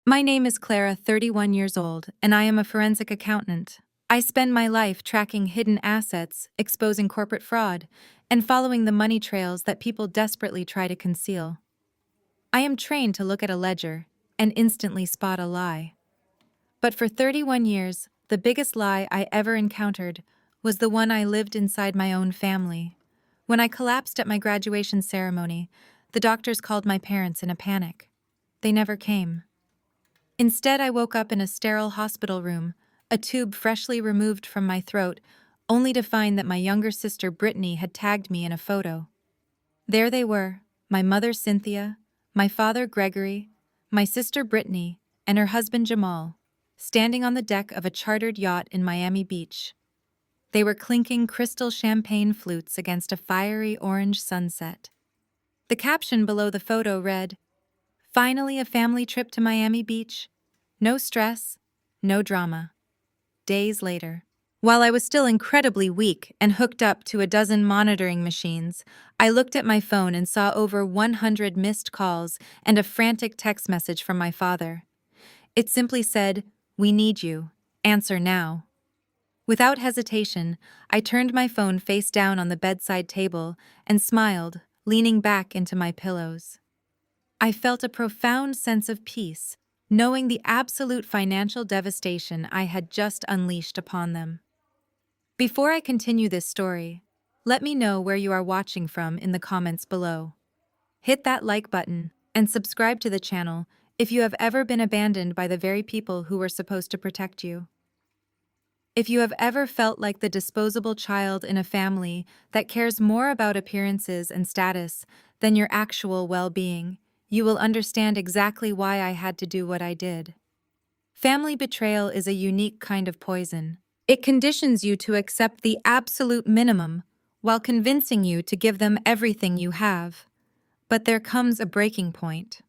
My name is Clara, 31 years old, and I am a forensic accountant. I spend my life tracking hidden assets, exposing corporate fraud, and following the money trails that people desperately try to conceal. I am trained to look at a ledger and instantly spot a lie. But for 31 years, the biggest lie I ever encountered was the one I lived inside my own family. When I collapsed at my graduation ceremony, the doctors called my parents in a panic. They never came. Instead, I woke up in a sterile hospital room, a tube freshly removed from my throat, only to find that my younger sister Brittany had tagged me in a photo. There they were, my mother Cynthia, my father Gregory, my sister Brittany, and her husband Jamal, standing on the deck of a chartered yacht in Miami Beach. They were clinking crystal champagne flutes against a fiery orange sunset. The caption below the photo read, "Finally a family trip to Miami Beach. No stress, no drama." Days later, while I was still incredibly weak and hooked up to a dozen monitoring machines, I looked at my phone and saw over 100 missed calls and a frantic text message from my father. It simply said, "We need you. Answer now." Without hesitation, I turned my phone face down on the bedside table and smiled, leaning back into my pillows. I felt a profound sense of peace, knowing the absolute financial devastation I had just unleashed upon them. Before I continue this story, let me know where you are watching from in the comments below. Hit that like button and subscribe to the channel if you have ever been abandoned by the very people who were supposed to protect you. If you have ever felt like the disposable child in a family that cares more about appearances and status than your actual well-being, you will understand exactly why I had to do what I did. Family betrayal is a unique kind of poison. It conditions you to accept the absolute minimum while convincing you to give them everything you have. But there comes a breaking point.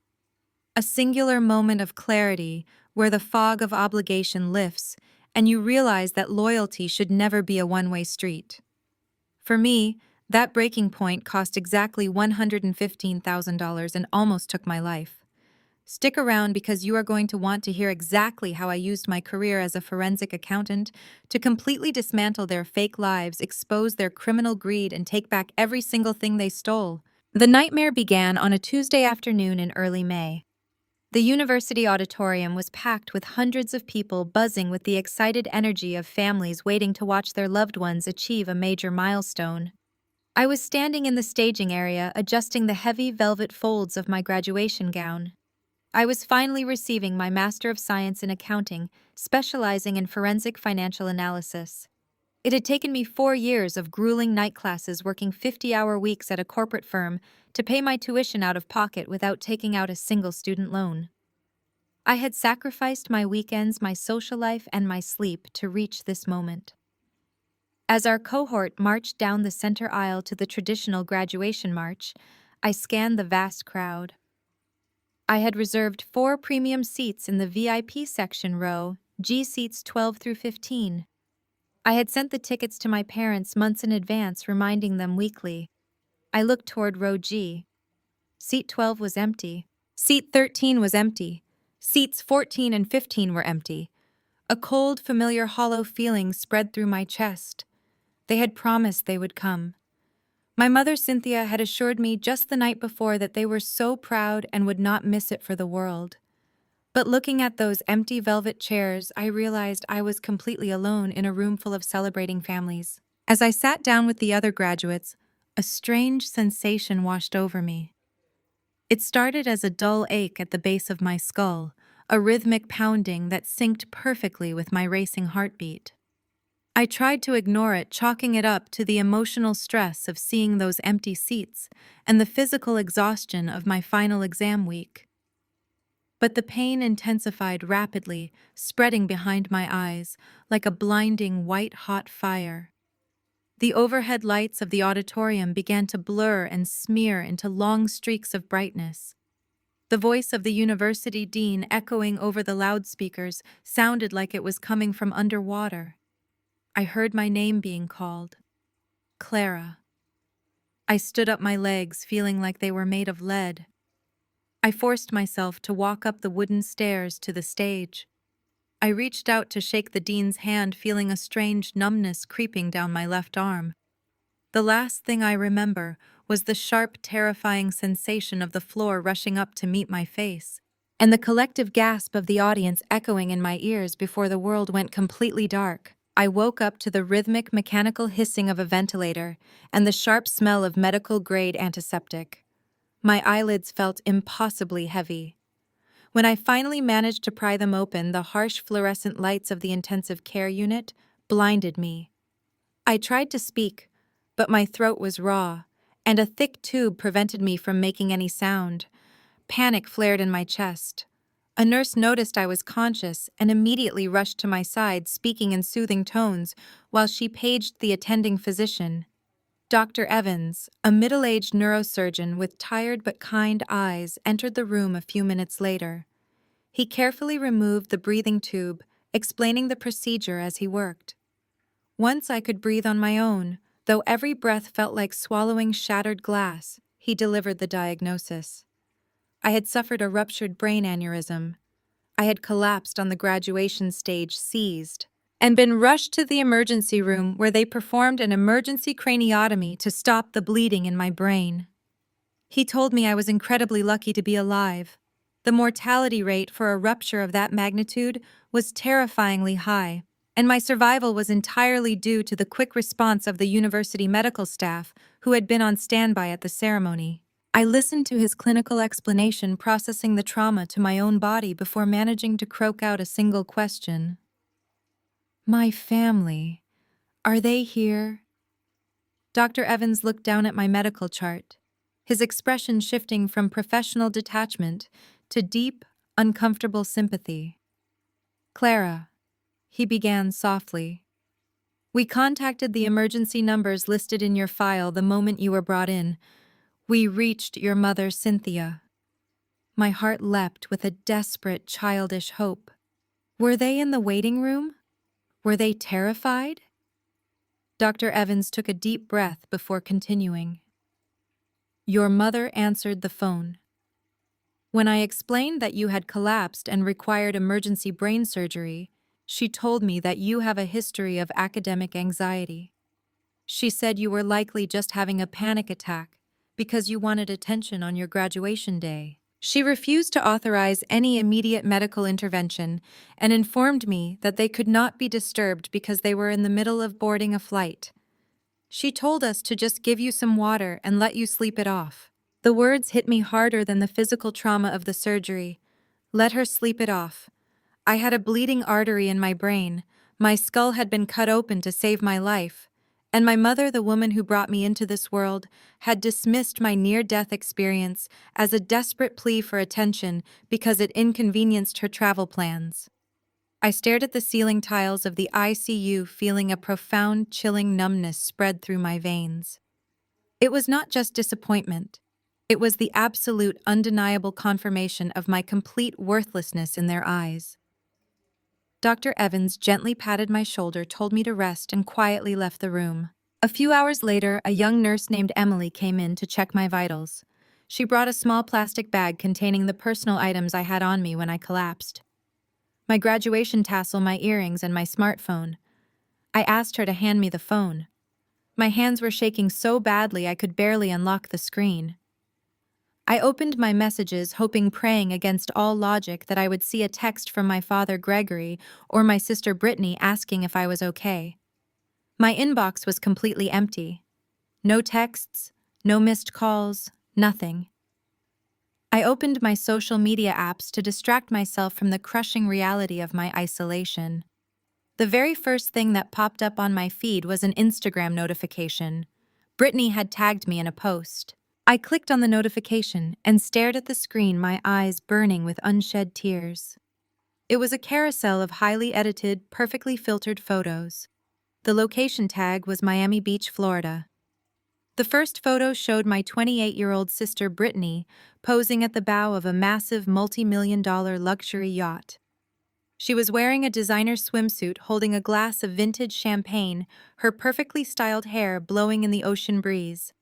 A singular moment of clarity where the fog of obligation lifts and you realize that loyalty should never be a one-way street. For me, that breaking point cost exactly $115,000 and almost took my life. Stick around because you are going to want to hear exactly how I used my career as a forensic accountant to completely dismantle their fake lives, expose their criminal greed, and take back every single thing they stole. The nightmare began on a Tuesday afternoon in early May. The university auditorium was packed with hundreds of people buzzing with the excited energy of families waiting to watch their loved ones achieve a major milestone. I was standing in the staging area adjusting the heavy velvet folds of my graduation gown. I was finally receiving my Master of Science in Accounting, specializing in forensic financial analysis. It had taken me 4 years of grueling night classes working 50-hour weeks at a corporate firm to pay my tuition out of pocket without taking out a single student loan. I had sacrificed my weekends, my social life, and my sleep to reach this moment. As our cohort marched down the center aisle to the traditional graduation march, I scanned the vast crowd. I had reserved 4 premium seats in the VIP section row, G seats 12 through 15. I had sent the tickets to my parents months in advance, reminding them weekly. I looked toward row G. Seat 12 was empty. Seat 13 was empty. Seats 14 and 15 were empty. A cold, familiar, hollow feeling spread through my chest. They had promised they would come. My mother Cynthia had assured me just the night before that they were so proud and would not miss it for the world. But looking at those empty velvet chairs, I realized I was completely alone in a room full of celebrating families. As I sat down with the other graduates, a strange sensation washed over me. It started as a dull ache at the base of my skull, a rhythmic pounding that synced perfectly with my racing heartbeat. I tried to ignore it, chalking it up to the emotional stress of seeing those empty seats and the physical exhaustion of my final exam week. But the pain intensified rapidly, spreading behind my eyes like a blinding white-hot fire. The overhead lights of the auditorium began to blur and smear into long streaks of brightness. The voice of the university dean echoing over the loudspeakers sounded like it was coming from underwater. I heard my name being called. Clara. I stood up my legs, feeling like they were made of lead. I I forced myself to walk up the wooden stairs to the stage. I reached out to shake the dean's hand, feeling a strange numbness creeping down my left arm. The last thing I remember was the sharp, terrifying sensation of the floor rushing up to meet my face, and the collective gasp of the audience echoing in my ears before the world went completely dark. I woke up to the rhythmic, mechanical hissing of a ventilator and the sharp smell of medical-grade antiseptic. My eyelids felt impossibly heavy. When I finally managed to pry them open, the harsh fluorescent lights of the intensive care unit blinded me. I tried to speak, but my throat was raw, and a thick tube prevented me from making any sound. Panic flared in my chest. A nurse noticed I was conscious and immediately rushed to my side, speaking in soothing tones while she paged the attending physician. Dr. Evans, a middle-aged neurosurgeon with tired but kind eyes, entered the room a few minutes later. He carefully removed the breathing tube, explaining the procedure as he worked. Once I could breathe on my own, though every breath felt like swallowing shattered glass, he delivered the diagnosis. I had suffered a ruptured brain aneurysm. I had collapsed on the graduation stage, seized, and been rushed to the emergency room where they performed an emergency craniotomy to stop the bleeding in my brain. He told me I was incredibly lucky to be alive. The mortality rate for a rupture of that magnitude was terrifyingly high, and my survival was entirely due to the quick response of the university medical staff who had been on standby at the ceremony. I listened to his clinical explanation, processing the trauma to my own body before managing to croak out a single question. My family. Are they here? Dr. Evans looked down at my medical chart, his expression shifting from professional detachment to deep, uncomfortable sympathy. Clara, he began softly. We contacted the emergency numbers listed in your file the moment you were brought in. We reached your mother, Cynthia. My heart leapt with a desperate, childish hope. Were they in the waiting room? Were they terrified? Dr. Evans took a deep breath before continuing. Your mother answered the phone. When I explained that you had collapsed and required emergency brain surgery, she told me that you have a history of academic anxiety. She said you were likely just having a panic attack because you wanted attention on your graduation day. She refused to authorize any immediate medical intervention and informed me that they could not be disturbed because they were in the middle of boarding a flight. She told us to just give you some water and let you sleep it off. The words hit me harder than the physical trauma of the surgery. Let her sleep it off. I had a bleeding artery in my brain. My skull had been cut open to save my life. And my mother, the woman who brought me into this world, had dismissed my near-death experience as a desperate plea for attention because it inconvenienced her travel plans. I stared at the ceiling tiles of the ICU, feeling a profound, chilling numbness spread through my veins. It was not just disappointment. It was the absolute, undeniable confirmation of my complete worthlessness in their eyes. Dr. Evans gently patted my shoulder, told me to rest, and quietly left the room. A few hours later, a young nurse named Emily came in to check my vitals. She brought a small plastic bag containing the personal items I had on me when I collapsed. My graduation tassel, my earrings, and my smartphone. I asked her to hand me the phone. My hands were shaking so badly I could barely unlock the screen. I opened my messages, hoping, praying against all logic, that I would see a text from my father, Gregory, or my sister, Brittany, asking if I was okay. My inbox was completely empty. No texts, no missed calls, nothing. I opened my social media apps to distract myself from the crushing reality of my isolation. The very first thing that popped up on my feed was an Instagram notification. Brittany had tagged me in a post. I clicked on the notification and stared at the screen, my eyes burning with unshed tears. It was a carousel of highly edited, perfectly filtered photos. The location tag was Miami Beach, Florida. The first photo showed my 28-year-old sister Brittany posing at the bow of a massive multi-million-dollar luxury yacht. She was wearing a designer swimsuit, holding a glass of vintage champagne, her perfectly styled hair blowing in the ocean breeze.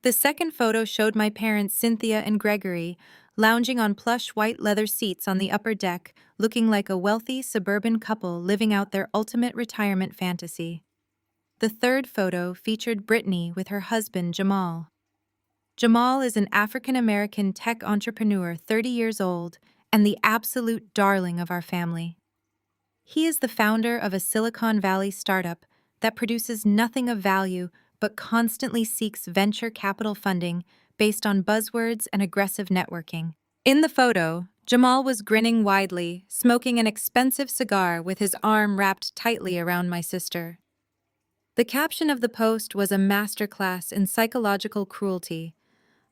The second photo showed my parents Cynthia and Gregory, lounging on plush white leather seats on the upper deck, looking like a wealthy suburban couple living out their ultimate retirement fantasy. The third photo featured Brittany with her husband Jamal. Jamal is an African-American tech entrepreneur 30 years old and the absolute darling of our family. He is the founder of a Silicon Valley startup that produces nothing of value but constantly seeks venture capital funding based on buzzwords and aggressive networking. In the photo, Jamal was grinning widely, smoking an expensive cigar with his arm wrapped tightly around my sister. The caption of the post was a masterclass in psychological cruelty.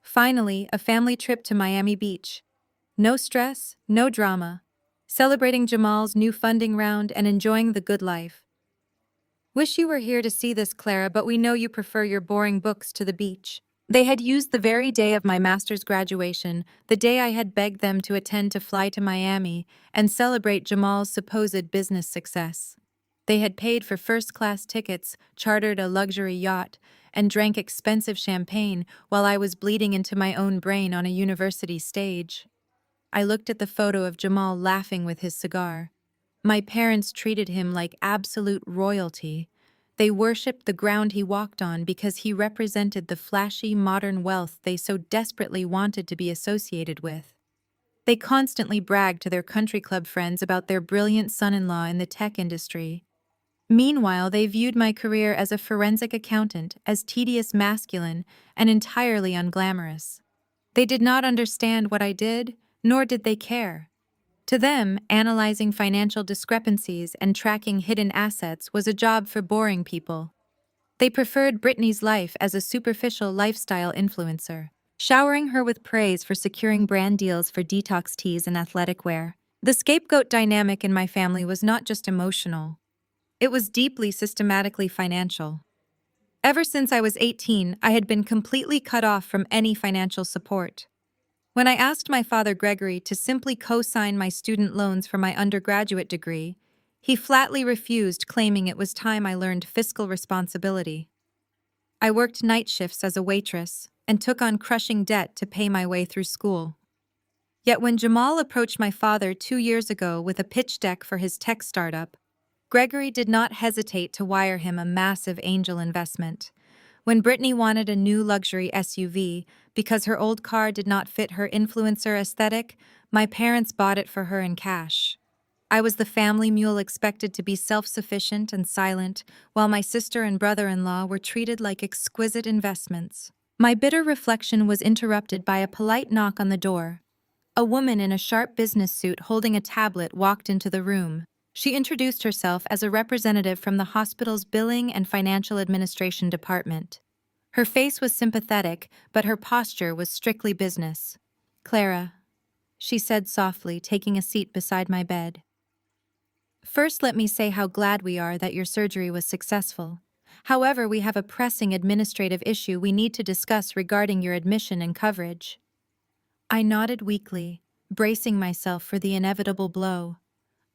Finally, a family trip to Miami Beach. No stress, no drama. Celebrating Jamal's new funding round and enjoying the good life. Wish you were here to see this, Clara, but we know you prefer your boring books to the beach. They had used the very day of my master's graduation, the day I had begged them to attend to fly to Miami and celebrate Jamal's supposed business success. They had paid for first-class tickets, chartered a luxury yacht, and drank expensive champagne while I was bleeding into my own brain on a university stage. I looked at the photo of Jamal laughing with his cigar. My parents treated him like absolute royalty. They worshipped the ground he walked on because he represented the flashy modern wealth they so desperately wanted to be associated with. They constantly bragged to their country club friends about their brilliant son-in-law in the tech industry. Meanwhile, they viewed my career as a forensic accountant as tedious, masculine, and entirely unglamorous. They did not understand what I did, nor did they care. To them, analyzing financial discrepancies and tracking hidden assets was a job for boring people. They preferred Brittany's life as a superficial lifestyle influencer, showering her with praise for securing brand deals for detox teas and athletic wear. The scapegoat dynamic in my family was not just emotional. It was deeply systematically financial. Ever since I was 18, I had been completely cut off from any financial support. When I asked my father Gregory to simply co-sign my student loans for my undergraduate degree, he flatly refused, claiming it was time I learned fiscal responsibility. I worked night shifts as a waitress and took on crushing debt to pay my way through school. Yet when Jamal approached my father 2 years ago with a pitch deck for his tech startup, Gregory did not hesitate to wire him a massive angel investment. When Brittany wanted a new luxury SUV because her old car did not fit her influencer aesthetic, my parents bought it for her in cash. I was the family mule expected to be self-sufficient and silent, while my sister and brother-in-law were treated like exquisite investments. My bitter reflection was interrupted by a polite knock on the door. A woman in a sharp business suit holding a tablet walked into the room. She introduced herself as a representative from the hospital's billing and financial administration department. Her face was sympathetic, but her posture was strictly business. "Clara," she said softly, taking a seat beside my bed. "First, let me say how glad we are that your surgery was successful. However, we have a pressing administrative issue we need to discuss regarding your admission and coverage." I nodded weakly, bracing myself for the inevitable blow.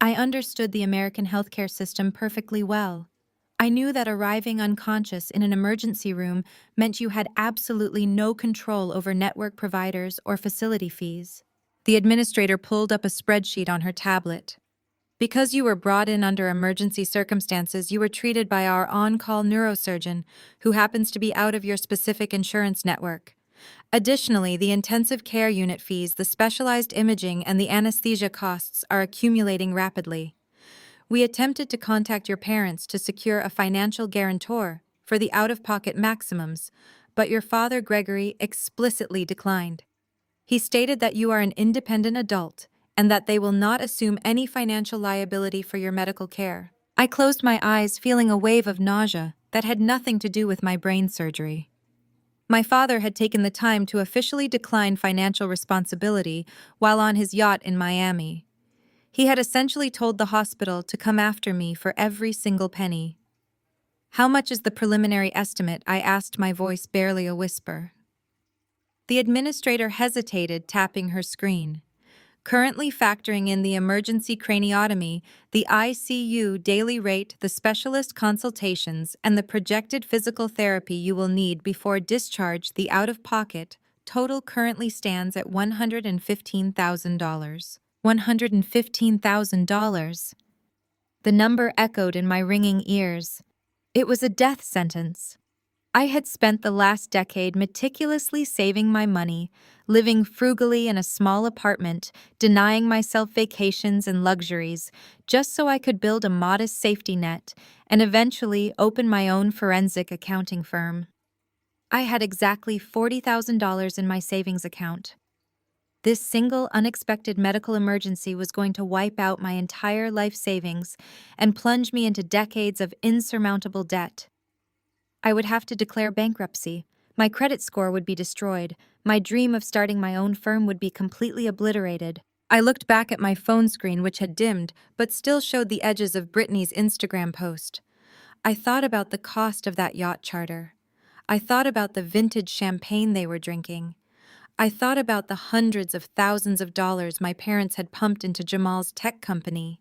I understood the American healthcare system perfectly well. I knew that arriving unconscious in an emergency room meant you had absolutely no control over network providers or facility fees. The administrator pulled up a spreadsheet on her tablet. "Because you were brought in under emergency circumstances, you were treated by our on-call neurosurgeon, who happens to be out of your specific insurance network. Additionally, the intensive care unit fees, the specialized imaging, and the anesthesia costs are accumulating rapidly. We attempted to contact your parents to secure a financial guarantor for the out-of-pocket maximums, but your father, Gregory, explicitly declined. He stated that you are an independent adult and that they will not assume any financial liability for your medical care." I closed my eyes, feeling a wave of nausea that had nothing to do with my brain surgery. My father had taken the time to officially decline financial responsibility while on his yacht in Miami. He had essentially told the hospital to come after me for every single penny. "How much is the preliminary estimate?" I asked, my voice barely a whisper. The administrator hesitated, tapping her screen. "Currently factoring in the emergency craniotomy, the ICU daily rate, the specialist consultations, and the projected physical therapy you will need before discharge, the out-of-pocket Total currently stands at $115,000. $115,000. The number echoed in my ringing ears. It was a death sentence. I had spent the last decade meticulously saving my money, living frugally in a small apartment, denying myself vacations and luxuries, just so I could build a modest safety net and eventually open my own forensic accounting firm. I had exactly $40,000 in my savings account. This single unexpected medical emergency was going to wipe out my entire life savings and plunge me into decades of insurmountable debt. I would have to declare bankruptcy. My credit score would be destroyed. My dream of starting my own firm would be completely obliterated. I looked back at my phone screen, which had dimmed, but still showed the edges of Brittany's Instagram post. I thought about the cost of that yacht charter. I thought about the vintage champagne they were drinking. I thought about the hundreds of thousands of dollars my parents had pumped into Jamal's tech company.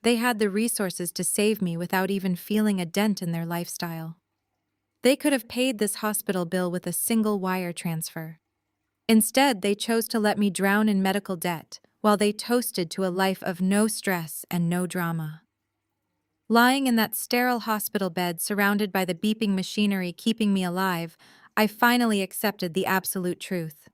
They had the resources to save me without even feeling a dent in their lifestyle. They could have paid this hospital bill with a single wire transfer. Instead, they chose to let me drown in medical debt, while they toasted to a life of no stress and no drama. Lying in that sterile hospital bed surrounded by the beeping machinery keeping me alive, I finally accepted the absolute truth.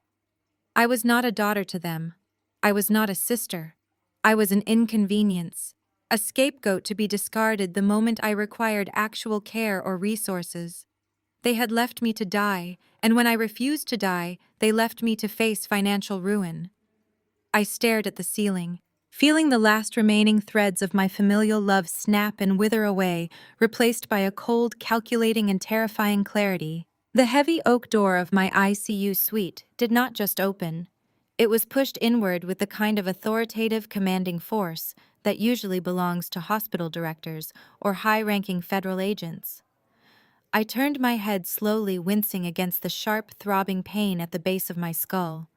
I was not a daughter to them. I was not a sister. I was an inconvenience, a scapegoat to be discarded the moment I required actual care or resources. They had left me to die, and when I refused to die, they left me to face financial ruin. I stared at the ceiling, feeling the last remaining threads of my familial love snap and wither away, replaced by a cold, calculating, and terrifying clarity. The heavy oak door of my ICU suite did not just open. It was pushed inward with the kind of authoritative, commanding force that usually belongs to hospital directors or high-ranking federal agents. I turned my head slowly, wincing against the sharp, throbbing pain at the base of my skull.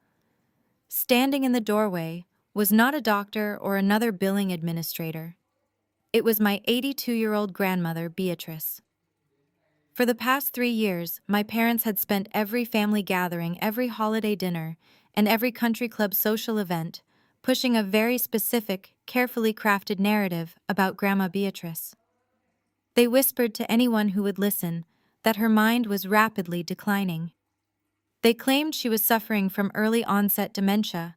Standing in the doorway was not a doctor or another billing administrator. It was my 82-year-old grandmother, Beatrice. For the past 3 years, my parents had spent every family gathering, every holiday dinner, and every country club social event pushing a very specific, carefully crafted narrative about Grandma Beatrice. They whispered to anyone who would listen that her mind was rapidly declining. They claimed she was suffering from early onset dementia,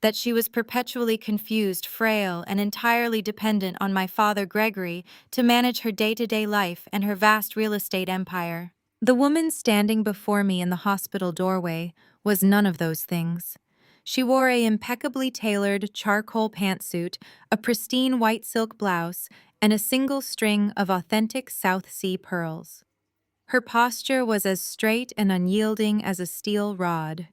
that she was perpetually confused, frail, and entirely dependent on my father Gregory to manage her day-to-day life and her vast real estate empire. The woman standing before me in the hospital doorway was none of those things. She wore an impeccably tailored charcoal pantsuit, a pristine white silk blouse, and a single string of authentic South Sea pearls. Her posture was as straight and unyielding as a steel rod.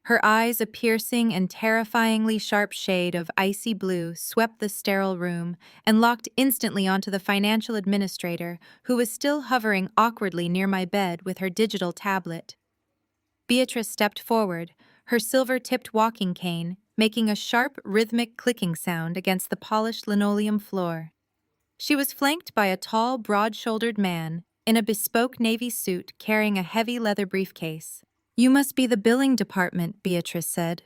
Her eyes, a piercing and terrifyingly sharp shade of icy blue, swept the sterile room and locked instantly onto the financial administrator, who was still hovering awkwardly near my bed with her digital tablet. Beatrice stepped forward, her silver-tipped walking cane making a sharp, rhythmic clicking sound against the polished linoleum floor. She was flanked by a tall, broad-shouldered man in a bespoke navy suit carrying a heavy leather briefcase. "You must be the billing department," Beatrice said.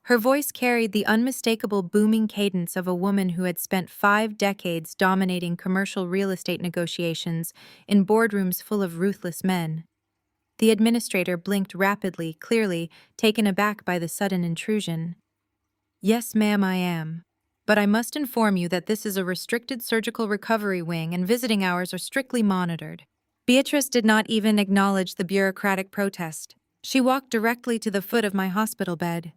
Her voice carried the unmistakable booming cadence of a woman who had spent 5 decades dominating commercial real estate negotiations in boardrooms full of ruthless men. The administrator blinked rapidly, clearly taken aback by the sudden intrusion. "Yes, ma'am, I am. But I must inform you that this is a restricted surgical recovery wing and visiting hours are strictly monitored." Beatrice did not even acknowledge the bureaucratic protest. She walked directly to the foot of my hospital bed.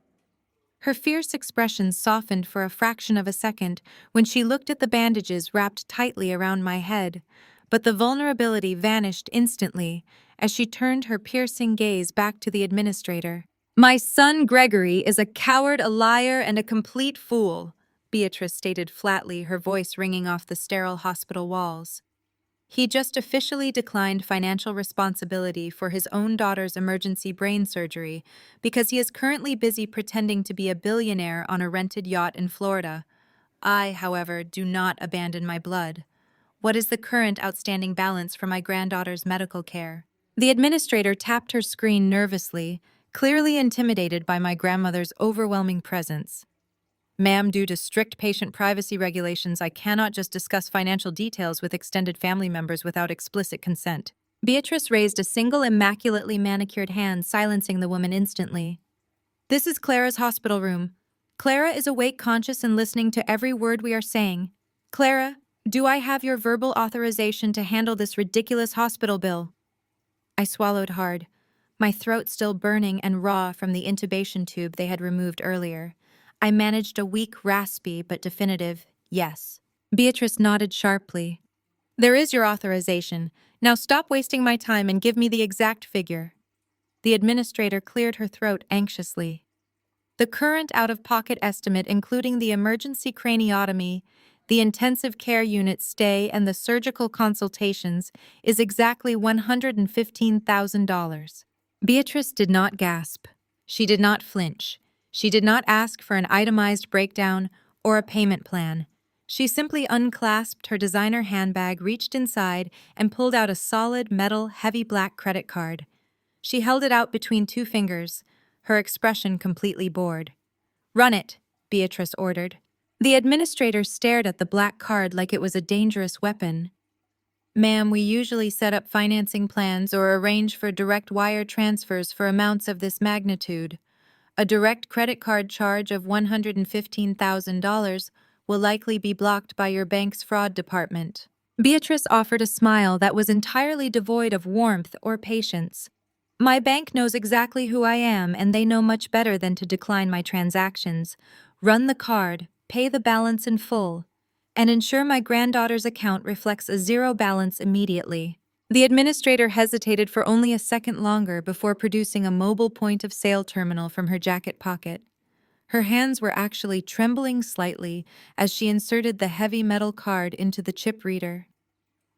Her fierce expression softened for a fraction of a second when she looked at the bandages wrapped tightly around my head, but the vulnerability vanished instantly as she turned her piercing gaze back to the administrator. "My son Gregory is a coward, a liar, and a complete fool," Beatrice stated flatly, her voice ringing off the sterile hospital walls. "He just officially declined financial responsibility for his own daughter's emergency brain surgery because he is currently busy pretending to be a billionaire on a rented yacht in Florida. I, however, do not abandon my blood. What is the current outstanding balance for my granddaughter's medical care?" The administrator tapped her screen nervously, clearly intimidated by my grandmother's overwhelming presence. Ma'am, due to strict patient privacy regulations, I cannot just discuss financial details with extended family members without explicit consent. Beatrice raised a single immaculately manicured hand, silencing the woman instantly. This is Clara's hospital room. Clara is awake, conscious, and listening to every word we are saying. Clara, do I have your verbal authorization to handle this ridiculous hospital bill? I swallowed hard, my throat still burning and raw from the intubation tube they had removed earlier. I managed a weak, raspy, but definitive yes. Beatrice nodded sharply. There is your authorization. Now stop wasting my time and give me the exact figure. The administrator cleared her throat anxiously. The current out-of-pocket estimate, including the emergency craniotomy, the intensive care unit stay, and the surgical consultations, is exactly $115,000. Beatrice did not gasp. She did not flinch. She did not ask for an itemized breakdown or a payment plan. She simply unclasped her designer handbag, reached inside, and pulled out a solid, metal, heavy black credit card. She held it out between two fingers, her expression completely bored. "Run it," Beatrice ordered. The administrator stared at the black card like it was a dangerous weapon. "Ma'am, we usually set up financing plans or arrange for direct wire transfers for amounts of this magnitude. A direct credit card charge of $115,000 will likely be blocked by your bank's fraud department." Beatrice offered a smile that was entirely devoid of warmth or patience. "My bank knows exactly who I am, and they know much better than to decline my transactions. Run the card, pay the balance in full, and ensure my granddaughter's account reflects a zero balance immediately." The administrator hesitated for only a second longer before producing a mobile point-of-sale terminal from her jacket pocket. Her hands were actually trembling slightly as she inserted the heavy metal card into the chip reader.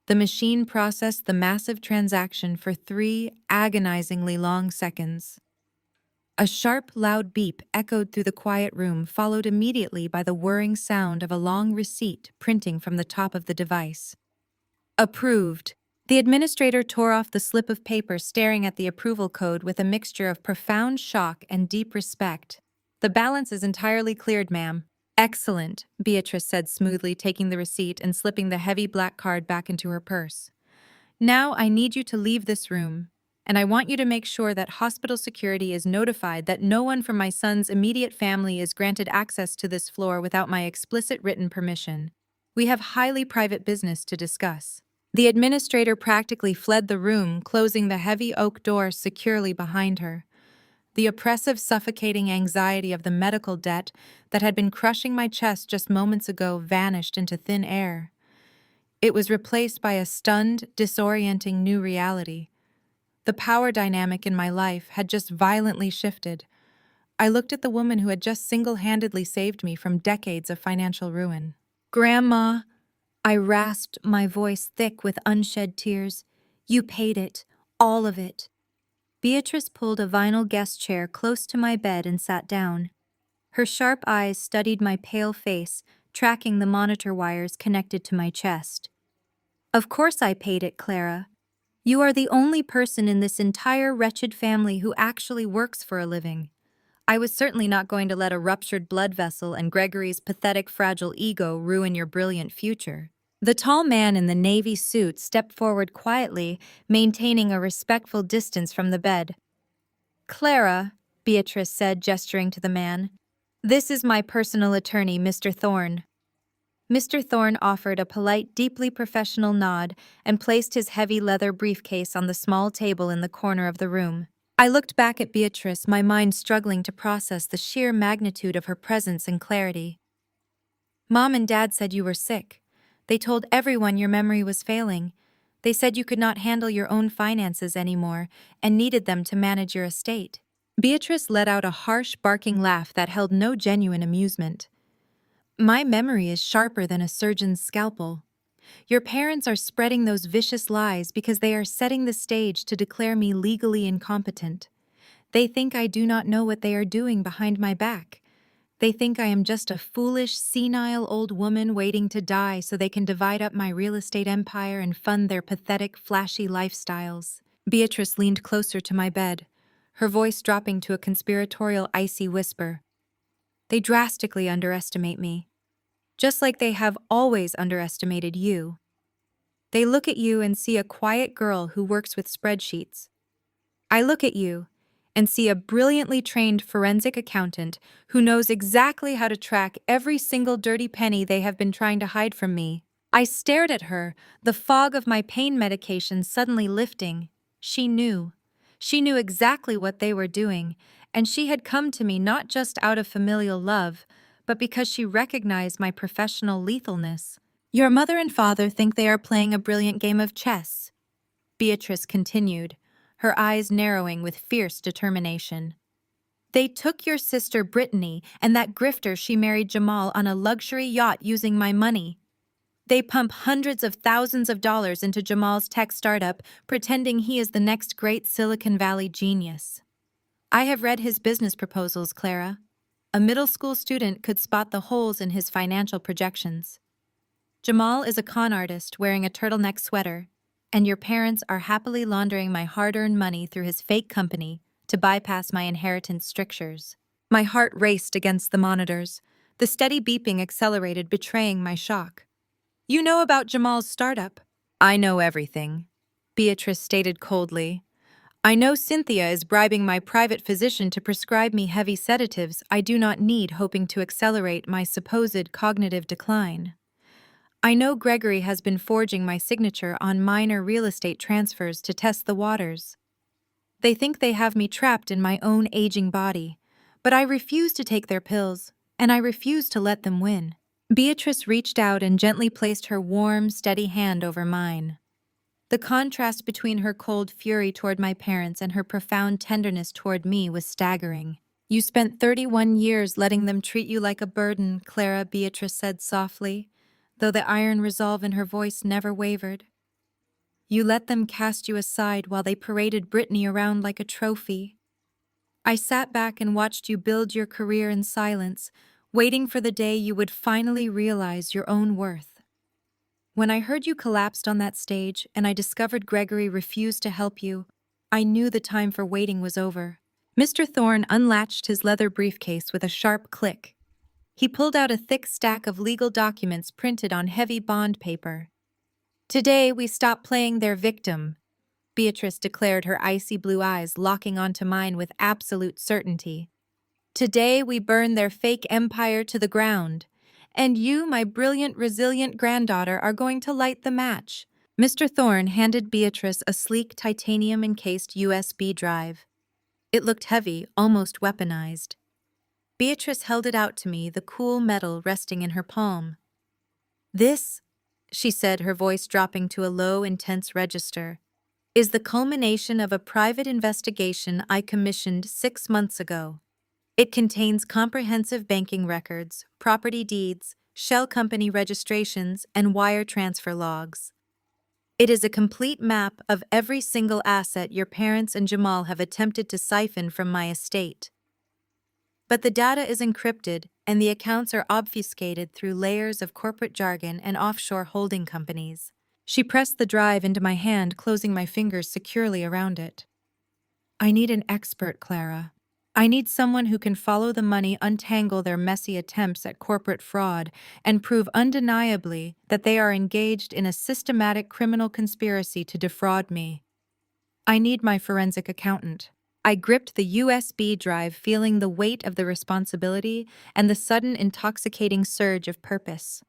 The machine processed the massive transaction for 3 agonizingly long seconds. A sharp, loud beep echoed through the quiet room, followed immediately by the whirring sound of a long receipt printing from the top of the device. "Approved." The administrator tore off the slip of paper, staring at the approval code with a mixture of profound shock and deep respect. "The balance is entirely cleared, ma'am." "Excellent," Beatrice said smoothly, taking the receipt and slipping the heavy black card back into her purse. "Now I need you to leave this room, and I want you to make sure that hospital security is notified that no one from my son's immediate family is granted access to this floor without my explicit written permission. We have highly private business to discuss." The administrator practically fled the room, closing the heavy oak door securely behind her. The oppressive, suffocating anxiety of the medical debt that had been crushing my chest just moments ago vanished into thin air. It was replaced by a stunned, disorienting new reality. The power dynamic in my life had just violently shifted. I looked at the woman who had just single-handedly saved me from decades of financial ruin. "Grandma," I rasped, my voice thick with unshed tears. "You paid it. All of it." Beatrice pulled a vinyl guest chair close to my bed and sat down. Her sharp eyes studied my pale face, tracking the monitor wires connected to my chest. "Of course I paid it, Clara. You are the only person in this entire wretched family who actually works for a living. I was certainly not going to let a ruptured blood vessel and Gregory's pathetic, fragile ego ruin your brilliant future." The tall man in the navy suit stepped forward quietly, maintaining a respectful distance from the bed. "Clara," Beatrice said, gesturing to the man, "this is my personal attorney, Mr. Thorne." Mr. Thorne offered a polite, deeply professional nod and placed his heavy leather briefcase on the small table in the corner of the room. I looked back at Beatrice, my mind struggling to process the sheer magnitude of her presence and clarity. "Mom and Dad said you were sick. They told everyone your memory was failing. They said you could not handle your own finances anymore and needed them to manage your estate." Beatrice let out a harsh, barking laugh that held no genuine amusement. "My memory is sharper than a surgeon's scalpel. Your parents are spreading those vicious lies because they are setting the stage to declare me legally incompetent. They think I do not know what they are doing behind my back. They think I am just a foolish, senile old woman waiting to die so they can divide up my real estate empire and fund their pathetic, flashy lifestyles." Beatrice leaned closer to my bed, her voice dropping to a conspiratorial, icy whisper. "They drastically underestimate me, just like they have always underestimated you. They look at you and see a quiet girl who works with spreadsheets. I look at you and see a brilliantly trained forensic accountant who knows exactly how to track every single dirty penny they have been trying to hide from me." I stared at her, the fog of my pain medication suddenly lifting. She knew. She knew exactly what they were doing, and she had come to me not just out of familial love, but because she recognized my professional lethalness. "Your mother and father think they are playing a brilliant game of chess," Beatrice continued, her eyes narrowing with fierce determination. "They took your sister Brittany and that grifter she married Jamal on a luxury yacht using my money. They pump hundreds of thousands of dollars into Jamal's tech startup, pretending he is the next great Silicon Valley genius. I have read his business proposals, Clara. A middle school student could spot the holes in his financial projections. Jamal is a con artist wearing a turtleneck sweater, and your parents are happily laundering my hard-earned money through his fake company to bypass my inheritance strictures." My heart raced against the monitors. The steady beeping accelerated, betraying my shock. "You know about Jamal's startup?" "I know everything," Beatrice stated coldly. "I know Cynthia is bribing my private physician to prescribe me heavy sedatives I do not need, hoping to accelerate my supposed cognitive decline. I know Gregory has been forging my signature on minor real estate transfers to test the waters. They think they have me trapped in my own aging body, but I refuse to take their pills, and I refuse to let them win." Beatrice reached out and gently placed her warm, steady hand over mine. The contrast between her cold fury toward my parents and her profound tenderness toward me was staggering. "You spent 31 years letting them treat you like a burden," Clara, Beatrice said softly, though the iron resolve in her voice never wavered. "You let them cast you aside while they paraded Brittany around like a trophy. I sat back and watched you build your career in silence, waiting for the day you would finally realize your own worth. When I heard you collapsed on that stage and I discovered Gregory refused to help you, I knew the time for waiting was over." Mr. Thorne unlatched his leather briefcase with a sharp click. He pulled out a thick stack of legal documents printed on heavy bond paper. "Today we stop playing their victim," Beatrice declared, her icy blue eyes locking onto mine with absolute certainty. "Today we burn their fake empire to the ground. And you, my brilliant, resilient granddaughter, are going to light the match." Mr. Thorne handed Beatrice a sleek titanium-encased USB drive. It looked heavy, almost weaponized. Beatrice held it out to me, the cool metal resting in her palm. "This," she said, her voice dropping to a low, intense register, "is the culmination of a private investigation I commissioned 6 months ago. It contains comprehensive banking records, property deeds, shell company registrations, and wire transfer logs. It is a complete map of every single asset your parents and Jamal have attempted to siphon from my estate. But the data is encrypted, and the accounts are obfuscated through layers of corporate jargon and offshore holding companies." She pressed the drive into my hand, closing my fingers securely around it. "I need an expert, Clara. I need someone who can follow the money, untangle their messy attempts at corporate fraud, and prove undeniably that they are engaged in a systematic criminal conspiracy to defraud me. I need my forensic accountant." I gripped the USB drive, feeling the weight of the responsibility and the sudden intoxicating surge of purpose.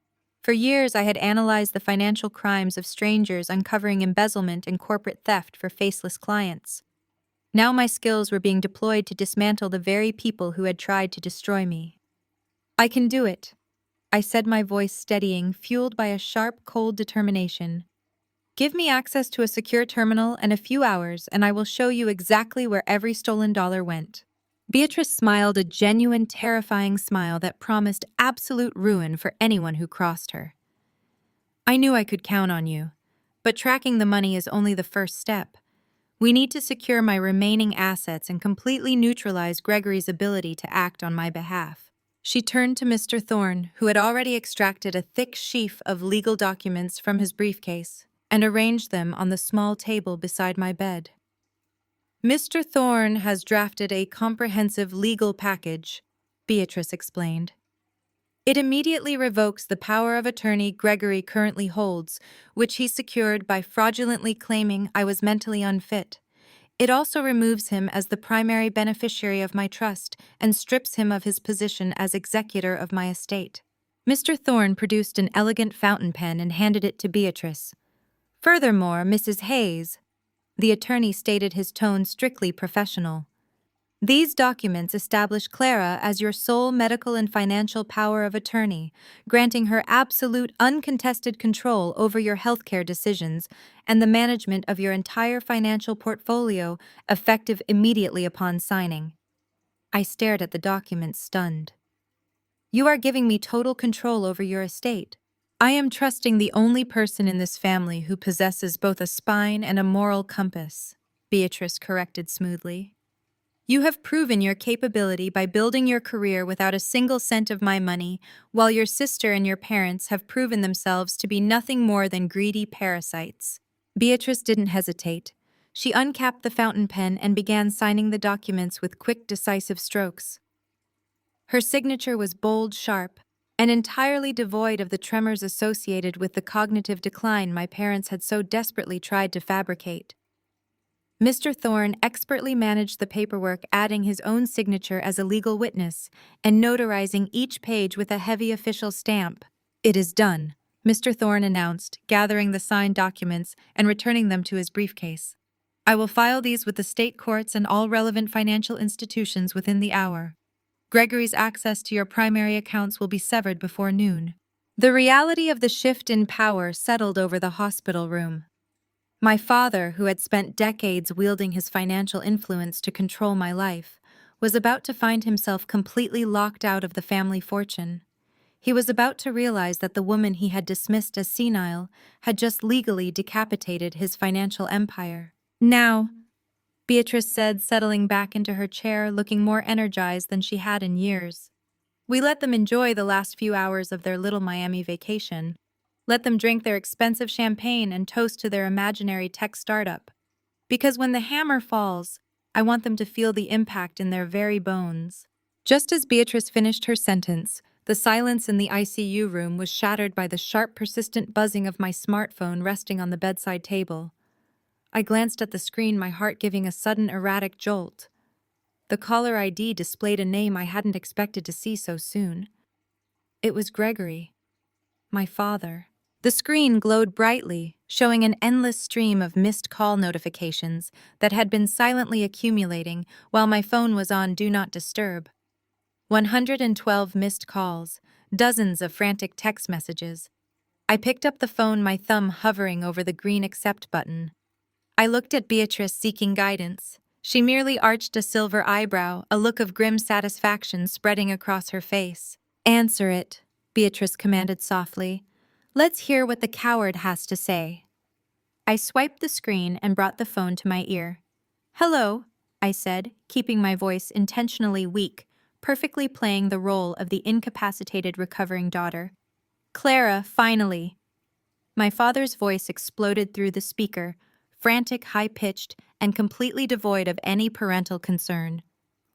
For years, I had analyzed the financial crimes of strangers, uncovering embezzlement and corporate theft for faceless clients. Now my skills were being deployed to dismantle the very people who had tried to destroy me. "I can do it," I said, my voice steadying, fueled by a sharp, cold determination. "Give me access to a secure terminal and a few hours, and I will show you exactly where every stolen dollar went." Beatrice smiled, a genuine, terrifying smile that promised absolute ruin for anyone who crossed her. "I knew I could count on you, but tracking the money is only the first step. We need to secure my remaining assets and completely neutralize Gregory's ability to act on my behalf." She turned to Mr. Thorne, who had already extracted a thick sheaf of legal documents from his briefcase and arranged them on the small table beside my bed. Mr. Thorne has drafted a comprehensive legal package, Beatrice explained. It immediately revokes the power of attorney Gregory currently holds, which he secured by fraudulently claiming I was mentally unfit. It also removes him as the primary beneficiary of my trust and strips him of his position as executor of my estate. Mr. Thorne produced an elegant fountain pen and handed it to Beatrice. Furthermore, Mrs. Hayes, the attorney stated, his tone strictly professional. These documents establish Clara as your sole medical and financial power of attorney, granting her absolute uncontested control over your healthcare decisions and the management of your entire financial portfolio, effective immediately upon signing. I stared at the documents, stunned. You are giving me total control over your estate. I am trusting the only person in this family who possesses both a spine and a moral compass, Beatrice corrected smoothly. You have proven your capability by building your career without a single cent of my money, while your sister and your parents have proven themselves to be nothing more than greedy parasites. Beatrice didn't hesitate. She uncapped the fountain pen and began signing the documents with quick, decisive strokes. Her signature was bold, sharp, and entirely devoid of the tremors associated with the cognitive decline my parents had so desperately tried to fabricate. Mr. Thorne expertly managed the paperwork, adding his own signature as a legal witness and notarizing each page with a heavy official stamp. It is done, Mr. Thorne announced, gathering the signed documents and returning them to his briefcase. I will file these with the state courts and all relevant financial institutions within the hour. Gregory's access to your primary accounts will be severed before noon. The reality of the shift in power settled over the hospital room. My father, who had spent decades wielding his financial influence to control my life, was about to find himself completely locked out of the family fortune. He was about to realize that the woman he had dismissed as senile had just legally decapitated his financial empire. Now, Beatrice said, settling back into her chair, looking more energized than she had in years. We let them enjoy the last few hours of their little Miami vacation. Let them drink their expensive champagne and toast to their imaginary tech startup. Because when the hammer falls, I want them to feel the impact in their very bones. Just as Beatrice finished her sentence, the silence in the ICU room was shattered by the sharp, persistent buzzing of my smartphone resting on the bedside table. I glanced at the screen, my heart giving a sudden erratic jolt. The caller ID displayed a name I hadn't expected to see so soon. It was Gregory, my father. The screen glowed brightly, showing an endless stream of missed call notifications that had been silently accumulating while my phone was on Do Not Disturb. 112 missed calls, dozens of frantic text messages. I picked up the phone, my thumb hovering over the green accept button. I looked at Beatrice, seeking guidance. She merely arched a silver eyebrow, a look of grim satisfaction spreading across her face. Answer it, Beatrice commanded softly. Let's hear what the coward has to say. I swiped the screen and brought the phone to my ear. Hello, I said, keeping my voice intentionally weak, perfectly playing the role of the incapacitated recovering daughter. Clara, finally. My father's voice exploded through the speaker, frantic, high-pitched, and completely devoid of any parental concern.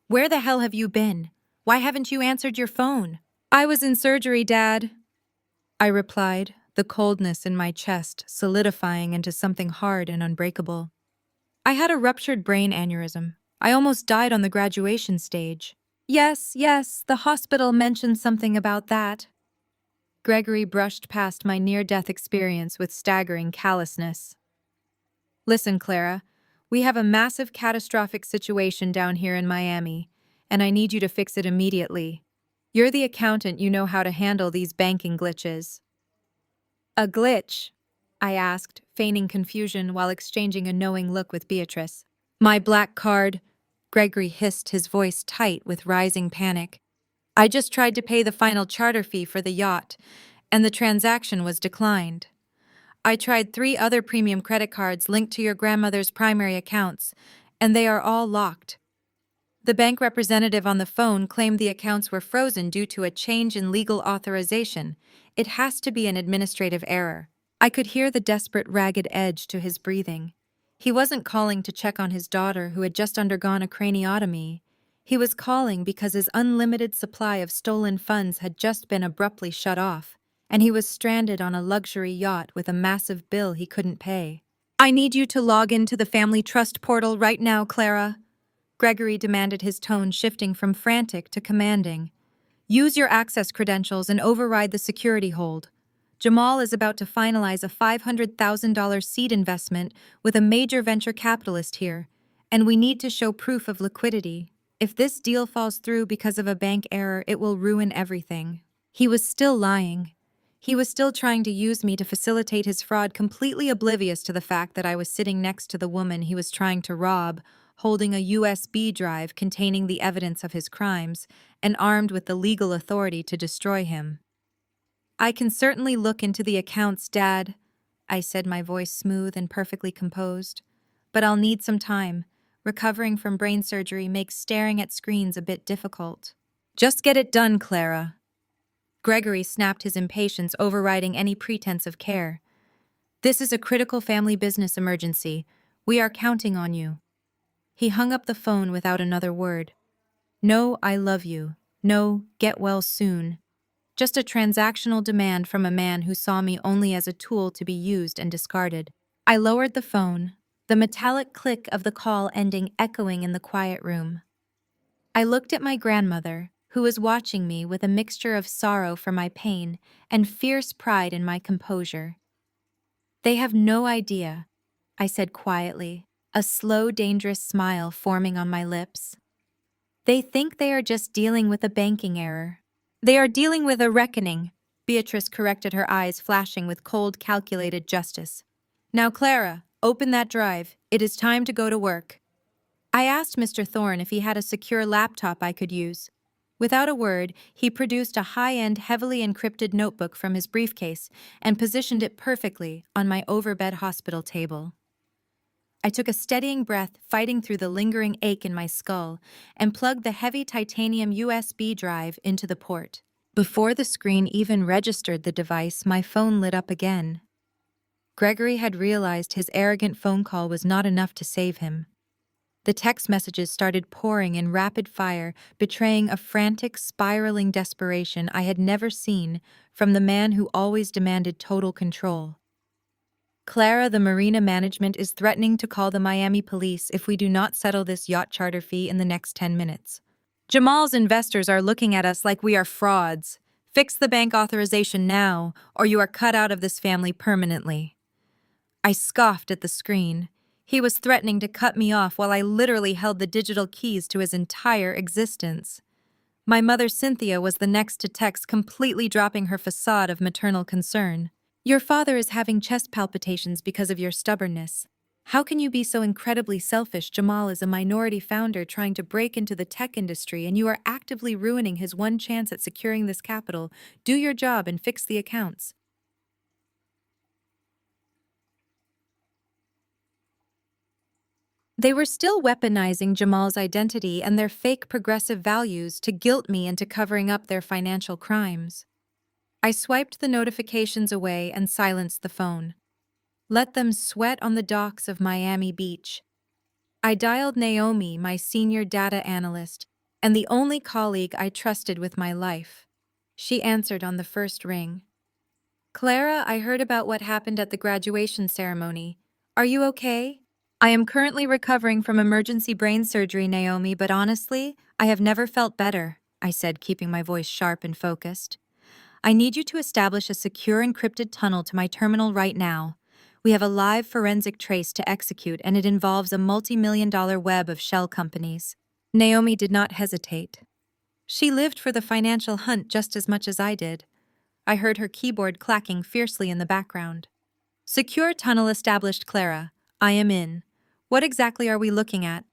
Where the hell have you been? Why haven't you answered your phone? I was in surgery, Dad, I replied, the coldness in my chest solidifying into something hard and unbreakable. I had a ruptured brain aneurysm. I almost died on the graduation stage. Yes, the hospital mentioned something about that. Gregory brushed past my near-death experience with staggering callousness. Listen, Clara, we have a massive catastrophic situation down here in Miami, and I need you to fix it immediately. You're the accountant, you know how to handle these banking glitches. A glitch? I asked, feigning confusion while exchanging a knowing look with Beatrice. My black card, Gregory hissed, his voice tight with rising panic. I just tried to pay the final charter fee for the yacht, and the transaction was declined. I tried 3 other premium credit cards linked to your grandmother's primary accounts, and they are all locked. The bank representative on the phone claimed the accounts were frozen due to a change in legal authorization. It has to be an administrative error. I could hear the desperate, ragged edge to his breathing. He wasn't calling to check on his daughter who had just undergone a craniotomy. He was calling because his unlimited supply of stolen funds had just been abruptly shut off, and he was stranded on a luxury yacht with a massive bill he couldn't pay. "I need you to log into the family trust portal right now, Clara," Gregory demanded, his tone shifting from frantic to commanding. "Use your access credentials and override the security hold. Jamal is about to finalize a $500,000 seed investment with a major venture capitalist here, and we need to show proof of liquidity. If this deal falls through because of a bank error, it will ruin everything." He was still lying. He was still trying to use me to facilitate his fraud, completely oblivious to the fact that I was sitting next to the woman he was trying to rob, holding a USB drive containing the evidence of his crimes, and armed with the legal authority to destroy him. "I can certainly look into the accounts, Dad," I said, my voice smooth and perfectly composed. "But I'll need some time. Recovering from brain surgery makes staring at screens a bit difficult." "Just get it done, Clara." Gregory snapped, his impatience overriding any pretense of care. "This is a critical family business emergency. We are counting on you." He hung up the phone without another word. No "I love you," no "get well soon." Just a transactional demand from a man who saw me only as a tool to be used and discarded. I lowered the phone, the metallic click of the call ending echoing in the quiet room. I looked at my grandmother, who was watching me with a mixture of sorrow for my pain and fierce pride in my composure. "They have no idea," I said quietly, a slow, dangerous smile forming on my lips. "They think they are just dealing with a banking error. They are dealing with a reckoning," Beatrice corrected, her eyes flashing with cold, calculated justice. "Now, Clara, open that drive. It is time to go to work." I asked Mr. Thorne if he had a secure laptop I could use. Without a word, he produced a high-end, heavily encrypted notebook from his briefcase and positioned it perfectly on my overbed hospital table. I took a steadying breath, fighting through the lingering ache in my skull, and plugged the heavy titanium USB drive into the port. Before the screen even registered the device, my phone lit up again. Gregory had realized his arrogant phone call was not enough to save him. The text messages started pouring in rapid fire, betraying a frantic, spiraling desperation I had never seen from the man who always demanded total control. "Clara, the marina management is threatening to call the Miami police if we do not settle this yacht charter fee in the next 10 minutes. Jamal's investors are looking at us like we are frauds. Fix the bank authorization now, or you are cut out of this family permanently." I scoffed at the screen. He was threatening to cut me off while I literally held the digital keys to his entire existence. My mother, Cynthia, was the next to text, completely dropping her facade of maternal concern. "Your father is having chest palpitations because of your stubbornness. How can you be so incredibly selfish? Jamal is a minority founder trying to break into the tech industry, and you are actively ruining his one chance at securing this capital. Do your job and fix the accounts." They were still weaponizing Jamal's identity and their fake progressive values to guilt me into covering up their financial crimes. I swiped the notifications away and silenced the phone. Let them sweat on the docks of Miami Beach. I dialed Naomi, my senior data analyst, and the only colleague I trusted with my life. She answered on the first ring. "Clara, I heard about what happened at the graduation ceremony. Are you okay?" "I am currently recovering from emergency brain surgery, Naomi, but honestly, I have never felt better," I said, keeping my voice sharp and focused. "I need you to establish a secure encrypted tunnel to my terminal right now. We have a live forensic trace to execute, and it involves a multi-million-dollar web of shell companies." Naomi did not hesitate. She lived for the financial hunt just as much as I did. I heard her keyboard clacking fiercely in the background. "Secure tunnel established, Clara. I am in. What exactly are we looking at?"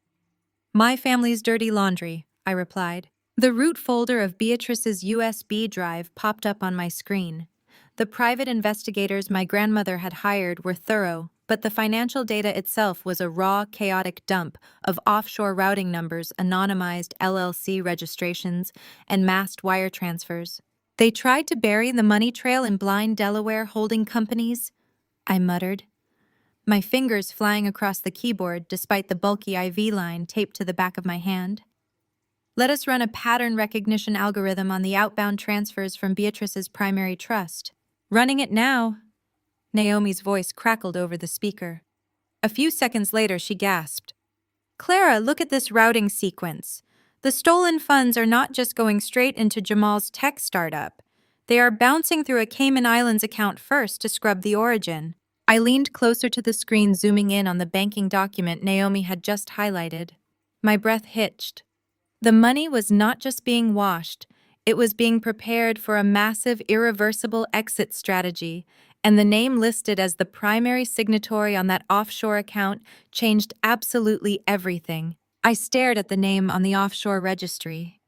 "My family's dirty laundry," I replied. The root folder of Beatrice's USB drive popped up on my screen. The private investigators my grandmother had hired were thorough, but the financial data itself was a raw, chaotic dump of offshore routing numbers, anonymized LLC registrations, and masked wire transfers. "They tried to bury the money trail in blind Delaware holding companies," I muttered. my fingers flying across the keyboard despite the bulky IV line taped to the back of my hand. Let us run a pattern recognition algorithm on the outbound transfers from Beatrice's primary trust. Running it now. Naomi's voice crackled over the speaker. A few seconds later, she gasped. Clara, look at this routing sequence. The stolen funds are not just going straight into Jamal's tech startup. They are bouncing through a Cayman Islands account first to scrub the origin. I leaned closer to the screen, zooming in on the banking document Naomi had just highlighted. My breath hitched. The money was not just being washed, it was being prepared for a massive, irreversible exit strategy, and the name listed as the primary signatory on that offshore account changed absolutely everything. I stared at the name on the offshore registry.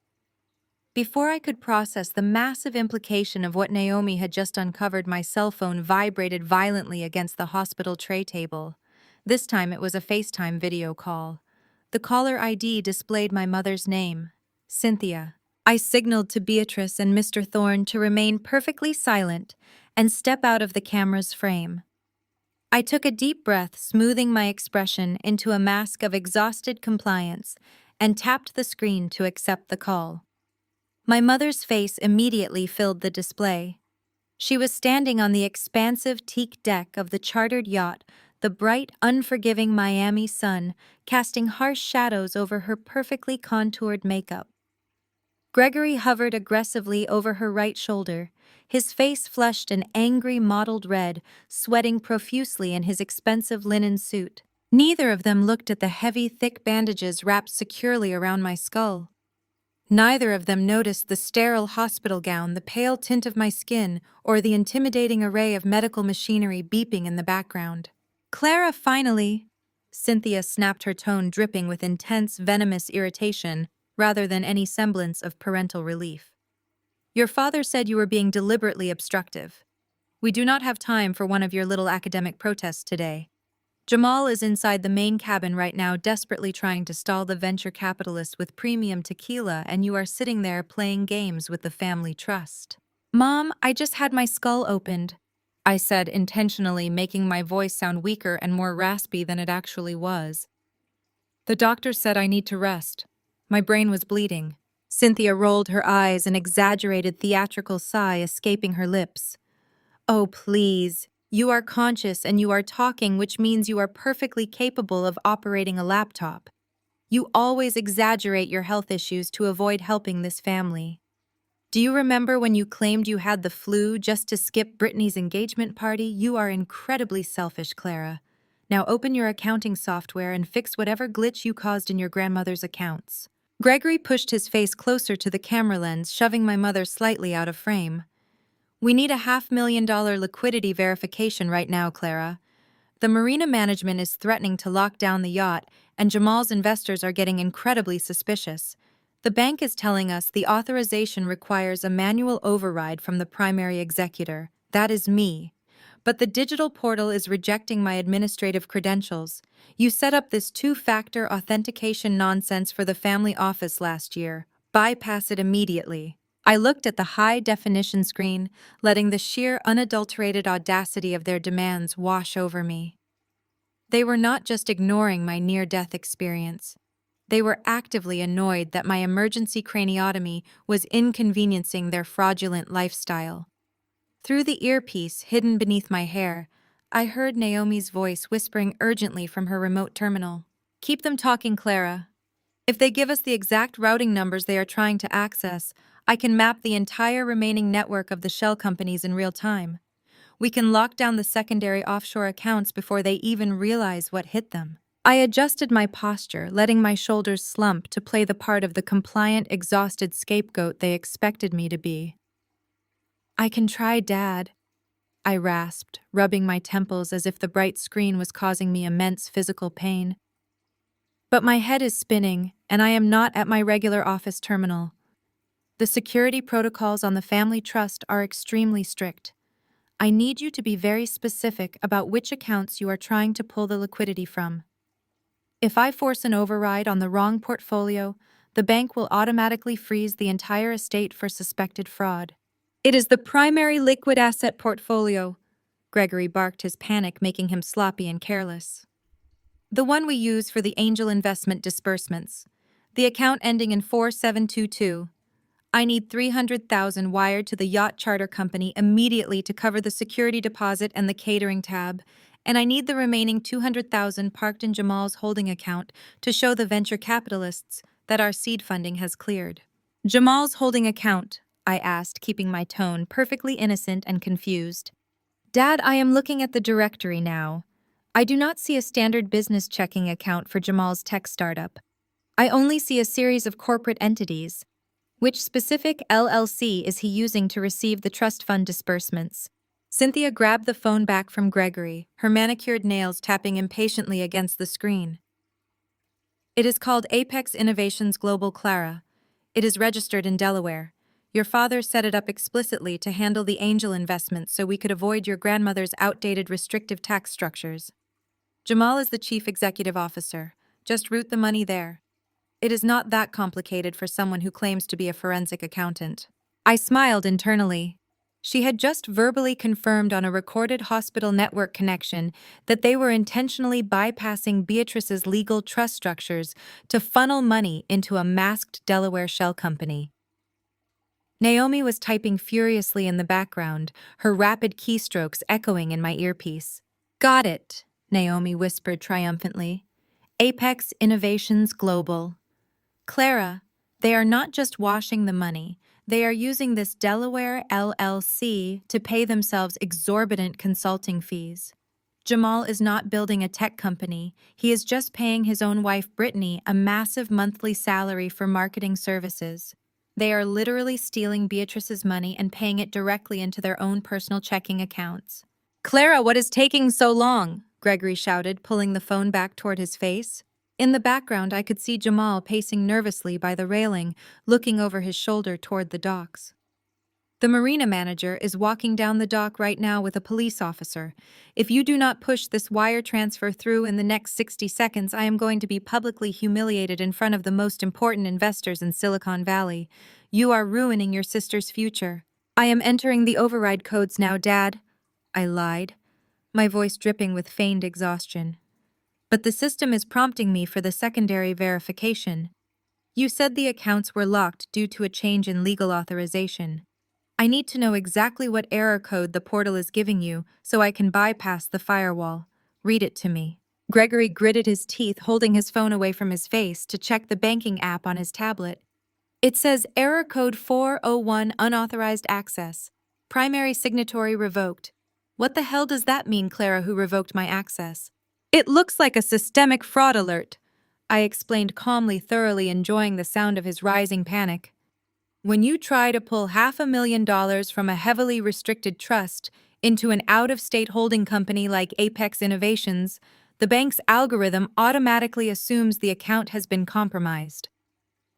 Before I could process the massive implication of what Naomi had just uncovered, my cell phone vibrated violently against the hospital tray table. This time it was a FaceTime video call. The caller ID displayed my mother's name, Cynthia. I signaled to Beatrice and Mr. Thorne to remain perfectly silent and step out of the camera's frame. I took a deep breath, smoothing my expression into a mask of exhausted compliance, and tapped the screen to accept the call. My mother's face immediately filled the display. She was standing on the expansive teak deck of the chartered yacht, the bright, unforgiving Miami sun casting harsh shadows over her perfectly contoured makeup. Gregory hovered aggressively over her right shoulder, his face flushed an angry mottled red, sweating profusely in his expensive linen suit. Neither of them looked at the heavy, thick bandages wrapped securely around my skull. Neither of them noticed the sterile hospital gown, the pale tint of my skin, or the intimidating array of medical machinery beeping in the background. Clara, finally! Cynthia snapped, her tone dripping with intense, venomous irritation rather than any semblance of parental relief. Your father said you were being deliberately obstructive. We do not have time for one of your little academic protests today. Jamal is inside the main cabin right now, desperately trying to stall the venture capitalist with premium tequila, and you are sitting there playing games with the family trust. Mom, I just had my skull opened, I said, intentionally making my voice sound weaker and more raspy than it actually was. The doctor said I need to rest. My brain was bleeding. Cynthia rolled her eyes, an exaggerated theatrical sigh escaping her lips. Oh, please. You are conscious and you are talking, which means you are perfectly capable of operating a laptop. You always exaggerate your health issues to avoid helping this family. Do you remember when you claimed you had the flu just to skip Brittany's engagement party? You are incredibly selfish, Clara. Now open your accounting software and fix whatever glitch you caused in your grandmother's accounts. Gregory pushed his face closer to the camera lens, shoving my mother slightly out of frame. We need a $500,000 liquidity verification right now, Clara. The marina management is threatening to lock down the yacht, and Jamal's investors are getting incredibly suspicious. The bank is telling us the authorization requires a manual override from the primary executor. That is me. But the digital portal is rejecting my administrative credentials. You set up this two-factor authentication nonsense for the family office last year. Bypass it immediately. I looked at the high-definition screen, letting the sheer, unadulterated audacity of their demands wash over me. They were not just ignoring my near-death experience. They were actively annoyed that my emergency craniotomy was inconveniencing their fraudulent lifestyle. Through the earpiece hidden beneath my hair, I heard Naomi's voice whispering urgently from her remote terminal. Keep them talking, Clara. If they give us the exact routing numbers they are trying to access, I can map the entire remaining network of the shell companies in real time. We can lock down the secondary offshore accounts before they even realize what hit them. I adjusted my posture, letting my shoulders slump to play the part of the compliant, exhausted scapegoat they expected me to be. I can try, Dad, I rasped, rubbing my temples as if the bright screen was causing me immense physical pain. But my head is spinning, and I am not at my regular office terminal. The security protocols on the family trust are extremely strict. I need you to be very specific about which accounts you are trying to pull the liquidity from. If I force an override on the wrong portfolio, the bank will automatically freeze the entire estate for suspected fraud. It is the primary liquid asset portfolio, Gregory barked, his panic making him sloppy and careless. The one we use for the angel investment disbursements. The account ending in 4722. I need 300,000 wired to the yacht charter company immediately to cover the security deposit and the catering tab, and I need the remaining 200,000 parked in Jamal's holding account to show the venture capitalists that our seed funding has cleared. Jamal's holding account, I asked, keeping my tone perfectly innocent and confused. Dad, I am looking at the directory now. I do not see a standard business checking account for Jamal's tech startup. I only see a series of corporate entities. Which specific LLC is he using to receive the trust fund disbursements? Cynthia grabbed the phone back from Gregory, her manicured nails tapping impatiently against the screen. It is called Apex Innovations Global Clara. It is registered in Delaware. Your father set it up explicitly to handle the angel investments so we could avoid your grandmother's outdated restrictive tax structures. Jamal is the chief executive officer. Just route the money there. It is not that complicated for someone who claims to be a forensic accountant. I smiled internally. She had just verbally confirmed on a recorded hospital network connection that they were intentionally bypassing Beatrice's legal trust structures to funnel money into a masked Delaware shell company. Naomi was typing furiously in the background, her rapid keystrokes echoing in my earpiece. Got it, Naomi whispered triumphantly. Apex Innovations Global. Clara, they are not just washing the money, they are using this Delaware LLC to pay themselves exorbitant consulting fees. Jamal is not building a tech company, he is just paying his own wife Brittany a massive monthly salary for marketing services. They are literally stealing Beatrice's money and paying it directly into their own personal checking accounts. Clara, what is taking so long? Gregory shouted, pulling the phone back toward his face. In the background, I could see Jamal pacing nervously by the railing, looking over his shoulder toward the docks. The marina manager is walking down the dock right now with a police officer. If you do not push this wire transfer through in the next 60 seconds, I am going to be publicly humiliated in front of the most important investors in Silicon Valley. You are ruining your sister's future. I am entering the override codes now, Dad. I lied, my voice dripping with feigned exhaustion. But the system is prompting me for the secondary verification. You said the accounts were locked due to a change in legal authorization. I need to know exactly what error code the portal is giving you so I can bypass the firewall. Read it to me. Gregory gritted his teeth, holding his phone away from his face to check the banking app on his tablet. It says error code 401 unauthorized access. Primary signatory revoked. What the hell does that mean, Clara, who revoked my access? It looks like a systemic fraud alert, I explained calmly, thoroughly enjoying the sound of his rising panic. When you try to pull $500,000 from a heavily restricted trust into an out-of-state holding company like Apex Innovations, the bank's algorithm automatically assumes the account has been compromised.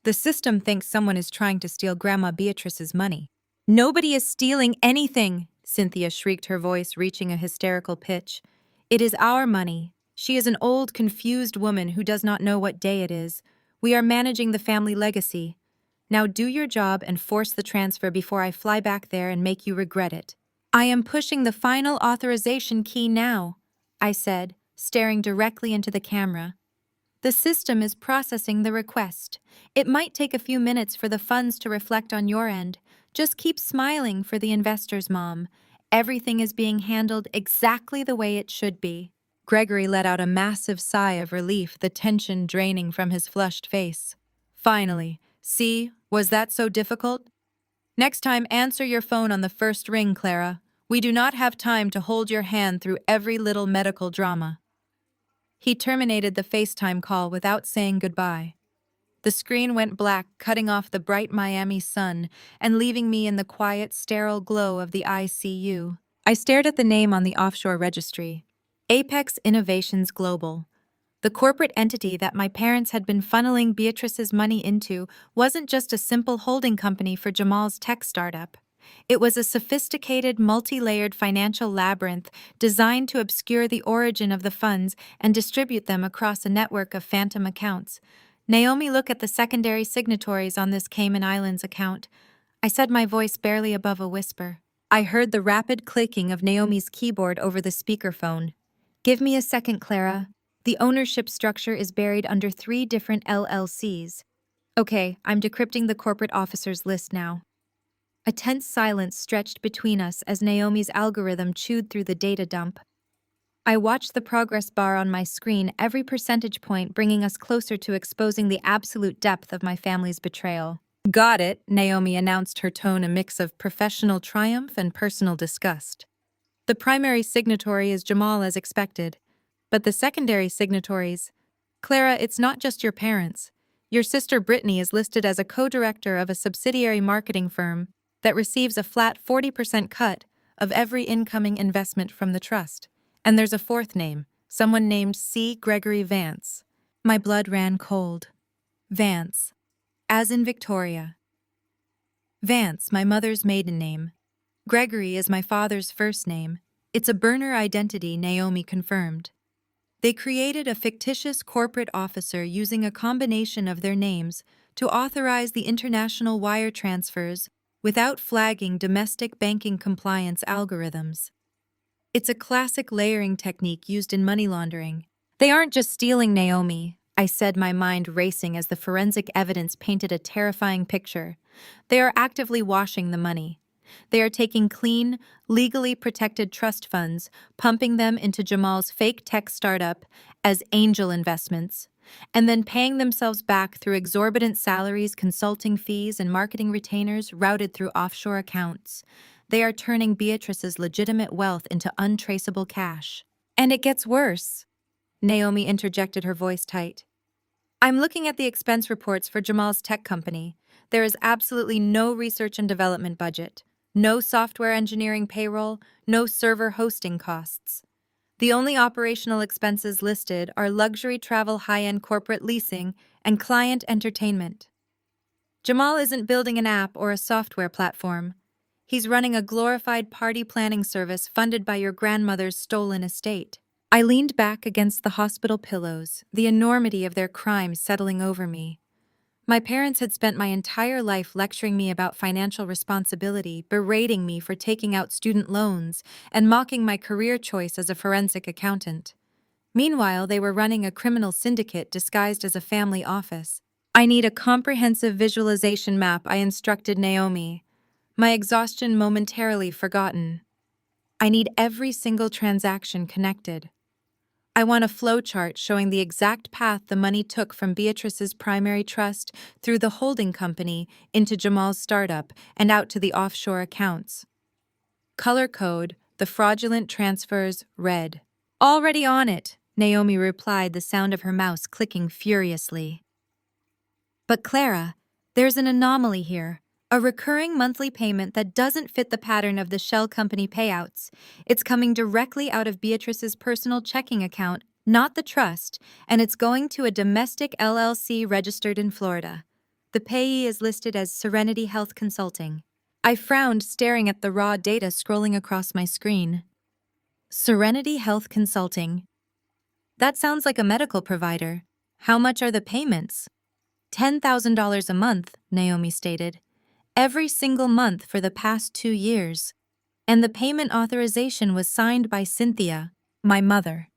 The system thinks someone is trying to steal Grandma Beatrice's money. Nobody is stealing anything, Cynthia shrieked, her voice reaching a hysterical pitch. It is our money. She is an old, confused woman who does not know what day it is. We are managing the family legacy. Now do your job and force the transfer before I fly back there and make you regret it. I am pushing the final authorization key now, I said, staring directly into the camera. The system is processing the request. It might take a few minutes for the funds to reflect on your end. Just keep smiling for the investors, Mom. Everything is being handled exactly the way it should be. Gregory let out a massive sigh of relief, the tension draining from his flushed face. Finally, see, was that so difficult? Next time, answer your phone on the first ring, Clara. We do not have time to hold your hand through every little medical drama. He terminated the FaceTime call without saying goodbye. The screen went black, cutting off the bright Miami sun and leaving me in the quiet, sterile glow of the ICU. I stared at the name on the offshore registry. Apex Innovations Global. The corporate entity that my parents had been funneling Beatrice's money into wasn't just a simple holding company for Jamal's tech startup. It was a sophisticated, multi-layered financial labyrinth designed to obscure the origin of the funds and distribute them across a network of phantom accounts. Naomi, look at the secondary signatories on this Cayman Islands account. I said, my voice barely above a whisper. I heard the rapid clicking of Naomi's keyboard over the speakerphone. Give me a second, Clara. The ownership structure is buried under 3 different LLCs. Okay, I'm decrypting the corporate officers list now. A tense silence stretched between us as Naomi's algorithm chewed through the data dump. I watched the progress bar on my screen, every percentage point bringing us closer to exposing the absolute depth of my family's betrayal. Got it, Naomi announced, her tone a mix of professional triumph and personal disgust. The primary signatory is Jamal as expected, but the secondary signatories— Clara, it's not just your parents. Your sister Brittany is listed as a co-director of a subsidiary marketing firm that receives a flat 40% cut of every incoming investment from the trust. And there's a fourth name, someone named C. Gregory Vance. My blood ran cold. Vance. As in Victoria. Vance, my mother's maiden name. Gregory is my father's first name. It's a burner identity, Naomi confirmed. They created a fictitious corporate officer using a combination of their names to authorize the international wire transfers without flagging domestic banking compliance algorithms. It's a classic layering technique used in money laundering. They aren't just stealing, Naomi, I said, my mind racing as the forensic evidence painted a terrifying picture. They are actively washing the money. They are taking clean, legally protected trust funds, pumping them into Jamal's fake tech startup as angel investments, and then paying themselves back through exorbitant salaries, consulting fees, and marketing retainers routed through offshore accounts. They are turning Beatrice's legitimate wealth into untraceable cash. And it gets worse, Naomi interjected, her voice tight. I'm looking at the expense reports for Jamal's tech company. There is absolutely no research and development budget. No software engineering payroll, no server hosting costs. The only operational expenses listed are luxury travel, high-end corporate leasing, and client entertainment. Jamal isn't building an app or a software platform. He's running a glorified party planning service funded by your grandmother's stolen estate. I leaned back against the hospital pillows, the enormity of their crime settling over me. My parents had spent my entire life lecturing me about financial responsibility, berating me for taking out student loans, and mocking my career choice as a forensic accountant. Meanwhile, they were running a criminal syndicate disguised as a family office. I need a comprehensive visualization map, I instructed Naomi, my exhaustion momentarily forgotten. I need every single transaction connected. I want a flowchart showing the exact path the money took from Beatrice's primary trust through the holding company into Jamal's startup and out to the offshore accounts. Color code, the fraudulent transfers, red. Already on it, Naomi replied, the sound of her mouse clicking furiously. But Clara, there's an anomaly here. A recurring monthly payment that doesn't fit the pattern of the shell company payouts. It's coming directly out of Beatrice's personal checking account, not the trust, and it's going to a domestic LLC registered in Florida. The payee is listed as Serenity Health Consulting. I frowned, staring at the raw data scrolling across my screen. Serenity Health Consulting. That sounds like a medical provider. How much are the payments? $10,000 a month, Naomi stated. Every single month for the past 2 years. And the payment authorization was signed by Cynthia, my mother.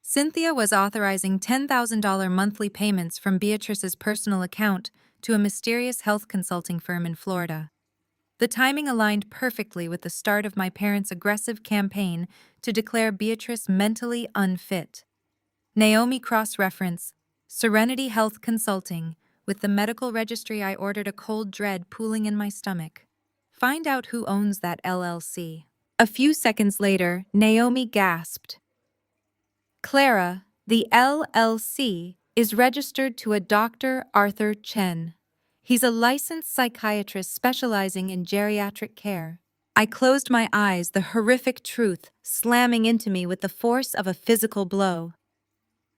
Cynthia was authorizing $10,000 monthly payments from Beatrice's personal account to a mysterious health consulting firm in Florida. The timing aligned perfectly with the start of my parents' aggressive campaign to declare Beatrice mentally unfit. Naomi cross-reference, Serenity Health Consulting. With the medical registry, I ordered a cold dread pooling in my stomach. Find out who owns that LLC. A few seconds later, Naomi gasped. Clara, the LLC is registered to a Dr. Arthur Chen. He's a licensed psychiatrist specializing in geriatric care. I closed my eyes, the horrific truth slamming into me with the force of a physical blow.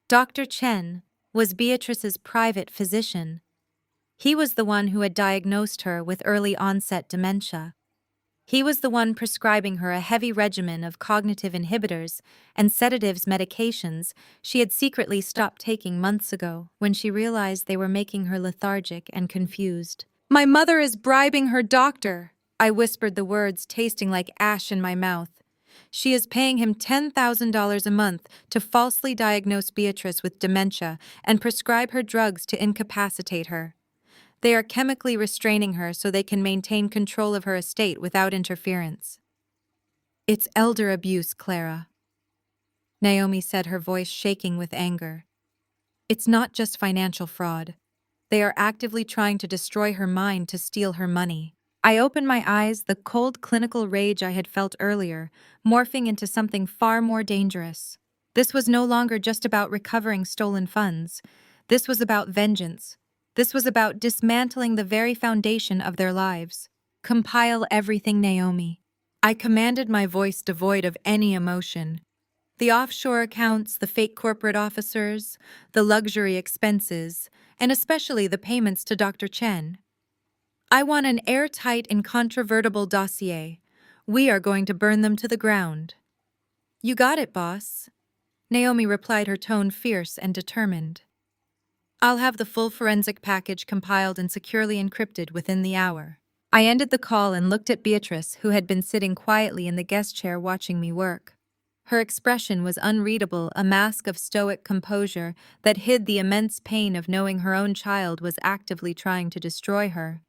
Dr. Chen was Beatrice's private physician. He was the one who had diagnosed her with early-onset dementia. He was the one prescribing her a heavy regimen of cognitive inhibitors and sedatives medications she had secretly stopped taking months ago when she realized they were making her lethargic and confused. My mother is bribing her doctor, I whispered the words, tasting like ash in my mouth. She is paying him $10,000 a month to falsely diagnose Beatrice with dementia and prescribe her drugs to incapacitate her. They are chemically restraining her so they can maintain control of her estate without interference. It's elder abuse, Clara, Naomi said, her voice shaking with anger. It's not just financial fraud. They are actively trying to destroy her mind to steal her money. I opened my eyes, the cold clinical rage I had felt earlier, morphing into something far more dangerous. This was no longer just about recovering stolen funds. This was about vengeance. This was about dismantling the very foundation of their lives. Compile everything, Naomi. I commanded, my voice devoid of any emotion. The offshore accounts, the fake corporate officers, the luxury expenses, and especially the payments to Dr. Chen. I want an airtight, incontrovertible dossier. We are going to burn them to the ground. You got it, boss, Naomi replied, her tone fierce and determined. I'll have the full forensic package compiled and securely encrypted within the hour. I ended the call and looked at Beatrice, who had been sitting quietly in the guest chair watching me work. Her expression was unreadable, a mask of stoic composure that hid the immense pain of knowing her own child was actively trying to destroy her.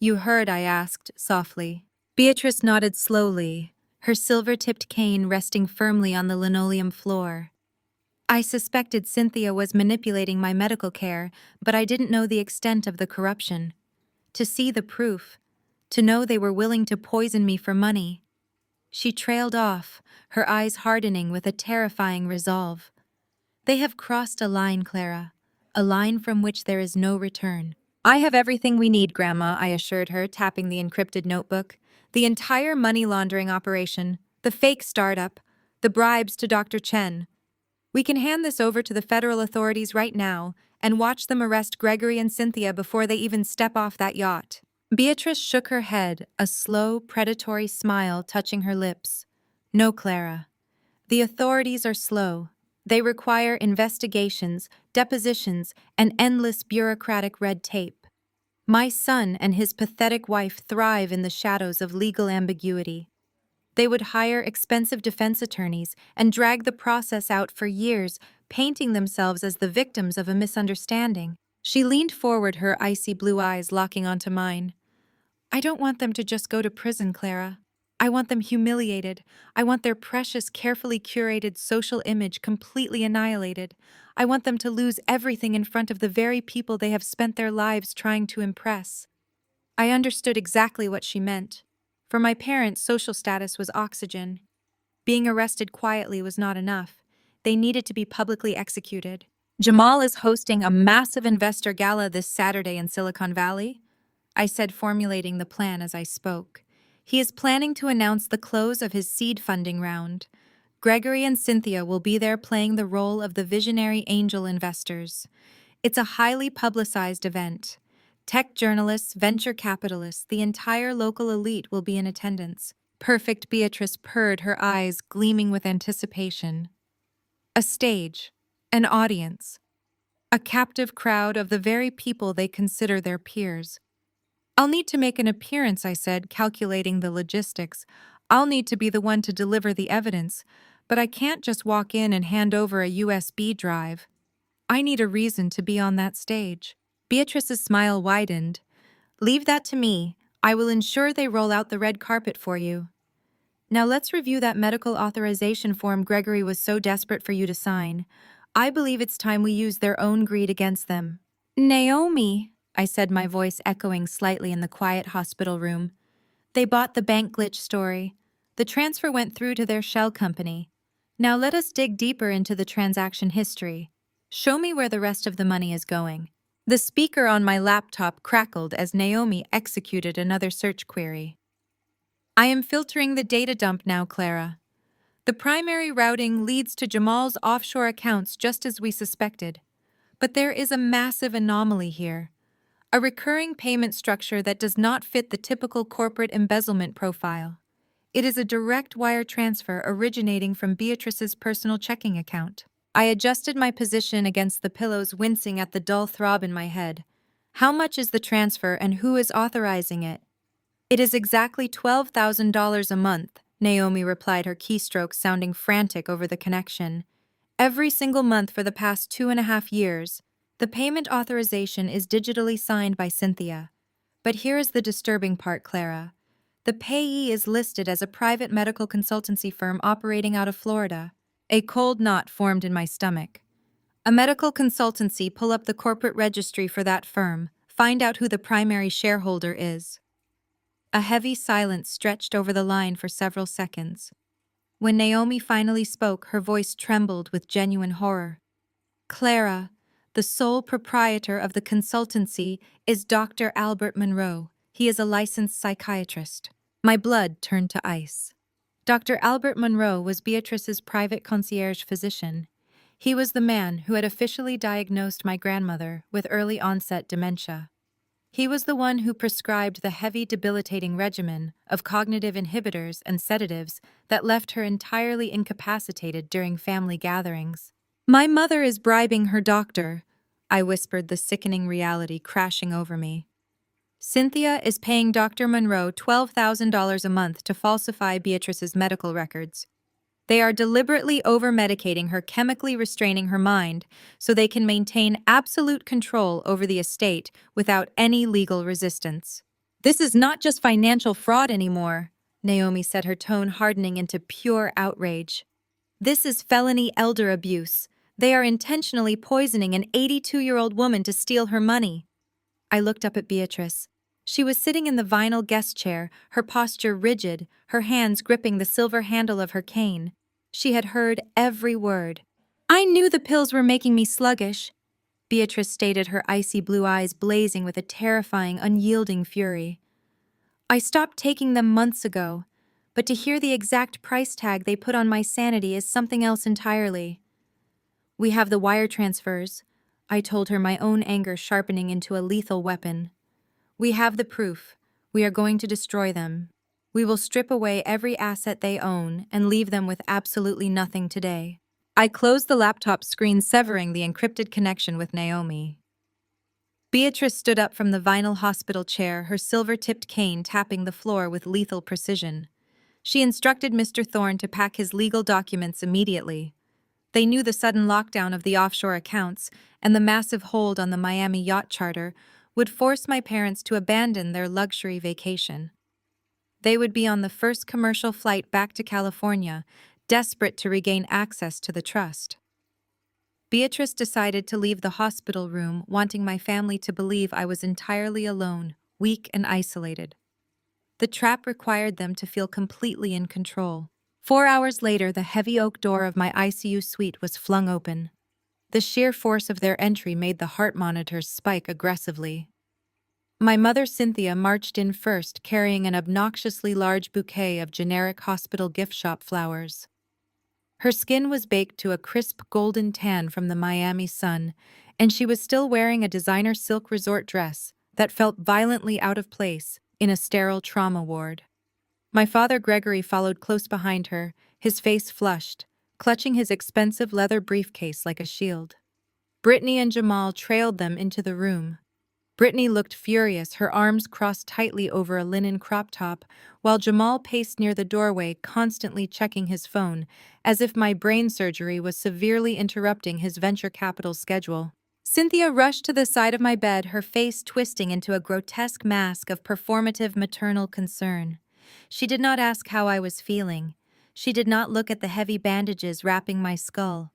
You heard? I asked, softly. Beatrice nodded slowly, her silver-tipped cane resting firmly on the linoleum floor. I suspected Cynthia was manipulating my medical care, but I didn't know the extent of the corruption. To see the proof, to know they were willing to poison me for money. She trailed off, her eyes hardening with a terrifying resolve. They have crossed a line, Clara, a line from which there is no return. I have everything we need, Grandma, I assured her, tapping the encrypted notebook. The entire money laundering operation, the fake startup, the bribes to Dr. Chen. We can hand this over to the federal authorities right now and watch them arrest Gregory and Cynthia before they even step off that yacht. Beatrice shook her head, a slow, predatory smile touching her lips. No, Clara. The authorities are slow. They require investigations, depositions, and endless bureaucratic red tape. My son and his pathetic wife thrive in the shadows of legal ambiguity. They would hire expensive defense attorneys and drag the process out for years, painting themselves as the victims of a misunderstanding. She leaned forward, her icy blue eyes locking onto mine. I don't want them to just go to prison, Clara. I want them humiliated. I want their precious, carefully curated social image completely annihilated. I want them to lose everything in front of the very people they have spent their lives trying to impress. I understood exactly what she meant. For my parents, social status was oxygen. Being arrested quietly was not enough. They needed to be publicly executed. Jamal is hosting a massive investor gala this Saturday in Silicon Valley, I said, formulating the plan as I spoke. He is planning to announce the close of his seed funding round. Gregory and Cynthia will be there playing the role of the visionary angel investors. It's a highly publicized event. Tech journalists, venture capitalists, the entire local elite will be in attendance. Perfect, Beatrice purred, her eyes gleaming with anticipation. A stage, an audience, a captive crowd of the very people they consider their peers. I'll need to make an appearance, I said, calculating the logistics. I'll need to be the one to deliver the evidence, but I can't just walk in and hand over a USB drive. I need a reason to be on that stage. Beatrice's smile widened. Leave that to me. I will ensure they roll out the red carpet for you. Now let's review that medical authorization form Gregory was so desperate for you to sign. I believe it's time we use their own greed against them. Naomi, I said, my voice echoing slightly in the quiet hospital room. They bought the bank glitch story. The transfer went through to their shell company. Now let us dig deeper into the transaction history. Show me where the rest of the money is going. The speaker on my laptop crackled as Naomi executed another search query. I am filtering the data dump now, Clara. The primary routing leads to Jamal's offshore accounts just as we suspected. But there is a massive anomaly here. A recurring payment structure that does not fit the typical corporate embezzlement profile. It is a direct wire transfer originating from Beatrice's personal checking account. I adjusted my position against the pillows, wincing at the dull throb in my head. How much is the transfer and who is authorizing it? It is exactly $12,000 a month, Naomi replied, her keystroke sounding frantic over the connection. Every single month for the past 2.5 years. The payment authorization is digitally signed by Cynthia. But here is the disturbing part, Clara. The payee is listed as a private medical consultancy firm operating out of Florida. A cold knot formed in my stomach. A medical consultancy, pull up the corporate registry for that firm, find out who the primary shareholder is. A heavy silence stretched over the line for several seconds. When Naomi finally spoke, her voice trembled with genuine horror. Clara, the sole proprietor of the consultancy, is Dr. Albert Monroe. He is a licensed psychiatrist. My blood turned to ice. Dr. Albert Monroe was Beatrice's private concierge physician. He was the man who had officially diagnosed my grandmother with early onset dementia. He was the one who prescribed the heavy, debilitating regimen of cognitive inhibitors and sedatives that left her entirely incapacitated during family gatherings. My mother is bribing her doctor, I whispered, the sickening reality crashing over me. Cynthia is paying Dr. Monroe $12,000 a month to falsify Beatrice's medical records. They are deliberately over-medicating her, chemically restraining her mind, so they can maintain absolute control over the estate without any legal resistance. This is not just financial fraud anymore, Naomi said, her tone hardening into pure outrage. This is felony elder abuse. They are intentionally poisoning an 82-year-old woman to steal her money. I looked up at Beatrice. She was sitting in the vinyl guest chair, her posture rigid, her hands gripping the silver handle of her cane. She had heard every word. I knew the pills were making me sluggish, Beatrice stated, her icy blue eyes blazing with a terrifying, unyielding fury. I stopped taking them months ago, but to hear the exact price tag they put on my sanity is something else entirely. We have the wire transfers, I told her, my own anger sharpening into a lethal weapon. We have the proof. We are going to destroy them. We will strip away every asset they own and leave them with absolutely nothing today. I closed the laptop screen, severing the encrypted connection with Naomi. Beatrice stood up from the vinyl hospital chair, her silver-tipped cane tapping the floor with lethal precision. She instructed Mr. Thorne to pack his legal documents immediately. They knew the sudden lockdown of the offshore accounts and the massive hold on the Miami yacht charter would force my parents to abandon their luxury vacation. They would be on the first commercial flight back to California, desperate to regain access to the trust. Beatrice decided to leave the hospital room, wanting my family to believe I was entirely alone, weak and isolated. The trap required them to feel completely in control. 4 hours later, the heavy oak door of my ICU suite was flung open. The sheer force of their entry made the heart monitors spike aggressively. My mother, Cynthia, marched in first, carrying an obnoxiously large bouquet of generic hospital gift shop flowers. Her skin was baked to a crisp golden tan from the Miami sun, and she was still wearing a designer silk resort dress that felt violently out of place in a sterile trauma ward. My father, Gregory, followed close behind her, his face flushed, clutching his expensive leather briefcase like a shield. Brittany and Jamal trailed them into the room. Brittany looked furious, her arms crossed tightly over a linen crop top, while Jamal paced near the doorway, constantly checking his phone, as if my brain surgery was severely interrupting his venture capital schedule. Cynthia rushed to the side of my bed, her face twisting into a grotesque mask of performative maternal concern. She did not ask how I was feeling. She did not look at the heavy bandages wrapping my skull.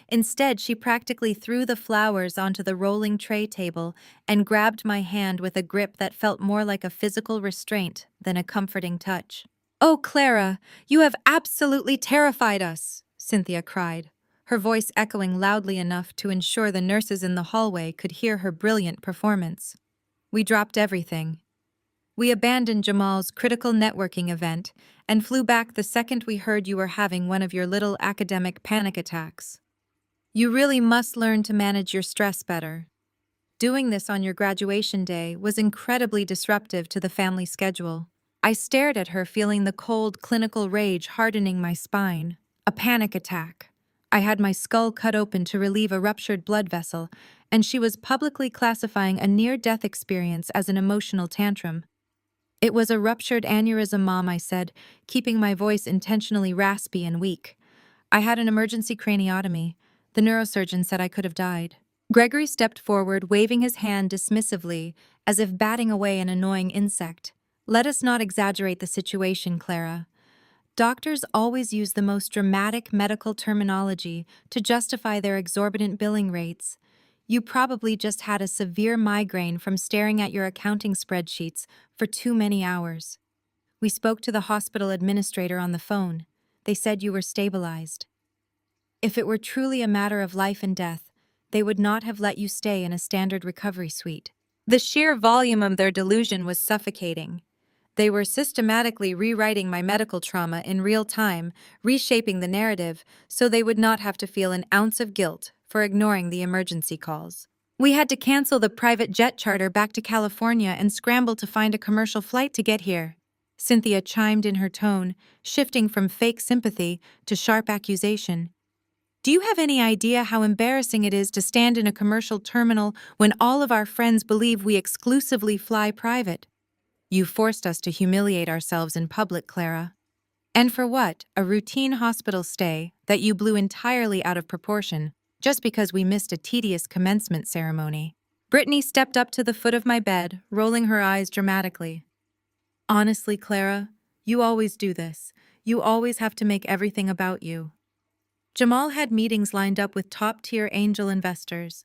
Instead, she practically threw the flowers onto the rolling tray table and grabbed my hand with a grip that felt more like a physical restraint than a comforting touch. "Oh, Clara, you have absolutely terrified us," Cynthia cried, her voice echoing loudly enough to ensure the nurses in the hallway could hear her brilliant performance. "We dropped everything. We abandoned Jamal's critical networking event and flew back the second we heard you were having one of your little academic panic attacks. You really must learn to manage your stress better. Doing this on your graduation day was incredibly disruptive to the family schedule." I stared at her, feeling the cold, clinical rage hardening my spine. A panic attack. I had my skull cut open to relieve a ruptured blood vessel, and she was publicly classifying a near-death experience as an emotional tantrum. It was a ruptured aneurysm, Mom, I said, keeping my voice intentionally raspy and weak. I had an emergency craniotomy. The neurosurgeon said I could have died. Gregory stepped forward, waving his hand dismissively, as if batting away an annoying insect. Let us not exaggerate the situation, Clara. Doctors always use the most dramatic medical terminology to justify their exorbitant billing rates. You probably just had a severe migraine from staring at your accounting spreadsheets for too many hours. We spoke to the hospital administrator on the phone. They said you were stabilized. If it were truly a matter of life and death, they would not have let you stay in a standard recovery suite. The sheer volume of their delusion was suffocating. They were systematically rewriting my medical trauma in real time, reshaping the narrative so they would not have to feel an ounce of guilt for ignoring the emergency calls. We had to cancel the private jet charter back to California and scramble to find a commercial flight to get here. Cynthia chimed in, her tone shifting from fake sympathy to sharp accusation. Do you have any idea how embarrassing it is to stand in a commercial terminal when all of our friends believe we exclusively fly private? You forced us to humiliate ourselves in public, Clara. And for what? A routine hospital stay that you blew entirely out of proportion just because we missed a tedious commencement ceremony. Brittany stepped up to the foot of my bed, rolling her eyes dramatically. Honestly, Clara, you always do this. You always have to make everything about you. Jamal had meetings lined up with top-tier angel investors.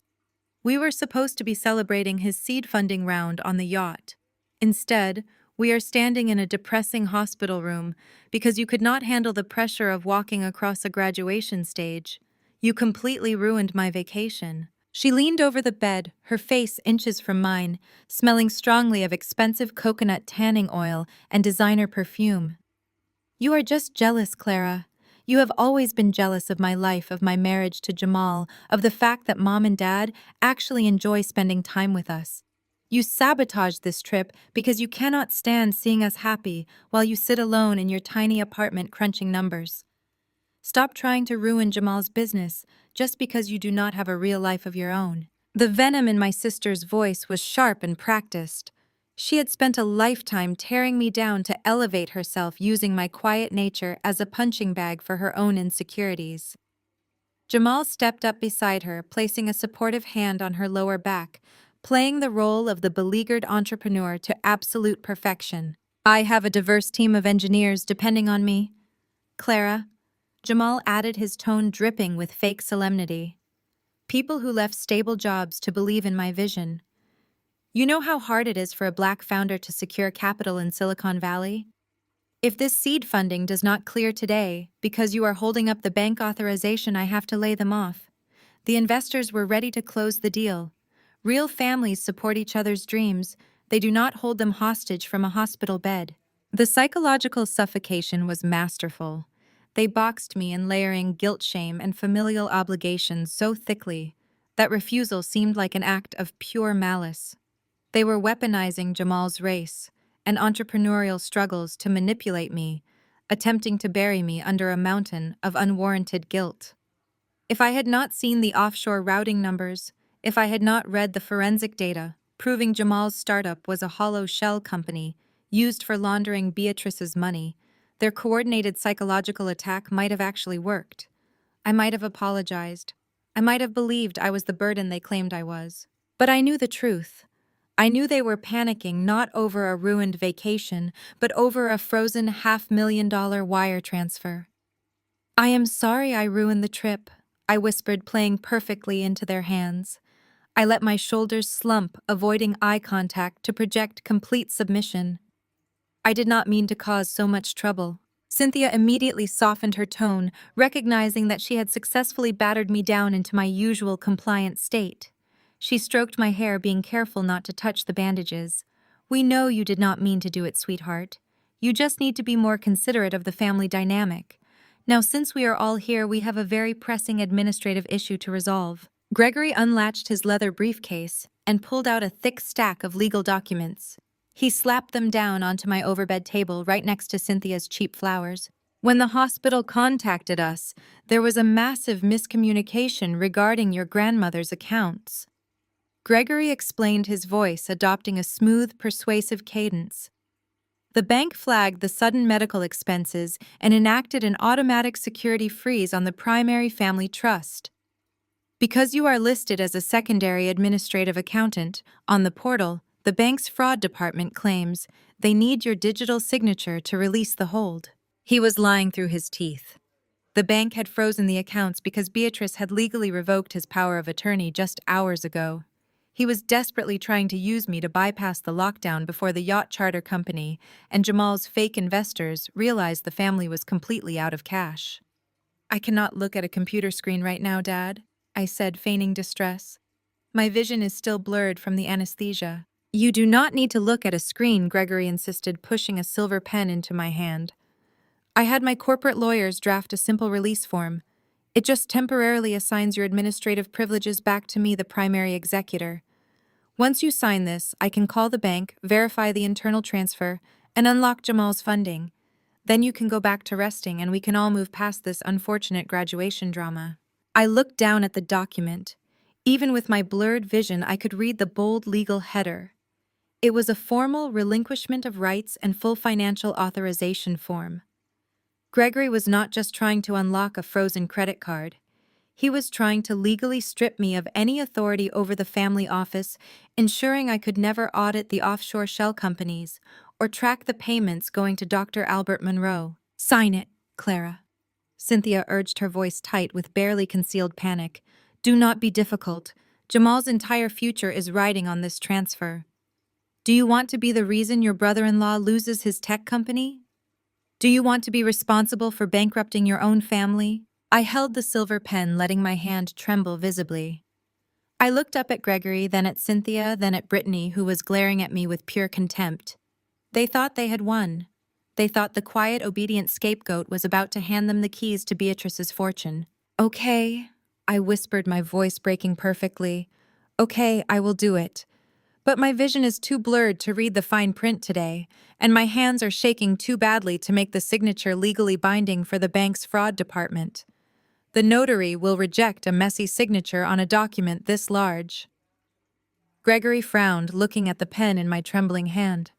We were supposed to be celebrating his seed funding round on the yacht. Instead, we are standing in a depressing hospital room because you could not handle the pressure of walking across a graduation stage. You completely ruined my vacation. She leaned over the bed, her face inches from mine, smelling strongly of expensive coconut tanning oil and designer perfume. You are just jealous, Clara. You have always been jealous of my life, of my marriage to Jamal, of the fact that Mom and Dad actually enjoy spending time with us. You sabotaged this trip because you cannot stand seeing us happy while you sit alone in your tiny apartment crunching numbers. Stop trying to ruin Jamal's business just because you do not have a real life of your own. The venom in my sister's voice was sharp and practiced. She had spent a lifetime tearing me down to elevate herself, using my quiet nature as a punching bag for her own insecurities. Jamal stepped up beside her, placing a supportive hand on her lower back, playing the role of the beleaguered entrepreneur to absolute perfection. I have a diverse team of engineers depending on me. Clara, Jamal added, his tone dripping with fake solemnity. People who left stable jobs to believe in my vision. You know how hard it is for a Black founder to secure capital in Silicon Valley? If this seed funding does not clear today because you are holding up the bank authorization, I have to lay them off. The investors were ready to close the deal. Real families support each other's dreams. They do not hold them hostage from a hospital bed. The psychological suffocation was masterful. They boxed me in layering guilt, shame, and familial obligations so thickly that refusal seemed like an act of pure malice. They were weaponizing Jamal's race and entrepreneurial struggles to manipulate me, attempting to bury me under a mountain of unwarranted guilt. If I had not seen the offshore routing numbers, if I had not read the forensic data proving Jamal's startup was a hollow shell company used for laundering Beatrice's money, their coordinated psychological attack might have actually worked. I might have apologized. I might have believed I was the burden they claimed I was. But I knew the truth. I knew they were panicking not over a ruined vacation, but over a frozen $500,000 wire transfer. I am sorry I ruined the trip, I whispered, playing perfectly into their hands. I let my shoulders slump, avoiding eye contact to project complete submission. I did not mean to cause so much trouble. Cynthia immediately softened her tone, recognizing that she had successfully battered me down into my usual compliant state. She stroked my hair, being careful not to touch the bandages. We know you did not mean to do it, sweetheart. You just need to be more considerate of the family dynamic. Now, since we are all here, we have a very pressing administrative issue to resolve. Gregory unlatched his leather briefcase and pulled out a thick stack of legal documents. He slapped them down onto my overbed table right next to Cynthia's cheap flowers. When the hospital contacted us, there was a massive miscommunication regarding your grandmother's accounts. Gregory explained, his voice adopting a smooth, persuasive cadence. The bank flagged the sudden medical expenses and enacted an automatic security freeze on the primary family trust. Because you are listed as a secondary administrative accountant on the portal, the bank's fraud department claims they need your digital signature to release the hold. He was lying through his teeth. The bank had frozen the accounts because Beatrice had legally revoked his power of attorney just hours ago. He was desperately trying to use me to bypass the lockdown before the yacht charter company and Jamal's fake investors realized the family was completely out of cash. I cannot look at a computer screen right now, Dad, I said, feigning distress. My vision is still blurred from the anesthesia. You do not need to look at a screen, Gregory insisted, pushing a silver pen into my hand. I had my corporate lawyers draft a simple release form. It just temporarily assigns your administrative privileges back to me, the primary executor. Once you sign this, I can call the bank, verify the internal transfer, and unlock Jamal's funding. Then you can go back to resting and we can all move past this unfortunate graduation drama. I looked down at the document. Even with my blurred vision, I could read the bold legal header. It was a formal relinquishment of rights and full financial authorization form. Gregory was not just trying to unlock a frozen credit card. He was trying to legally strip me of any authority over the family office, ensuring I could never audit the offshore shell companies or track the payments going to Dr. Albert Monroe. Sign it, Clara. Cynthia urged, her voice tight with barely concealed panic. Do not be difficult. Jamal's entire future is riding on this transfer. Do you want to be the reason your brother-in-law loses his tech company? Do you want to be responsible for bankrupting your own family? I held the silver pen, letting my hand tremble visibly. I looked up at Gregory, then at Cynthia, then at Brittany, who was glaring at me with pure contempt. They thought they had won. They thought the quiet, obedient scapegoat was about to hand them the keys to Beatrice's fortune. Okay, I whispered, my voice breaking perfectly. Okay, I will do it. But my vision is too blurred to read the fine print today, and my hands are shaking too badly to make the signature legally binding for the bank's fraud department. The notary will reject a messy signature on a document this large. Gregory frowned, looking at the pen in my trembling hand.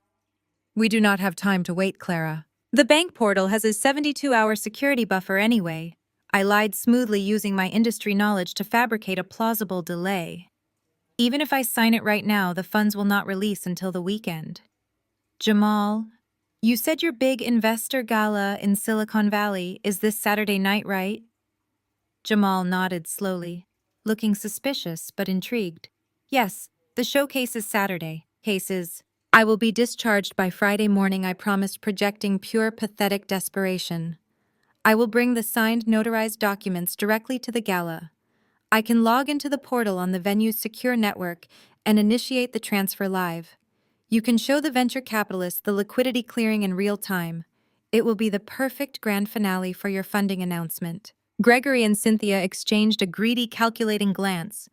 We do not have time to wait, Clara. The bank portal has a 72-hour security buffer anyway. I lied smoothly, using my industry knowledge to fabricate a plausible delay. Even if I sign it right now, the funds will not release until the weekend. Jamal, you said your big investor gala in Silicon Valley is this Saturday night, right? Jamal nodded slowly, looking suspicious but intrigued. Yes, the showcase is Saturday. Cases. I will be discharged by Friday morning, I promised, projecting pure pathetic desperation. I will bring the signed, notarized documents directly to the gala. I can log into the portal on the venue's secure network and initiate the transfer live. You can show the venture capitalists the liquidity clearing in real time. It will be the perfect grand finale for your funding announcement. Gregory and Cynthia exchanged a greedy, calculating glance.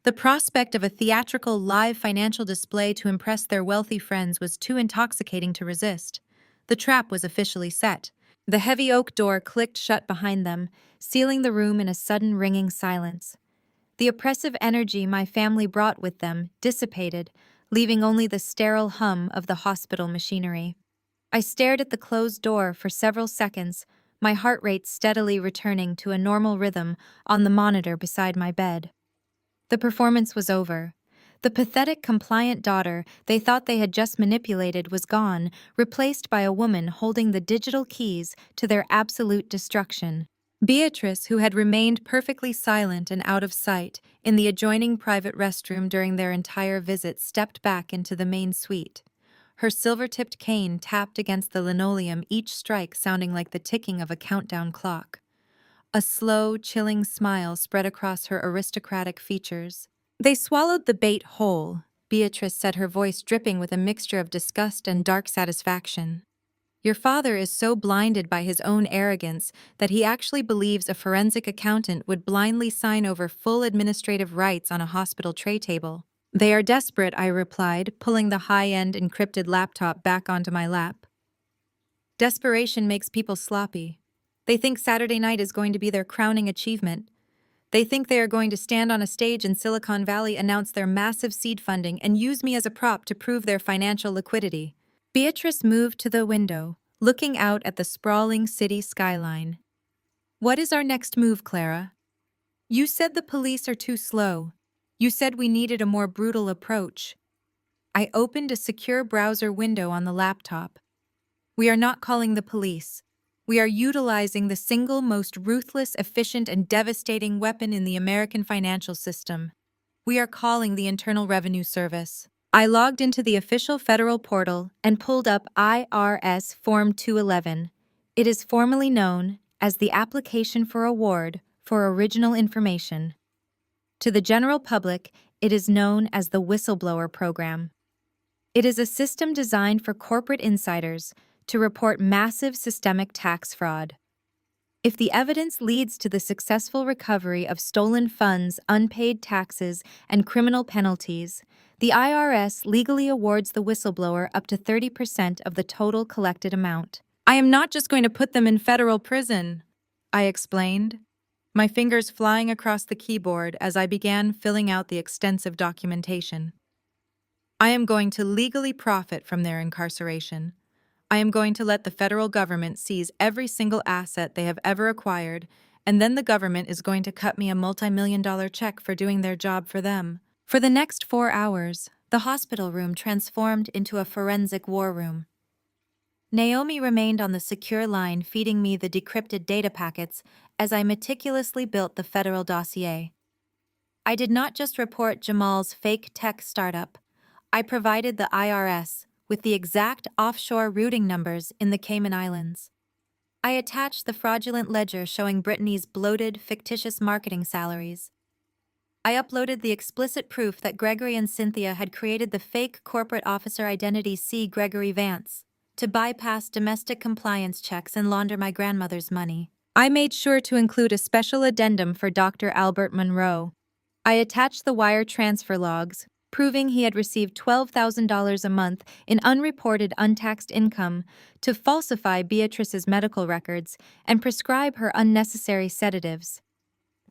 The prospect of a theatrical, live financial display to impress their wealthy friends was too intoxicating to resist. The trap was officially set. The heavy oak door clicked shut behind them, sealing the room in a sudden ringing silence. The oppressive energy my family brought with them dissipated, leaving only the sterile hum of the hospital machinery. I stared at the closed door for several seconds, my heart rate steadily returning to a normal rhythm on the monitor beside my bed. The performance was over. The pathetic, compliant daughter they thought they had just manipulated was gone, replaced by a woman holding the digital keys to their absolute destruction. Beatrice, who had remained perfectly silent and out of sight in the adjoining private restroom during their entire visit, stepped back into the main suite. Her silver-tipped cane tapped against the linoleum, each strike sounding like the ticking of a countdown clock. A slow, chilling smile spread across her aristocratic features. They swallowed the bait whole, Beatrice said, her voice dripping with a mixture of disgust and dark satisfaction. Your father is so blinded by his own arrogance that he actually believes a forensic accountant would blindly sign over full administrative rights on a hospital tray table. They are desperate, I replied, pulling the high-end encrypted laptop back onto my lap. Desperation makes people sloppy. They think Saturday night is going to be their crowning achievement. They think they are going to stand on a stage in Silicon Valley, announce their massive seed funding, and use me as a prop to prove their financial liquidity. Beatrice moved to the window, looking out at the sprawling city skyline. What is our next move, Clara? You said the police are too slow. You said we needed a more brutal approach. I opened a secure browser window on the laptop. We are not calling the police. We are utilizing the single most ruthless, efficient, and devastating weapon in the American financial system. We are calling the Internal Revenue Service. I logged into the official federal portal and pulled up IRS Form 211. It is formally known as the Application for Award for Original Information. To the general public, it is known as the Whistleblower Program. It is a system designed for corporate insiders to report massive systemic tax fraud. If the evidence leads to the successful recovery of stolen funds, unpaid taxes, and criminal penalties, the IRS legally awards the whistleblower up to 30% of the total collected amount. I am not just going to put them in federal prison, I explained, my fingers flying across the keyboard as I began filling out the extensive documentation. I am going to legally profit from their incarceration. I am going to let the federal government seize every single asset they have ever acquired, and then the government is going to cut me a multi-million-dollar check for doing their job for them. For the next 4 hours, the hospital room transformed into a forensic war room. Naomi remained on the secure line feeding me the decrypted data packets as I meticulously built the federal dossier. I did not just report Jamal's fake tech startup. I provided the IRS with the exact offshore routing numbers in the Cayman Islands. I attached the fraudulent ledger showing Brittany's bloated, fictitious marketing salaries. I uploaded the explicit proof that Gregory and Cynthia had created the fake corporate officer identity C. Gregory Vance to bypass domestic compliance checks and launder my grandmother's money. I made sure to include a special addendum for Dr. Albert Monroe. I attached the wire transfer logs, proving he had received $12,000 a month in unreported untaxed income to falsify Beatrice's medical records and prescribe her unnecessary sedatives.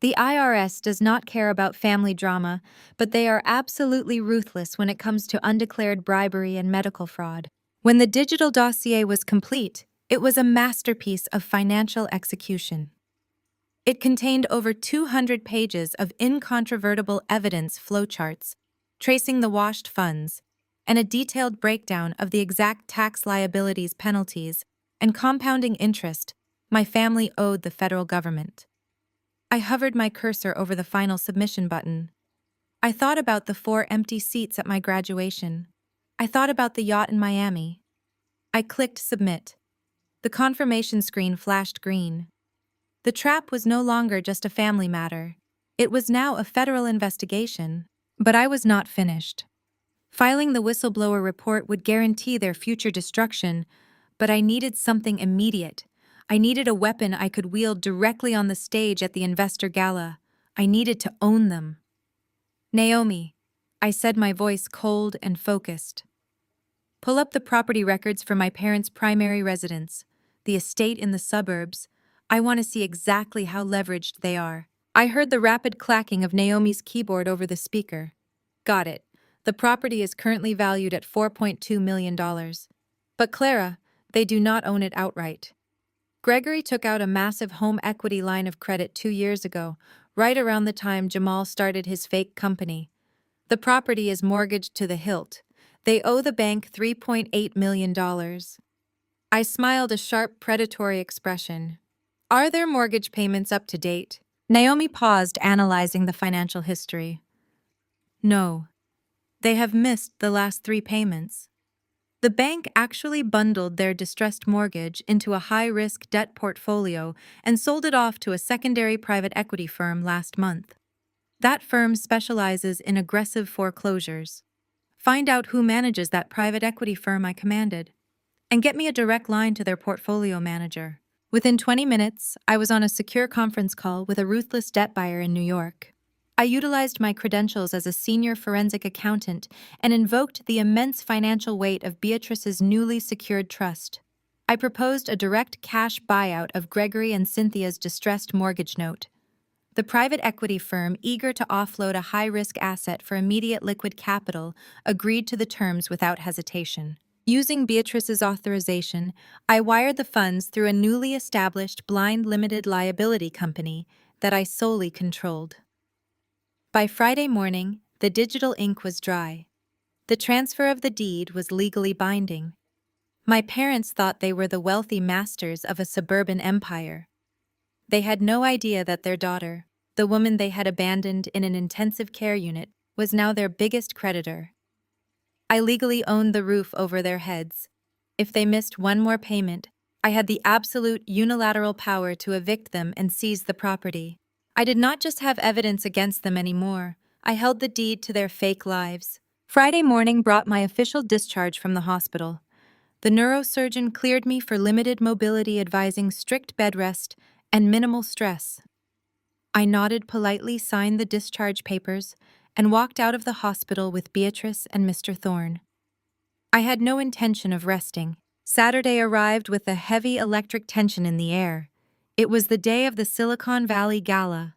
The IRS does not care about family drama, but they are absolutely ruthless when it comes to undeclared bribery and medical fraud. When the digital dossier was complete, it was a masterpiece of financial execution. It contained over 200 pages of incontrovertible evidence flowcharts, tracing the washed funds, and a detailed breakdown of the exact tax liabilities, penalties, and compounding interest my family owed the federal government. I hovered my cursor over the final submission button. I thought about the 4 empty seats at my graduation. I thought about the yacht in Miami. I clicked submit. The confirmation screen flashed green. The trap was no longer just a family matter. It was now a federal investigation. But I was not finished. Filing the whistleblower report would guarantee their future destruction, but I needed something immediate. I needed a weapon I could wield directly on the stage at the investor gala. I needed to own them. Naomi, I said, my voice cold and focused. Pull up the property records for my parents' primary residence, the estate in the suburbs. I want to see exactly how leveraged they are. I heard the rapid clacking of Naomi's keyboard over the speaker. Got it. The property is currently valued at $4.2 million. But Clara, they do not own it outright. Gregory took out a massive home equity line of credit 2 years ago, right around the time Jamal started his fake company. The property is mortgaged to the hilt. They owe the bank $3.8 million. I smiled a sharp, predatory expression. Are their mortgage payments up to date? Naomi paused, analyzing the financial history. No. They have missed the last 3 payments. The bank actually bundled their distressed mortgage into a high-risk debt portfolio and sold it off to a secondary private equity firm last month. That firm specializes in aggressive foreclosures. Find out who manages that private equity firm I commanded, and get me a direct line to their portfolio manager. Within 20 minutes, I was on a secure conference call with a ruthless debt buyer in New York. I utilized my credentials as a senior forensic accountant and invoked the immense financial weight of Beatrice's newly secured trust. I proposed a direct cash buyout of Gregory and Cynthia's distressed mortgage note. The private equity firm, eager to offload a high-risk asset for immediate liquid capital, agreed to the terms without hesitation. Using Beatrice's authorization, I wired the funds through a newly established blind limited liability company that I solely controlled. By Friday morning, the digital ink was dry. The transfer of the deed was legally binding. My parents thought they were the wealthy masters of a suburban empire. They had no idea that their daughter, the woman they had abandoned in an intensive care unit, was now their biggest creditor. I legally owned the roof over their heads. If they missed one more payment, I had the absolute unilateral power to evict them and seize the property. I did not just have evidence against them anymore, I held the deed to their fake lives. Friday morning brought my official discharge from the hospital. The neurosurgeon cleared me for limited mobility, advising strict bed rest and minimal stress. I nodded politely, signed the discharge papers, and walked out of the hospital with Beatrice and Mr. Thorne. I had no intention of resting. Saturday arrived with a heavy electric tension in the air. It was the day of the Silicon Valley Gala,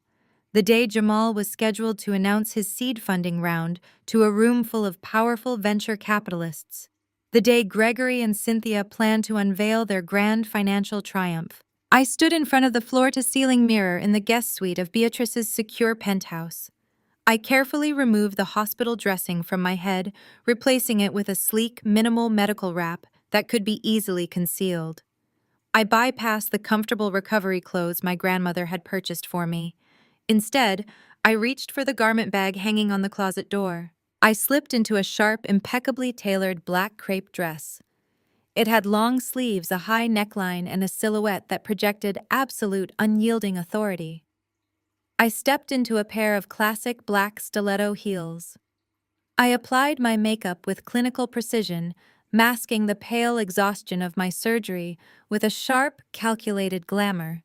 the day Jamal was scheduled to announce his seed funding round to a room full of powerful venture capitalists, the day Gregory and Cynthia planned to unveil their grand financial triumph. I stood in front of the floor-to-ceiling mirror in the guest suite of Beatrice's secure penthouse. I carefully removed the hospital dressing from my head, replacing it with a sleek, minimal medical wrap that could be easily concealed. I bypassed the comfortable recovery clothes my grandmother had purchased for me. Instead, I reached for the garment bag hanging on the closet door. I slipped into a sharp, impeccably tailored black crepe dress. It had long sleeves, a high neckline, and a silhouette that projected absolute, unyielding authority. I stepped into a pair of classic black stiletto heels. I applied my makeup with clinical precision, masking the pale exhaustion of my surgery with a sharp, calculated glamour.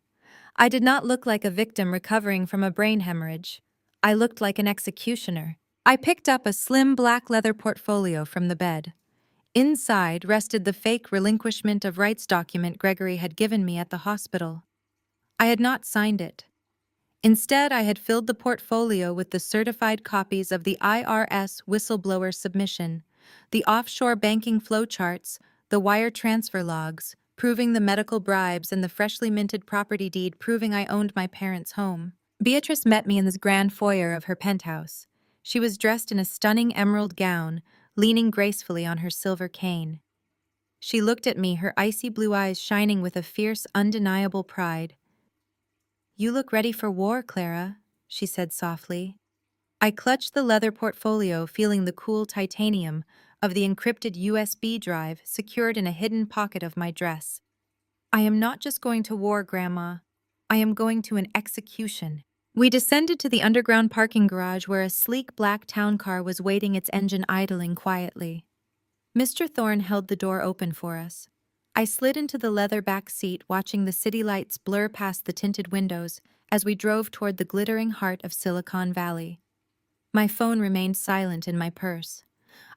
I did not look like a victim recovering from a brain hemorrhage. I looked like an executioner. I picked up a slim black leather portfolio from the bed. Inside rested the fake relinquishment of rights document Gregory had given me at the hospital. I had not signed it. Instead, I had filled the portfolio with the certified copies of the IRS whistleblower submission, the offshore banking flowcharts, the wire transfer logs, proving the medical bribes, and the freshly minted property deed proving I owned my parents' home. Beatrice met me in the grand foyer of her penthouse. She was dressed in a stunning emerald gown, leaning gracefully on her silver cane. She looked at me, her icy blue eyes shining with a fierce, undeniable pride. "You look ready for war, Clara," she said softly. I clutched the leather portfolio, feeling the cool titanium of the encrypted USB drive secured in a hidden pocket of my dress. "I am not just going to war, Grandma. I am going to an execution." We descended to the underground parking garage where a sleek black town car was waiting, its engine idling quietly. Mr. Thorne held the door open for us. I slid into the leather back seat, watching the city lights blur past the tinted windows as we drove toward the glittering heart of Silicon Valley. My phone remained silent in my purse.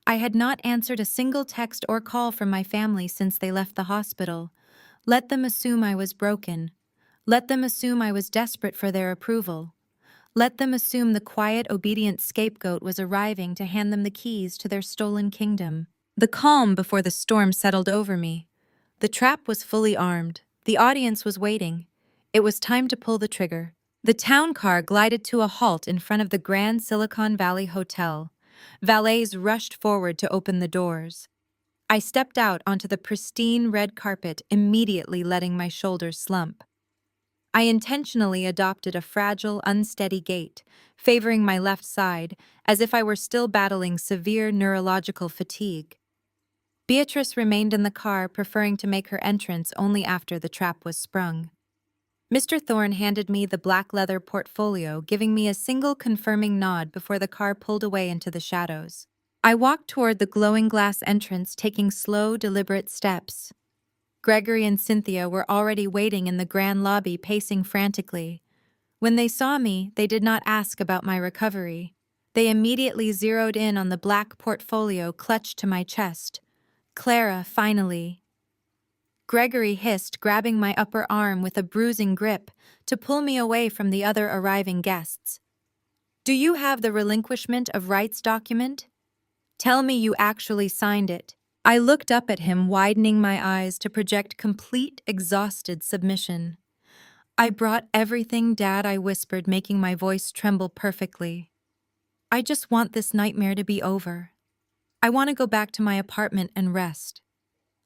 I had not answered a single text or call from my family since they left the hospital. Let them assume I was broken. Let them assume I was desperate for their approval. Let them assume the quiet, obedient scapegoat was arriving to hand them the keys to their stolen kingdom. The calm before the storm settled over me. The trap was fully armed. The audience was waiting. It was time to pull the trigger. The town car glided to a halt in front of the Grand Silicon Valley Hotel. Valets rushed forward to open the doors. I stepped out onto the pristine red carpet, immediately letting my shoulders slump. I intentionally adopted a fragile, unsteady gait, favoring my left side, as if I were still battling severe neurological fatigue. Beatrice remained in the car, preferring to make her entrance only after the trap was sprung. Mr. Thorne handed me the black leather portfolio, giving me a single confirming nod before the car pulled away into the shadows. I walked toward the glowing glass entrance, taking slow, deliberate steps. Gregory and Cynthia were already waiting in the grand lobby, pacing frantically. When they saw me, they did not ask about my recovery. They immediately zeroed in on the black portfolio clutched to my chest. "Clara, finally." Gregory hissed, grabbing my upper arm with a bruising grip to pull me away from the other arriving guests. "Do you have the relinquishment of rights document? Tell me you actually signed it." I looked up at him, widening my eyes to project complete, exhausted submission. "I brought everything, Dad," I whispered, making my voice tremble perfectly. "I just want this nightmare to be over. I want to go back to my apartment and rest.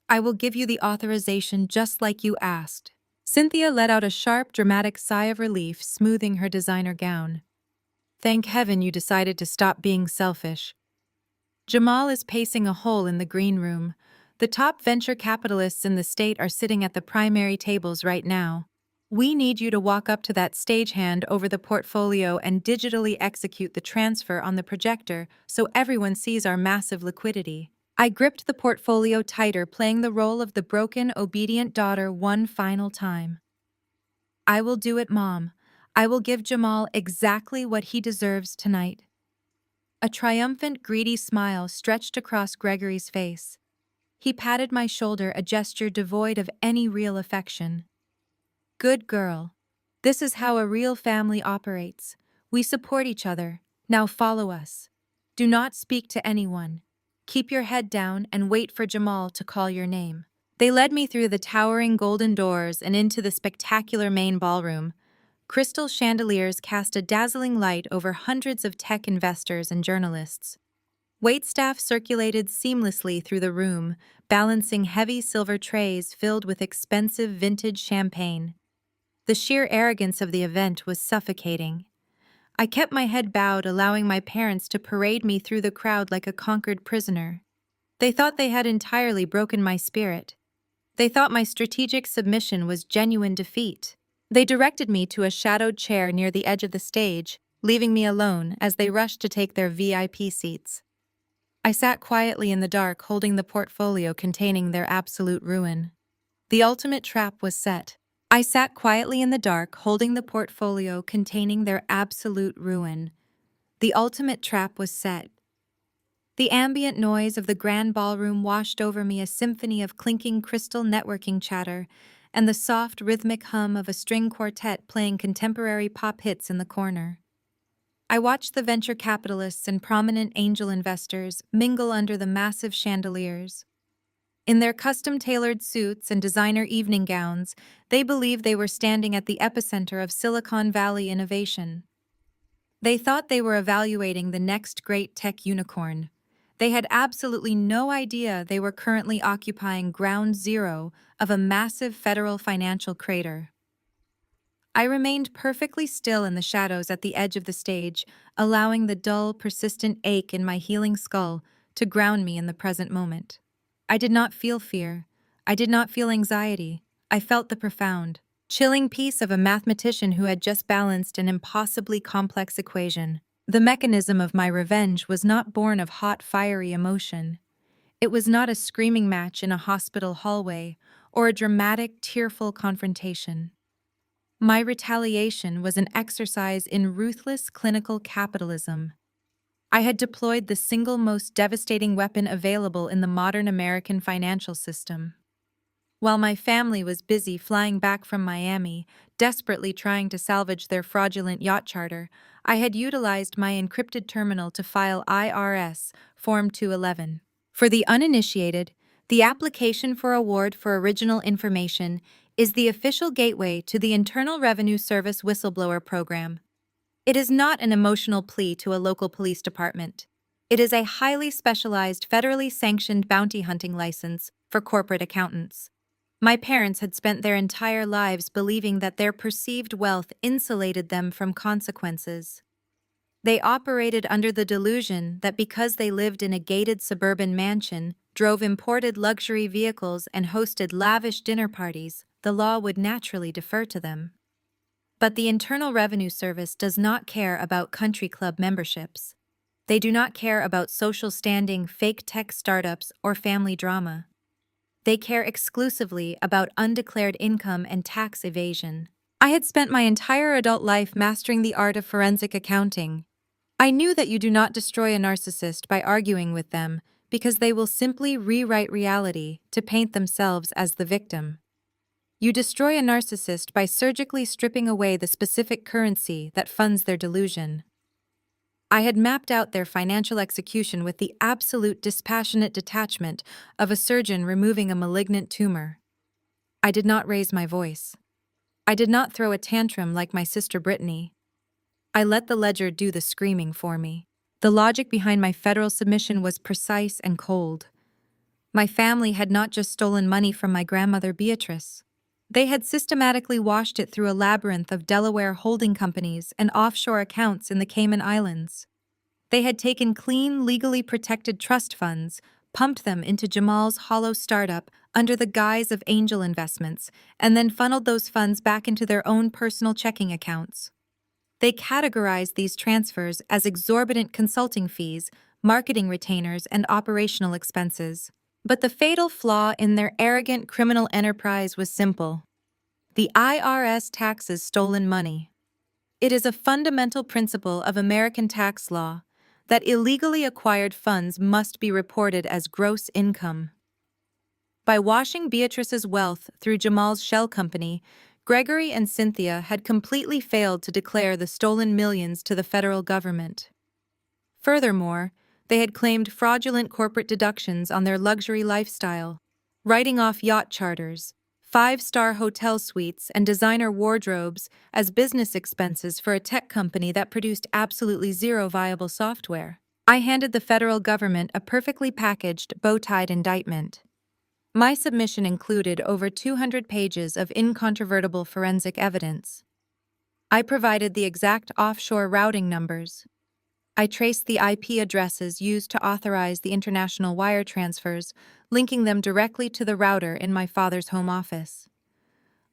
I will give you the authorization just like you asked." Cynthia let out a sharp, dramatic sigh of relief, smoothing her designer gown. "Thank heaven you decided to stop being selfish." Jamal is pacing a hole in the green room. The top venture capitalists in the state are sitting at the primary tables right now. "We need you to walk up to that stagehand over the portfolio and digitally execute the transfer on the projector so everyone sees our massive liquidity." I gripped the portfolio tighter, playing the role of the broken, obedient daughter one final time. "I will do it, Mom. I will give Jamal exactly what he deserves tonight." A triumphant, greedy smile stretched across Gregory's face. He patted my shoulder, a gesture devoid of any real affection. "Good girl. This is how a real family operates. We support each other. Now follow us. Do not speak to anyone. Keep your head down and wait for Jamal to call your name." They led me through the towering golden doors and into the spectacular main ballroom. Crystal chandeliers cast a dazzling light over hundreds of tech investors and journalists. Waitstaff circulated seamlessly through the room, balancing heavy silver trays filled with expensive vintage champagne. The sheer arrogance of the event was suffocating. I kept my head bowed, allowing my parents to parade me through the crowd like a conquered prisoner. They thought they had entirely broken my spirit. They thought my strategic submission was genuine defeat. They directed me to a shadowed chair near the edge of the stage, leaving me alone as they rushed to take their VIP seats. I sat quietly in the dark, holding the portfolio containing their absolute ruin. The ultimate trap was set. I sat quietly in the dark, holding the portfolio containing their absolute ruin. The ultimate trap was set. The ambient noise of the grand ballroom washed over me, a symphony of clinking crystal networking chatter, and the soft, rhythmic hum of a string quartet playing contemporary pop hits in the corner. I watched the venture capitalists and prominent angel investors mingle under the massive chandeliers. In their custom-tailored suits and designer evening gowns, they believed they were standing at the epicenter of Silicon Valley innovation. They thought they were evaluating the next great tech unicorn. They had absolutely no idea they were currently occupying ground zero of a massive federal financial crater. I remained perfectly still in the shadows at the edge of the stage, allowing the dull, persistent ache in my healing skull to ground me in the present moment. I did not feel fear. I did not feel anxiety. I felt the profound, chilling peace of a mathematician who had just balanced an impossibly complex equation. The mechanism of my revenge was not born of hot, fiery emotion. It was not a screaming match in a hospital hallway or a dramatic, tearful confrontation. My retaliation was an exercise in ruthless clinical capitalism. I had deployed the single most devastating weapon available in the modern American financial system. While my family was busy flying back from Miami, desperately trying to salvage their fraudulent yacht charter, I had utilized my encrypted terminal to file IRS Form 211. For the uninitiated, the application for award for original information is the official gateway to the Internal Revenue Service whistleblower program. It is not an emotional plea to a local police department. It is a highly specialized, federally sanctioned bounty hunting license for corporate accountants. My parents had spent their entire lives believing that their perceived wealth insulated them from consequences. They operated under the delusion that because they lived in a gated suburban mansion, drove imported luxury vehicles, and hosted lavish dinner parties, the law would naturally defer to them. But the Internal Revenue Service does not care about country club memberships. They do not care about social standing, fake tech startups, or family drama. They care exclusively about undeclared income and tax evasion. I had spent my entire adult life mastering the art of forensic accounting. I knew that you do not destroy a narcissist by arguing with them, because they will simply rewrite reality to paint themselves as the victim. You destroy a narcissist by surgically stripping away the specific currency that funds their delusion. I had mapped out their financial execution with the absolute dispassionate detachment of a surgeon removing a malignant tumor. I did not raise my voice. I did not throw a tantrum like my sister Brittany. I let the ledger do the screaming for me. The logic behind my federal submission was precise and cold. My family had not just stolen money from my grandmother Beatrice. They had systematically washed it through a labyrinth of Delaware holding companies and offshore accounts in the Cayman Islands. They had taken clean, legally protected trust funds, pumped them into Jamal's hollow startup under the guise of angel investments, and then funneled those funds back into their own personal checking accounts. They categorized these transfers as exorbitant consulting fees, marketing retainers, and operational expenses. But the fatal flaw in their arrogant criminal enterprise was simple. The IRS taxes stolen money. It is a fundamental principle of American tax law that illegally acquired funds must be reported as gross income. By washing Beatrice's wealth through Jamal's shell company, Gregory and Cynthia had completely failed to declare the stolen millions to the federal government. Furthermore, they had claimed fraudulent corporate deductions on their luxury lifestyle, writing off yacht charters, five-star hotel suites, and designer wardrobes as business expenses for a tech company that produced absolutely zero viable software. I handed the federal government a perfectly packaged, bow-tied indictment. My submission included over 200 pages of incontrovertible forensic evidence. I provided the exact offshore routing numbers. I traced the IP addresses used to authorize the international wire transfers, linking them directly to the router in my father's home office.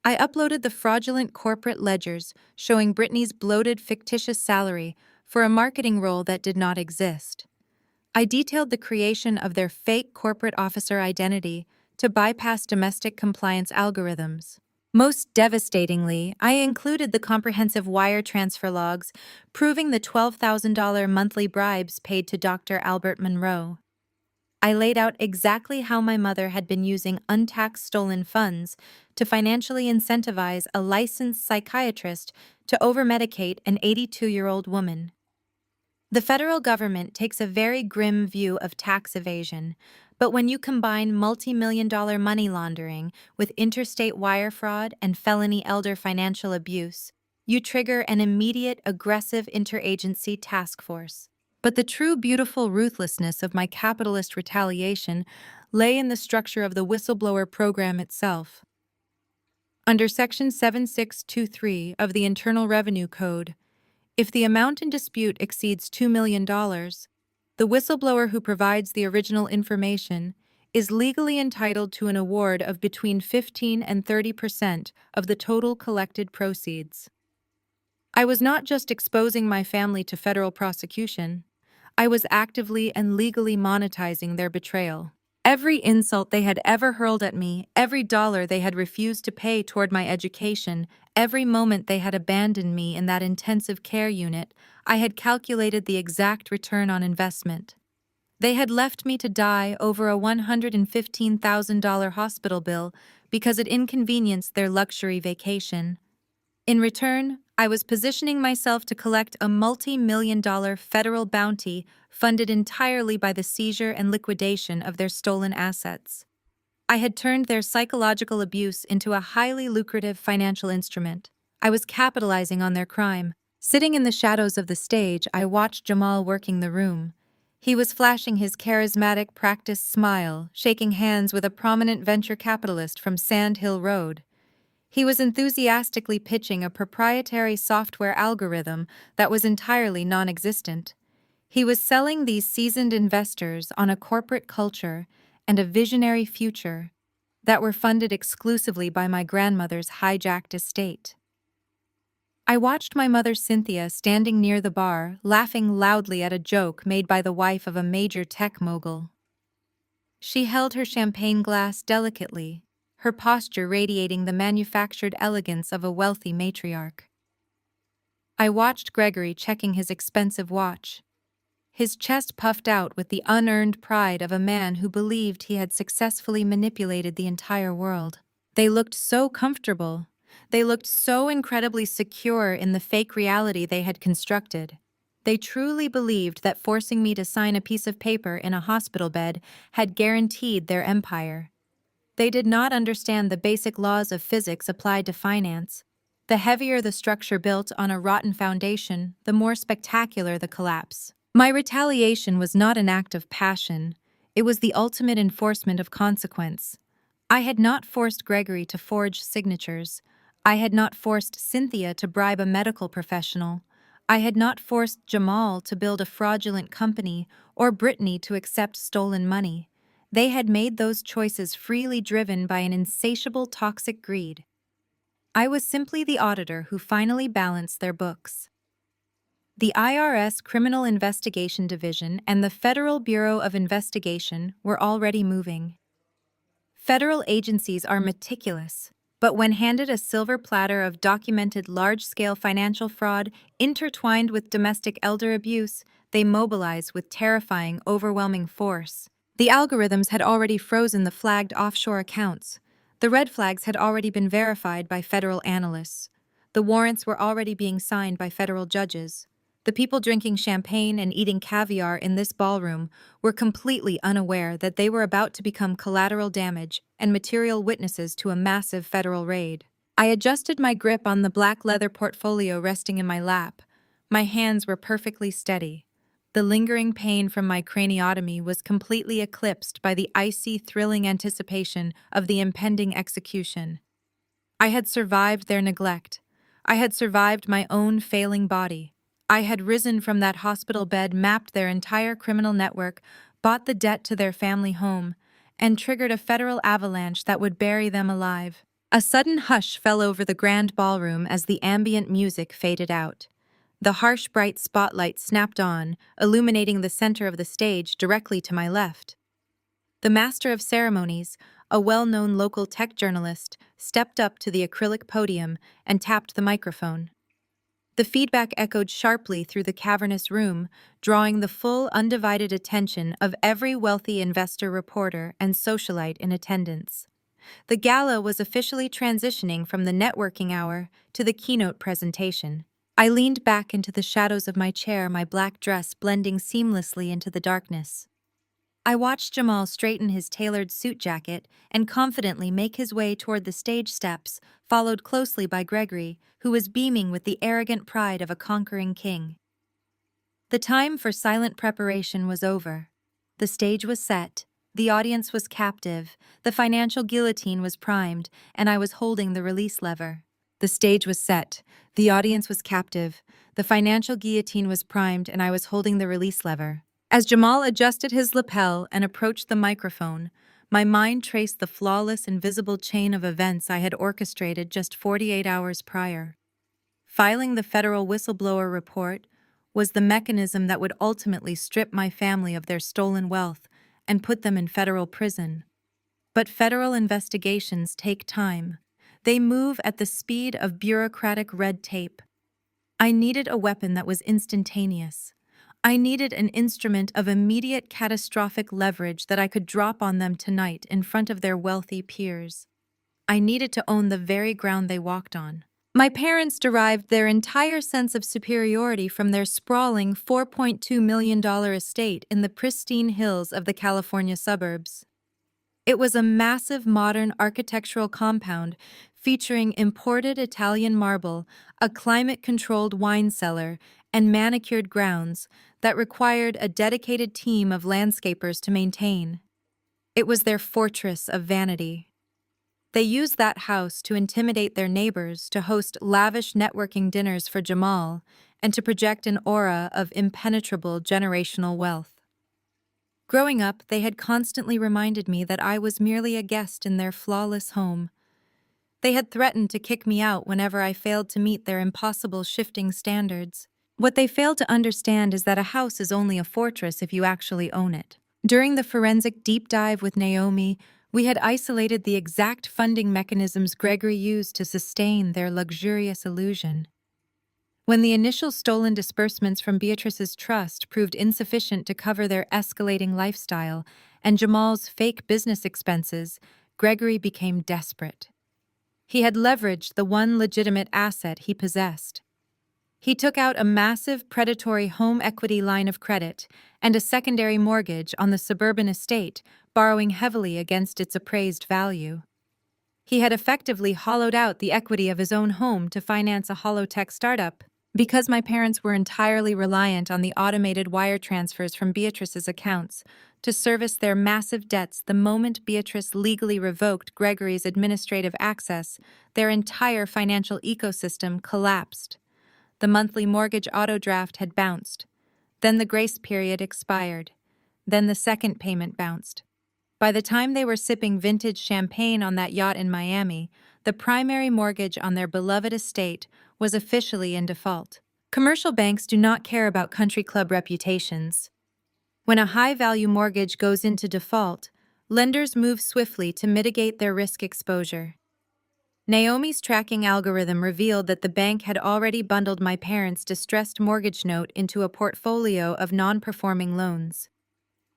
I uploaded the fraudulent corporate ledgers showing Brittany's bloated fictitious salary for a marketing role that did not exist. I detailed the creation of their fake corporate officer identity to bypass domestic compliance algorithms. Most devastatingly, I included the comprehensive wire transfer logs proving the $12,000 monthly bribes paid to Dr. Albert Monroe. I laid out exactly how my mother had been using untaxed stolen funds to financially incentivize a licensed psychiatrist to overmedicate an 82-year-old woman. The federal government takes a very grim view of tax evasion, but when you combine multi-million-dollar money laundering with interstate wire fraud and felony elder financial abuse, you trigger an immediate, aggressive interagency task force. But the true beautiful ruthlessness of my capitalist retaliation lay in the structure of the whistleblower program itself. Under Section 7623 of the Internal Revenue Code, if the amount in dispute exceeds $2 million, the whistleblower who provides the original information is legally entitled to an award of between 15 and 30% of the total collected proceeds. I was not just exposing my family to federal prosecution, I was actively and legally monetizing their betrayal. Every insult they had ever hurled at me, every dollar they had refused to pay toward my education, every moment they had abandoned me in that intensive care unit, I had calculated the exact return on investment. They had left me to die over a $115,000 hospital bill because it inconvenienced their luxury vacation. In return, I was positioning myself to collect a multi-million-dollar federal bounty funded entirely by the seizure and liquidation of their stolen assets. I had turned their psychological abuse into a highly lucrative financial instrument. I was capitalizing on their crime. Sitting in the shadows of the stage, I watched Jamal working the room. He was flashing his charismatic, practiced smile, shaking hands with a prominent venture capitalist from Sand Hill Road. He was enthusiastically pitching a proprietary software algorithm that was entirely non-existent. He was selling these seasoned investors on a corporate culture and a visionary future that were funded exclusively by my grandmother's hijacked estate. I watched my mother Cynthia standing near the bar, laughing loudly at a joke made by the wife of a major tech mogul. She held her champagne glass delicately, her posture radiating the manufactured elegance of a wealthy matriarch. I watched Gregory checking his expensive watch, his chest puffed out with the unearned pride of a man who believed he had successfully manipulated the entire world. They looked so comfortable. They looked so incredibly secure in the fake reality they had constructed. They truly believed that forcing me to sign a piece of paper in a hospital bed had guaranteed their empire. They did not understand the basic laws of physics applied to finance. The heavier the structure built on a rotten foundation, the more spectacular the collapse. My retaliation was not an act of passion. It was the ultimate enforcement of consequence. I had not forced Gregory to forge signatures. I had not forced Cynthia to bribe a medical professional. I had not forced Jamal to build a fraudulent company or Brittany to accept stolen money. They had made those choices freely driven by an insatiable toxic greed. I was simply the auditor who finally balanced their books. The IRS Criminal Investigation Division and the Federal Bureau of Investigation were already moving. Federal agencies are meticulous, but when handed a silver platter of documented large-scale financial fraud intertwined with domestic elder abuse, they mobilize with terrifying, overwhelming force. The algorithms had already frozen the flagged offshore accounts. The red flags had already been verified by federal analysts. The warrants were already being signed by federal judges. The people drinking champagne and eating caviar in this ballroom were completely unaware that they were about to become collateral damage and material witnesses to a massive federal raid. I adjusted my grip on the black leather portfolio resting in my lap. My hands were perfectly steady. The lingering pain from my craniotomy was completely eclipsed by the icy, thrilling anticipation of the impending execution. I had survived their neglect. I had survived my own failing body. I had risen from that hospital bed, mapped their entire criminal network, bought the debt to their family home, and triggered a federal avalanche that would bury them alive. A sudden hush fell over the grand ballroom as the ambient music faded out. The harsh, bright spotlight snapped on, illuminating the center of the stage directly to my left. The master of ceremonies, a well-known local tech journalist, stepped up to the acrylic podium and tapped the microphone. The feedback echoed sharply through the cavernous room, drawing the full, undivided attention of every wealthy investor, reporter, and socialite in attendance. The gala was officially transitioning from the networking hour to the keynote presentation. I leaned back into the shadows of my chair, my black dress blending seamlessly into the darkness. I watched Jamal straighten his tailored suit jacket and confidently make his way toward the stage steps, followed closely by Gregory, who was beaming with the arrogant pride of a conquering king. The time for silent preparation was over. The stage was set, the audience was captive, the financial guillotine was primed, and I was holding the release lever. The stage was set, the audience was captive, the financial guillotine was primed, and I was holding the release lever. As Jamal adjusted his lapel and approached the microphone, my mind traced the flawless, invisible chain of events I had orchestrated just 48 hours prior. Filing the federal whistleblower report was the mechanism that would ultimately strip my family of their stolen wealth and put them in federal prison. But federal investigations take time. They move at the speed of bureaucratic red tape. I needed a weapon that was instantaneous. I needed an instrument of immediate catastrophic leverage that I could drop on them tonight in front of their wealthy peers. I needed to own the very ground they walked on. My parents derived their entire sense of superiority from their sprawling $4.2 million estate in the pristine hills of the California suburbs. It was a massive modern architectural compound featuring imported Italian marble, a climate-controlled wine cellar, and manicured grounds that required a dedicated team of landscapers to maintain. It was their fortress of vanity. They used that house to intimidate their neighbors, to host lavish networking dinners for Jamal, and to project an aura of impenetrable generational wealth. Growing up, they had constantly reminded me that I was merely a guest in their flawless home. They had threatened to kick me out whenever I failed to meet their impossible shifting standards. What they failed to understand is that a house is only a fortress if you actually own it. During the forensic deep dive with Naomi, we had isolated the exact funding mechanisms Gregory used to sustain their luxurious illusion. When the initial stolen disbursements from Beatrice's trust proved insufficient to cover their escalating lifestyle and Jamal's fake business expenses, Gregory became desperate. He had leveraged the one legitimate asset he possessed. He took out a massive predatory home equity line of credit and a secondary mortgage on the suburban estate, borrowing heavily against its appraised value. He had effectively hollowed out the equity of his own home to finance a hollow-tech startup. Because my parents were entirely reliant on the automated wire transfers from Beatrice's accounts to service their massive debts the moment Beatrice legally revoked Gregory's administrative access, their entire financial ecosystem collapsed. The monthly mortgage auto-draft had bounced. Then the grace period expired. Then the second payment bounced. By the time they were sipping vintage champagne on that yacht in Miami, the primary mortgage on their beloved estate was officially in default. Commercial banks do not care about country club reputations. When a high-value mortgage goes into default, lenders move swiftly to mitigate their risk exposure. Naomi's tracking algorithm revealed that the bank had already bundled my parents' distressed mortgage note into a portfolio of non-performing loans.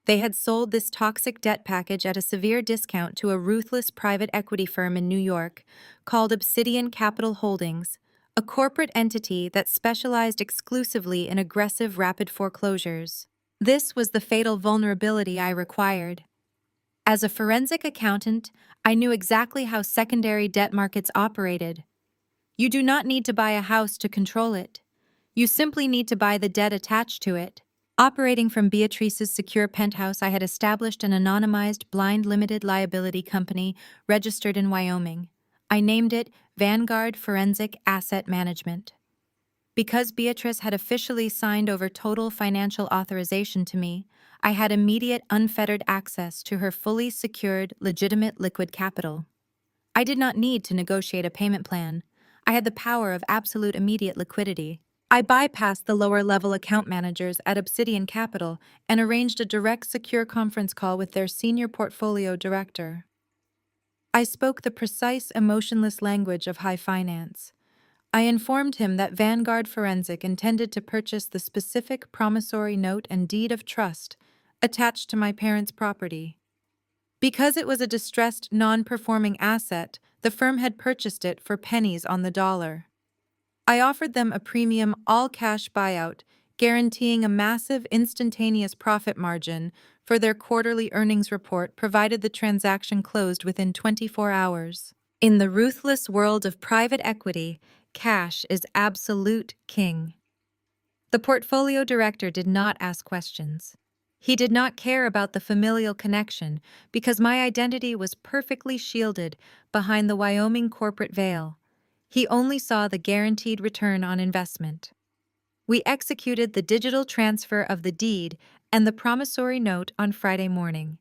They had sold this toxic debt package at a severe discount to a ruthless private equity firm in New York called Obsidian Capital Holdings, a corporate entity that specialized exclusively in aggressive rapid foreclosures. This was the fatal vulnerability I required. As a forensic accountant, I knew exactly how secondary debt markets operated. You do not need to buy a house to control it. You simply need to buy the debt attached to it. Operating from Beatrice's secure penthouse, I had established an anonymized blind limited liability company registered in Wyoming. I named it Vanguard Forensic Asset Management. Because Beatrice had officially signed over total financial authorization to me, I had immediate unfettered access to her fully secured, legitimate liquid capital. I did not need to negotiate a payment plan. I had the power of absolute immediate liquidity. I bypassed the lower-level account managers at Obsidian Capital and arranged a direct secure conference call with their senior portfolio director. I spoke the precise, emotionless language of high finance. I informed him that Vanguard Forensic intended to purchase the specific promissory note and deed of trust attached to my parents' property. Because it was a distressed, non-performing asset, the firm had purchased it for pennies on the dollar. I offered them a premium all-cash buyout, guaranteeing a massive instantaneous profit margin for their quarterly earnings report provided the transaction closed within 24 hours. In the ruthless world of private equity, cash is absolute king. The portfolio director did not ask questions. He did not care about the familial connection because my identity was perfectly shielded behind the Wyoming corporate veil. He only saw the guaranteed return on investment. We executed the digital transfer of the deed and the promissory note on Friday morning.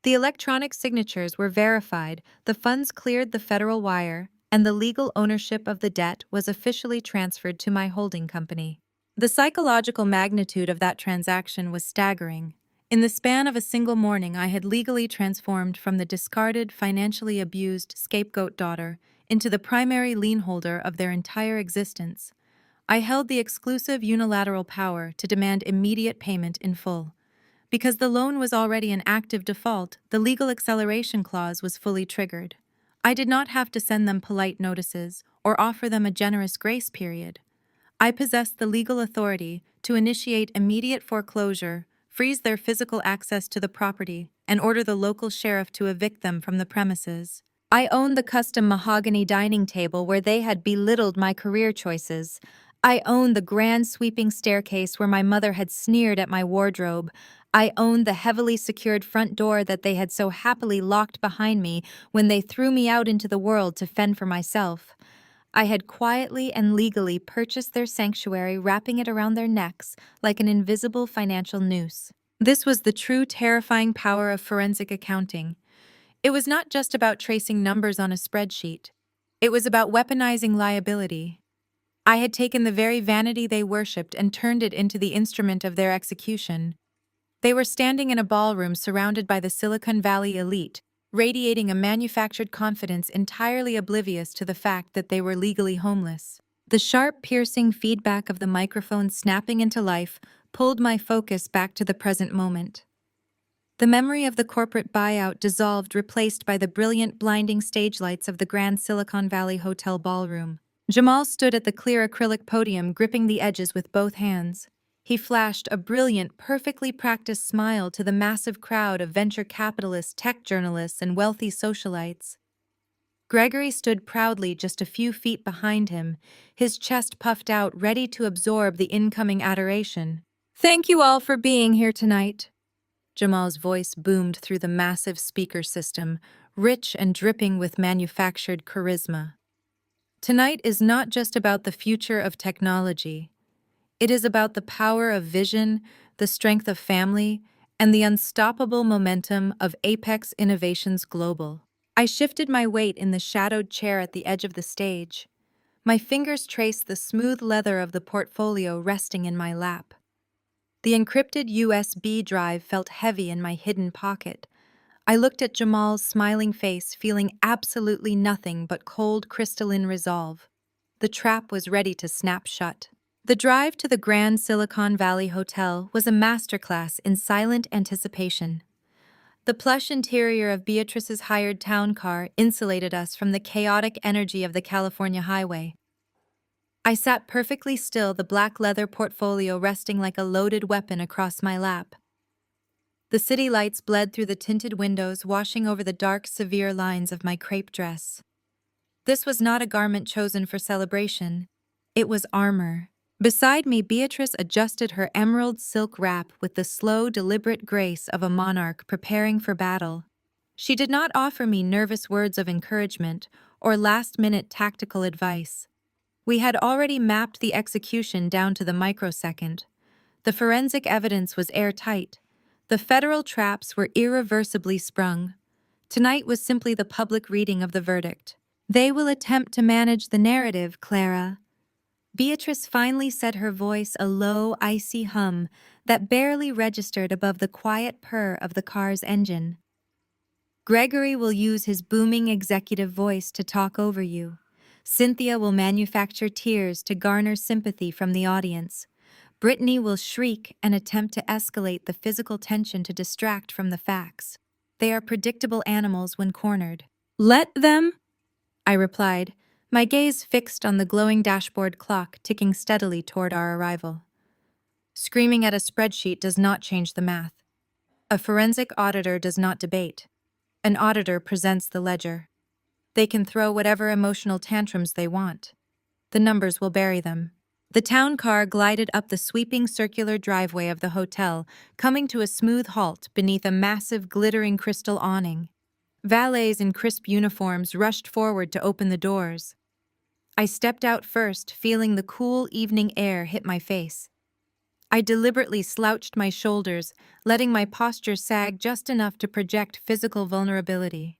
The electronic signatures were verified, the funds cleared the federal wire, and the legal ownership of the debt was officially transferred to my holding company. The psychological magnitude of that transaction was staggering. In the span of a single morning, I had legally transformed from the discarded, financially abused scapegoat daughter into the primary lien holder of their entire existence. I held the exclusive unilateral power to demand immediate payment in full. Because the loan was already in active default, the legal acceleration clause was fully triggered. I did not have to send them polite notices or offer them a generous grace period. I possessed the legal authority to initiate immediate foreclosure, freeze their physical access to the property, and order the local sheriff to evict them from the premises. I owned the custom mahogany dining table where they had belittled my career choices. I owned the grand sweeping staircase where my mother had sneered at my wardrobe. I owned the heavily secured front door that they had so happily locked behind me when they threw me out into the world to fend for myself. I had quietly and legally purchased their sanctuary, wrapping it around their necks like an invisible financial noose. This was the true terrifying power of forensic accounting. It was not just about tracing numbers on a spreadsheet. It was about weaponizing liability. I had taken the very vanity they worshipped and turned it into the instrument of their execution. They were standing in a ballroom surrounded by the Silicon Valley elite, radiating a manufactured confidence entirely oblivious to the fact that they were legally homeless. The sharp, piercing feedback of the microphone snapping into life pulled my focus back to the present moment. The memory of the corporate buyout dissolved, replaced by the brilliant, blinding stage lights of the Grand Silicon Valley Hotel ballroom. Jamal stood at the clear acrylic podium, gripping the edges with both hands. He flashed a brilliant, perfectly practiced smile to the massive crowd of venture capitalists, tech journalists, and wealthy socialites. Gregory stood proudly just a few feet behind him, his chest puffed out, ready to absorb the incoming adoration. "Thank you all for being here tonight." Jamal's voice boomed through the massive speaker system, rich and dripping with manufactured charisma. Tonight is not just about the future of technology. It is about the power of vision, the strength of family, and the unstoppable momentum of Apex Innovations Global. I shifted my weight in the shadowed chair at the edge of the stage. My fingers traced the smooth leather of the portfolio resting in my lap. The encrypted USB drive felt heavy in my hidden pocket. I looked at Jamal's smiling face, feeling absolutely nothing but cold, crystalline resolve. The trap was ready to snap shut. The drive to the Grand Silicon Valley Hotel was a masterclass in silent anticipation. The plush interior of Beatrice's hired town car insulated us from the chaotic energy of the California highway. I sat perfectly still, the black leather portfolio resting like a loaded weapon across my lap. The city lights bled through the tinted windows, washing over the dark, severe lines of my crepe dress. This was not a garment chosen for celebration. It was armor. Beside me, Beatrice adjusted her emerald silk wrap with the slow, deliberate grace of a monarch preparing for battle. She did not offer me nervous words of encouragement or last-minute tactical advice. We had already mapped the execution down to the microsecond. The forensic evidence was airtight. The federal traps were irreversibly sprung. Tonight was simply the public reading of the verdict. "They will attempt to manage the narrative, Clara." Beatrice finally said, her voice a low, icy hum that barely registered above the quiet purr of the car's engine. "Gregory will use his booming executive voice to talk over you. Cynthia will manufacture tears to garner sympathy from the audience. Brittany will shriek and attempt to escalate the physical tension to distract from the facts. They are predictable animals when cornered." "Let them," I replied, my gaze fixed on the glowing dashboard clock ticking steadily toward our arrival. Screaming at a spreadsheet does not change the math. A forensic auditor does not debate. An auditor presents the ledger. They can throw whatever emotional tantrums they want. The numbers will bury them. The town car glided up the sweeping circular driveway of the hotel, coming to a smooth halt beneath a massive glittering crystal awning. Valets in crisp uniforms rushed forward to open the doors. I stepped out first, feeling the cool evening air hit my face. I deliberately slouched my shoulders, letting my posture sag just enough to project physical vulnerability.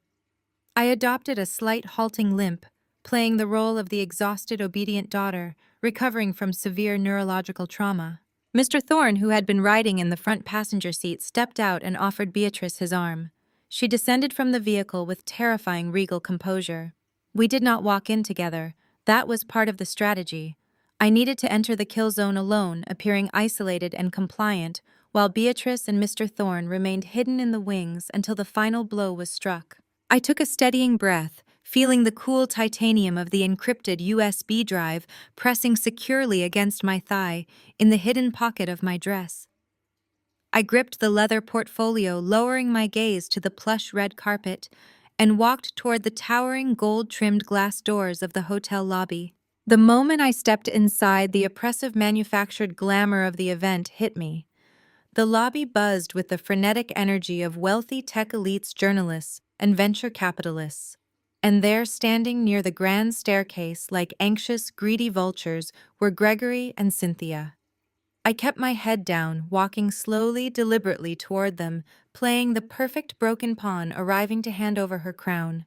I adopted a slight halting limp, playing the role of the exhausted, obedient daughter, recovering from severe neurological trauma. Mr. Thorne, who had been riding in the front passenger seat, stepped out and offered Beatrice his arm. She descended from the vehicle with terrifying regal composure. We did not walk in together. That was part of the strategy. I needed to enter the kill zone alone, appearing isolated and compliant, while Beatrice and Mr. Thorne remained hidden in the wings until the final blow was struck. I took a steadying breath, feeling the cool titanium of the encrypted USB drive pressing securely against my thigh in the hidden pocket of my dress. I gripped the leather portfolio, lowering my gaze to the plush red carpet, and walked toward the towering gold-trimmed glass doors of the hotel lobby. The moment I stepped inside, the oppressive manufactured glamour of the event hit me. The lobby buzzed with the frenetic energy of wealthy tech elites, journalists, and venture capitalists. And there, standing near the grand staircase like anxious, greedy vultures, were Gregory and Cynthia. I kept my head down, walking slowly, deliberately toward them, playing the perfect broken pawn, arriving to hand over her crown.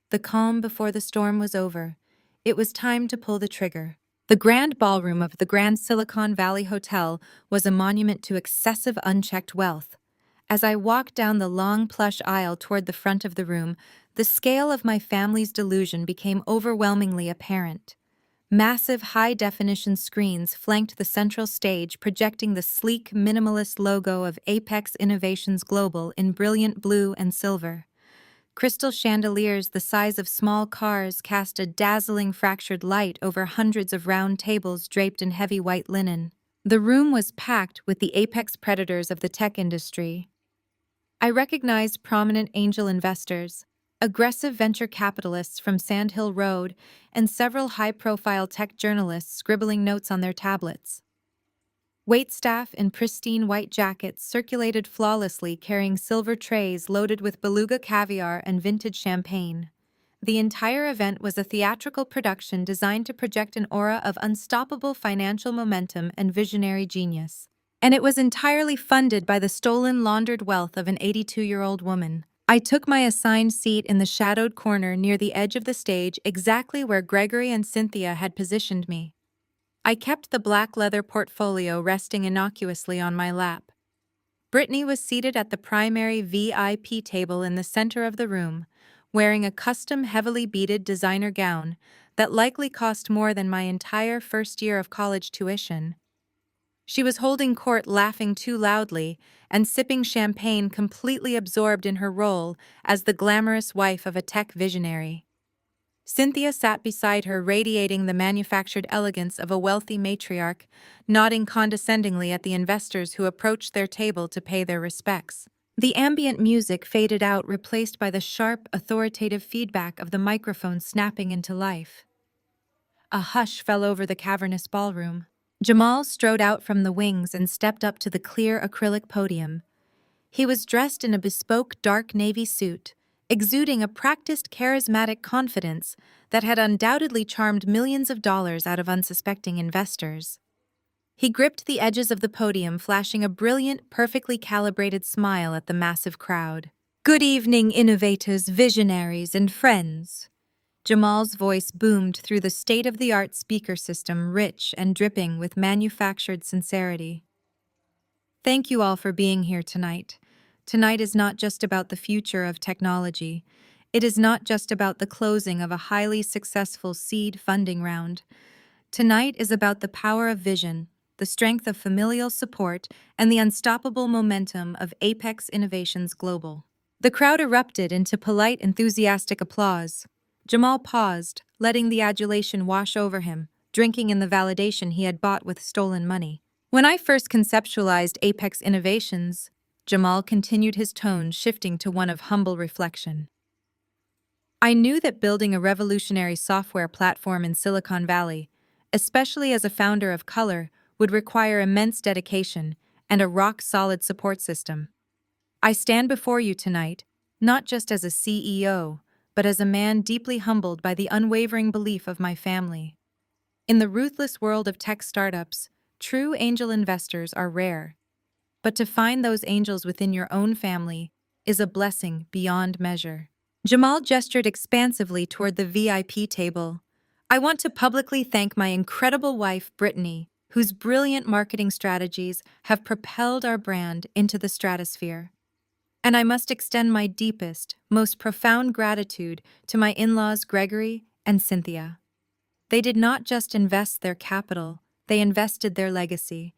The calm before the storm was over. It was time to pull the trigger. The grand ballroom of the Grand Silicon Valley Hotel was a monument to excessive unchecked wealth. As I walked down the long plush aisle toward the front of the room, the scale of my family's delusion became overwhelmingly apparent. Massive high-definition screens flanked the central stage, projecting the sleek, minimalist logo of Apex Innovations Global in brilliant blue and silver. Crystal chandeliers the size of small cars cast a dazzling fractured light over hundreds of round tables draped in heavy white linen. The room was packed with the apex predators of the tech industry. I recognized prominent angel investors, aggressive venture capitalists from Sand Hill Road, and several high-profile tech journalists scribbling notes on their tablets. Waitstaff in pristine white jackets circulated flawlessly, carrying silver trays loaded with beluga caviar and vintage champagne. The entire event was a theatrical production designed to project an aura of unstoppable financial momentum and visionary genius. And it was entirely funded by the stolen, laundered wealth of an 82-year-old woman. I took my assigned seat in the shadowed corner near the edge of the stage, exactly where Gregory and Cynthia had positioned me. I kept the black leather portfolio resting innocuously on my lap. Brittany was seated at the primary VIP table in the center of the room, wearing a custom, heavily beaded designer gown that likely cost more than my entire first year of college tuition. She was holding court, laughing too loudly and sipping champagne, completely absorbed in her role as the glamorous wife of a tech visionary. Cynthia sat beside her, radiating the manufactured elegance of a wealthy matriarch, nodding condescendingly at the investors who approached their table to pay their respects. The ambient music faded out, replaced by the sharp, authoritative feedback of the microphone snapping into life. A hush fell over the cavernous ballroom. Jamal strode out from the wings and stepped up to the clear acrylic podium. He was dressed in a bespoke dark navy suit, exuding a practiced, charismatic confidence that had undoubtedly charmed millions of dollars out of unsuspecting investors. He gripped the edges of the podium, flashing a brilliant, perfectly calibrated smile at the massive crowd. "Good evening, innovators, visionaries, and friends." Jamal's voice boomed through the state-of-the-art speaker system, rich and dripping with manufactured sincerity. "Thank you all for being here tonight. Tonight is not just about the future of technology. It is not just about the closing of a highly successful seed funding round. Tonight is about the power of vision, the strength of familial support, and the unstoppable momentum of Apex Innovations Global." The crowd erupted into polite, enthusiastic applause. Jamal paused, letting the adulation wash over him, drinking in the validation he had bought with stolen money. "When I first conceptualized Apex Innovations," Jamal continued, his tone shifting to one of humble reflection, "I knew that building a revolutionary software platform in Silicon Valley, especially as a founder of color, would require immense dedication and a rock-solid support system. I stand before you tonight, not just as a CEO, but as a man deeply humbled by the unwavering belief of my family. In the ruthless world of tech startups, true angel investors are rare. But to find those angels within your own family is a blessing beyond measure." Jamal gestured expansively toward the VIP table. "I want to publicly thank my incredible wife, Brittany, whose brilliant marketing strategies have propelled our brand into the stratosphere. And I must extend my deepest, most profound gratitude to my in-laws Gregory and Cynthia. They did not just invest their capital, they invested their legacy.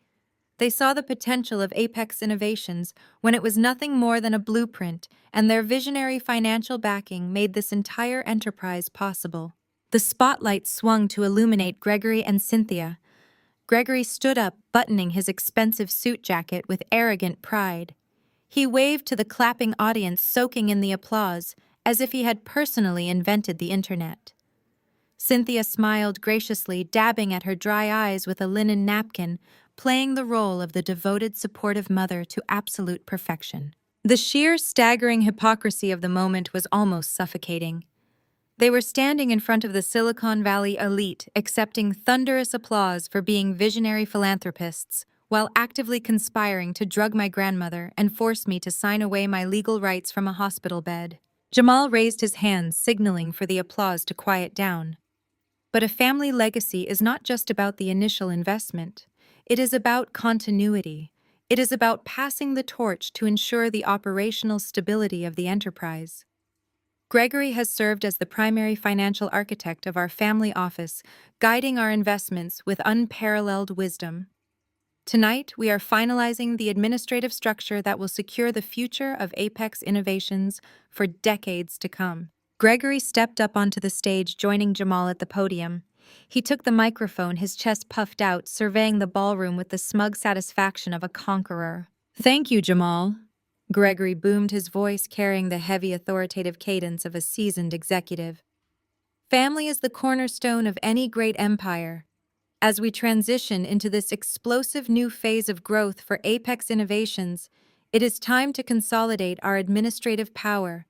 They saw the potential of Apex Innovations when it was nothing more than a blueprint, and their visionary financial backing made this entire enterprise possible." The spotlight swung to illuminate Gregory and Cynthia. Gregory stood up, buttoning his expensive suit jacket with arrogant pride. He waved to the clapping audience, soaking in the applause, as if he had personally invented the internet. Cynthia smiled graciously, dabbing at her dry eyes with a linen napkin, playing the role of the devoted, supportive mother to absolute perfection. The sheer, staggering hypocrisy of the moment was almost suffocating. They were standing in front of the Silicon Valley elite, accepting thunderous applause for being visionary philanthropists, while actively conspiring to drug my grandmother and force me to sign away my legal rights from a hospital bed. Jamal raised his hands, signaling for the applause to quiet down. But a family legacy is not just about the initial investment. It is about continuity. It is about passing the torch to ensure the operational stability of the enterprise. Gregory has served as the primary financial architect of our family office, guiding our investments with unparalleled wisdom. Tonight, we are finalizing the administrative structure that will secure the future of Apex Innovations for decades to come. Gregory stepped up onto the stage, joining Jamal at the podium. He took the microphone, his chest puffed out, surveying the ballroom with the smug satisfaction of a conqueror. "Thank you, Jamal." Gregory boomed, his voice carrying the heavy, authoritative cadence of a seasoned executive. "Family is the cornerstone of any great empire. As we transition into this explosive new phase of growth for Apex Innovations, it is time to consolidate our administrative power.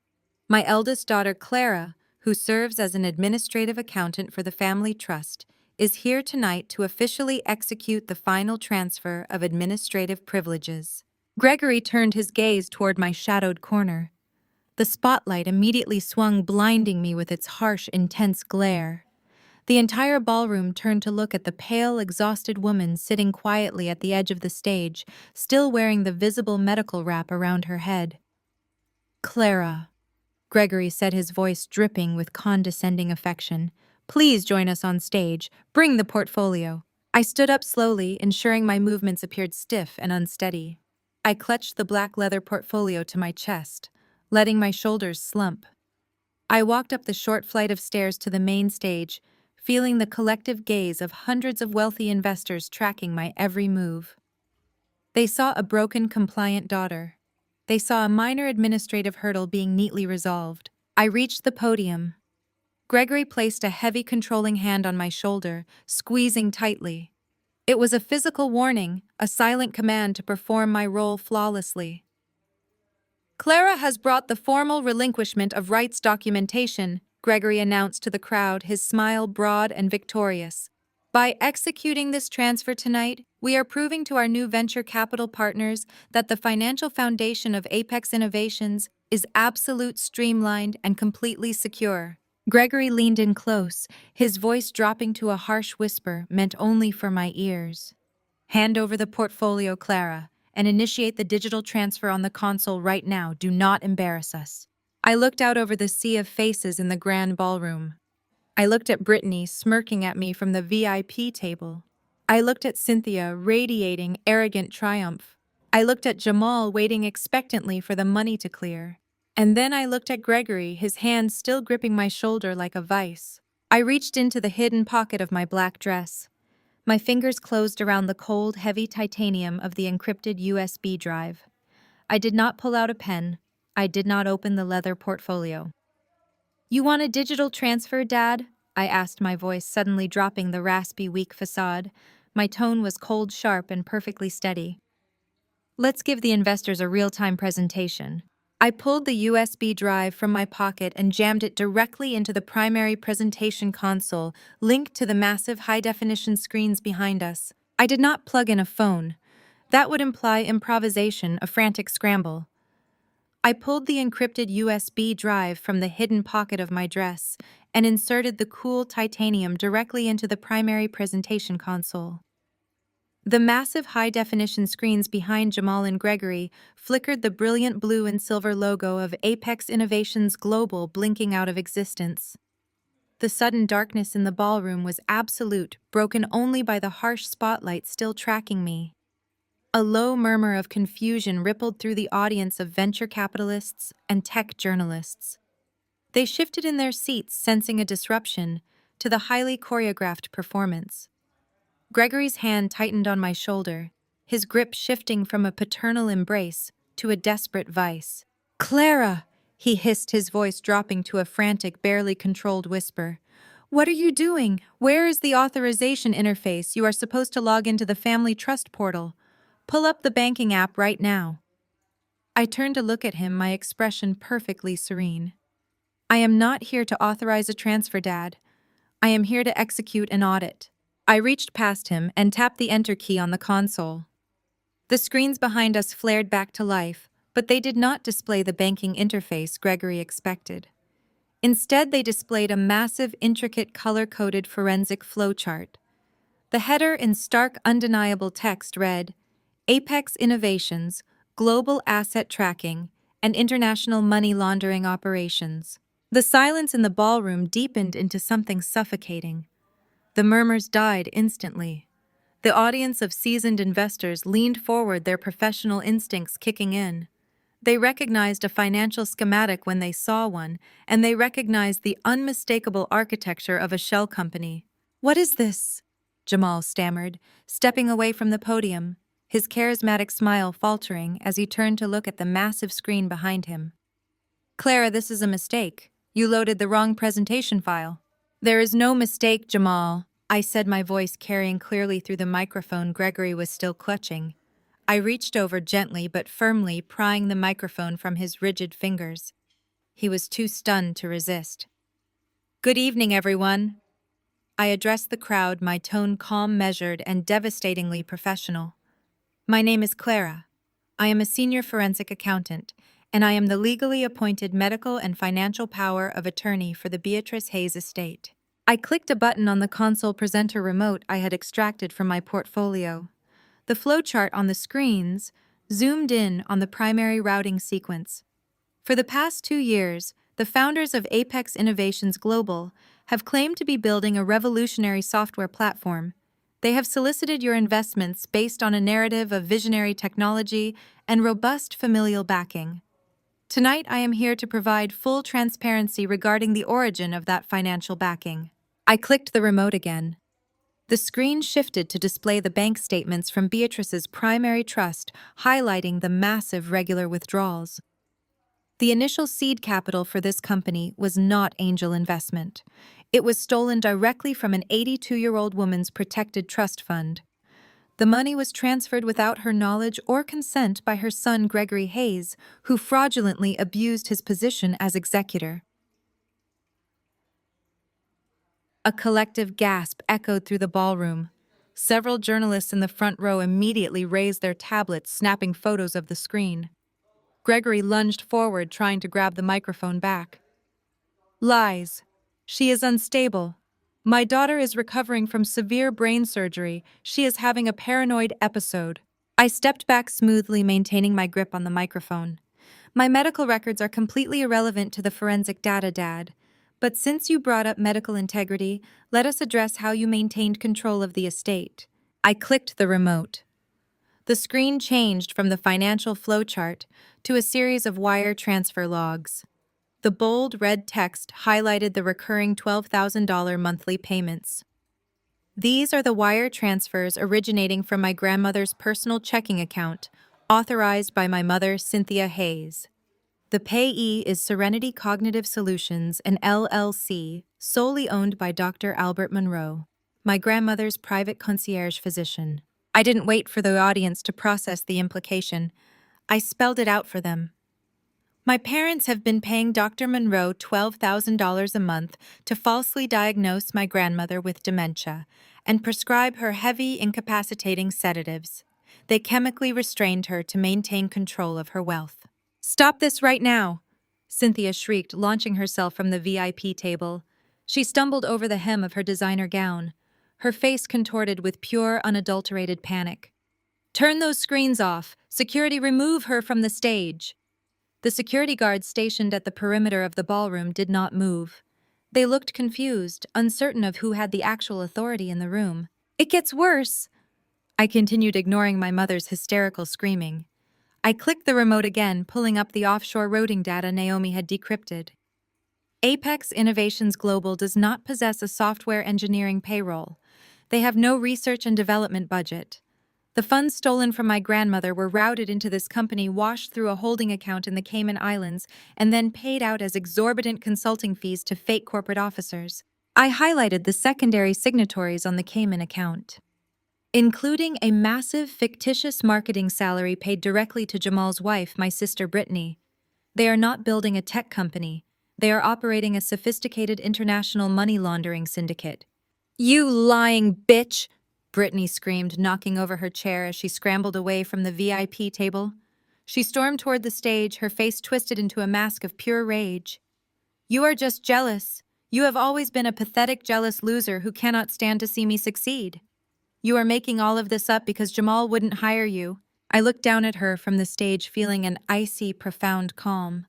My eldest daughter, Clara, who serves as an administrative accountant for the family trust, is here tonight to officially execute the final transfer of administrative privileges." Gregory turned his gaze toward my shadowed corner. The spotlight immediately swung, blinding me with its harsh, intense glare. The entire ballroom turned to look at the pale, exhausted woman sitting quietly at the edge of the stage, still wearing the visible medical wrap around her head. "Clara," Gregory said, his voice dripping with condescending affection, "please join us on stage. Bring the portfolio." I stood up slowly, ensuring my movements appeared stiff and unsteady. I clutched the black leather portfolio to my chest, letting my shoulders slump. I walked up the short flight of stairs to the main stage, feeling the collective gaze of hundreds of wealthy investors tracking my every move. They saw a broken, compliant daughter. They saw a minor administrative hurdle being neatly resolved. I reached the podium. Gregory placed a heavy, controlling hand on my shoulder, squeezing tightly. It was a physical warning, a silent command to perform my role flawlessly. "Clara has brought the formal relinquishment of rights documentation," Gregory announced to the crowd, his smile broad and victorious. "By executing this transfer tonight, we are proving to our new venture capital partners that the financial foundation of Apex Innovations is absolute, streamlined, and completely secure." Gregory leaned in close, his voice dropping to a harsh whisper meant only for my ears. "Hand over the portfolio, Clara, and initiate the digital transfer on the console right now. Do not embarrass us." I looked out over the sea of faces in the grand ballroom. I looked at Brittany smirking at me from the VIP table. I looked at Cynthia radiating arrogant triumph. I looked at Jamal waiting expectantly for the money to clear. And then I looked at Gregory, his hand still gripping my shoulder like a vice. I reached into the hidden pocket of my black dress. My fingers closed around the cold, heavy titanium of the encrypted USB drive. I did not pull out a pen. I did not open the leather portfolio. "You want a digital transfer, Dad?" I asked, my voice suddenly dropping the raspy, weak facade. My tone was cold, sharp, and perfectly steady. "Let's give the investors a real-time presentation." I pulled the USB drive from my pocket and jammed it directly into the primary presentation console, linked to the massive high-definition screens behind us. I did not plug in a phone. That would imply improvisation, a frantic scramble. I pulled the encrypted USB drive from the hidden pocket of my dress and inserted the cool titanium directly into the primary presentation console. The massive high-definition screens behind Jamal and Gregory flickered the brilliant blue and silver logo of Apex Innovations Global blinking out of existence. The sudden darkness in the ballroom was absolute, broken only by the harsh spotlight still tracking me. A low murmur of confusion rippled through the audience of venture capitalists and tech journalists. They shifted in their seats, sensing a disruption to the highly choreographed performance. Gregory's hand tightened on my shoulder, his grip shifting from a paternal embrace to a desperate vice. "Clara!" he hissed, his voice dropping to a frantic, barely controlled whisper. "What are you doing? Where is the authorization interface? You are supposed to log into the family trust portal. Pull up the banking app right now." I turned to look at him, my expression perfectly serene. "I am not here to authorize a transfer, Dad. I am here to execute an audit." I reached past him and tapped the enter key on the console. The screens behind us flared back to life, but they did not display the banking interface Gregory expected. Instead, they displayed a massive, intricate, color-coded forensic flowchart. The header in stark, undeniable text read, "Apex Innovations, Global Asset Tracking, and International Money Laundering Operations." The silence in the ballroom deepened into something suffocating. The murmurs died instantly. The audience of seasoned investors leaned forward, their professional instincts kicking in. They recognized a financial schematic when they saw one, and they recognized the unmistakable architecture of a shell company. "What is this?" Jamal stammered, stepping away from the podium, his charismatic smile faltering as he turned to look at the massive screen behind him. "Clara, this is a mistake. You loaded the wrong presentation file." "There is no mistake, Jamal," I said, my voice carrying clearly through the microphone Gregory was still clutching. I reached over gently but firmly, prying the microphone from his rigid fingers. He was too stunned to resist. "Good evening, everyone." I addressed the crowd, my tone calm, measured, and devastatingly professional. "My name is Clara. I am a senior forensic accountant, and I am the legally appointed medical and financial power of attorney for the Beatrice Hayes estate." I clicked a button on the console presenter remote I had extracted from my portfolio. The flowchart on the screens zoomed in on the primary routing sequence. For the past 2 years, the founders of Apex Innovations Global have claimed to be building a revolutionary software platform. They have solicited your investments based on a narrative of visionary technology and robust familial backing. Tonight, I am here to provide full transparency regarding the origin of that financial backing. I clicked the remote again. The screen shifted to display the bank statements from Beatrice's primary trust, highlighting the massive regular withdrawals. The initial seed capital for this company was not angel investment. It was stolen directly from an 82-year-old woman's protected trust fund. The money was transferred without her knowledge or consent by her son Gregory Hayes, who fraudulently abused his position as executor. A collective gasp echoed through the ballroom. Several journalists in the front row immediately raised their tablets, snapping photos of the screen. Gregory lunged forward, trying to grab the microphone back. "Lies. She is unstable. My daughter is recovering from severe brain surgery. She is having a paranoid episode." I stepped back smoothly, maintaining my grip on the microphone. "My medical records are completely irrelevant to the forensic data, Dad. But since you brought up medical integrity, let us address how you maintained control of the estate." I clicked the remote. The screen changed from the financial flowchart to a series of wire transfer logs. The bold red text highlighted the recurring $12,000 monthly payments. "These are the wire transfers originating from my grandmother's personal checking account, authorized by my mother, Cynthia Hayes. The payee is Serenity Cognitive Solutions, an LLC, solely owned by Dr. Albert Monroe, my grandmother's private concierge physician." I didn't wait for the audience to process the implication. I spelled it out for them. "My parents have been paying Dr. Monroe $12,000 a month to falsely diagnose my grandmother with dementia and prescribe her heavy, incapacitating sedatives. They chemically restrained her to maintain control of her wealth." "Stop this right now!" Cynthia shrieked, launching herself from the VIP table. She stumbled over the hem of her designer gown, her face contorted with pure, unadulterated panic. "Turn those screens off! Security, remove her from the stage!" The security guards stationed at the perimeter of the ballroom did not move. They looked confused, uncertain of who had the actual authority in the room. "It gets worse!" I continued, ignoring my mother's hysterical screaming. I clicked the remote again, pulling up the offshore routing data Naomi had decrypted. Apex Innovations Global does not possess a software engineering payroll. They have no research and development budget. The funds stolen from my grandmother were routed into this company, washed through a holding account in the Cayman Islands, and then paid out as exorbitant consulting fees to fake corporate officers. I highlighted the secondary signatories on the Cayman account, including a massive fictitious marketing salary paid directly to Jamal's wife, my sister Brittany. They are not building a tech company. They are operating a sophisticated international money laundering syndicate. "You lying bitch!" Brittany screamed, knocking over her chair as she scrambled away from the VIP table. She stormed toward the stage, her face twisted into a mask of pure rage. "You are just jealous. You have always been a pathetic, jealous loser who cannot stand to see me succeed. You are making all of this up because Jamal wouldn't hire you." I looked down at her from the stage, feeling an icy, profound calm.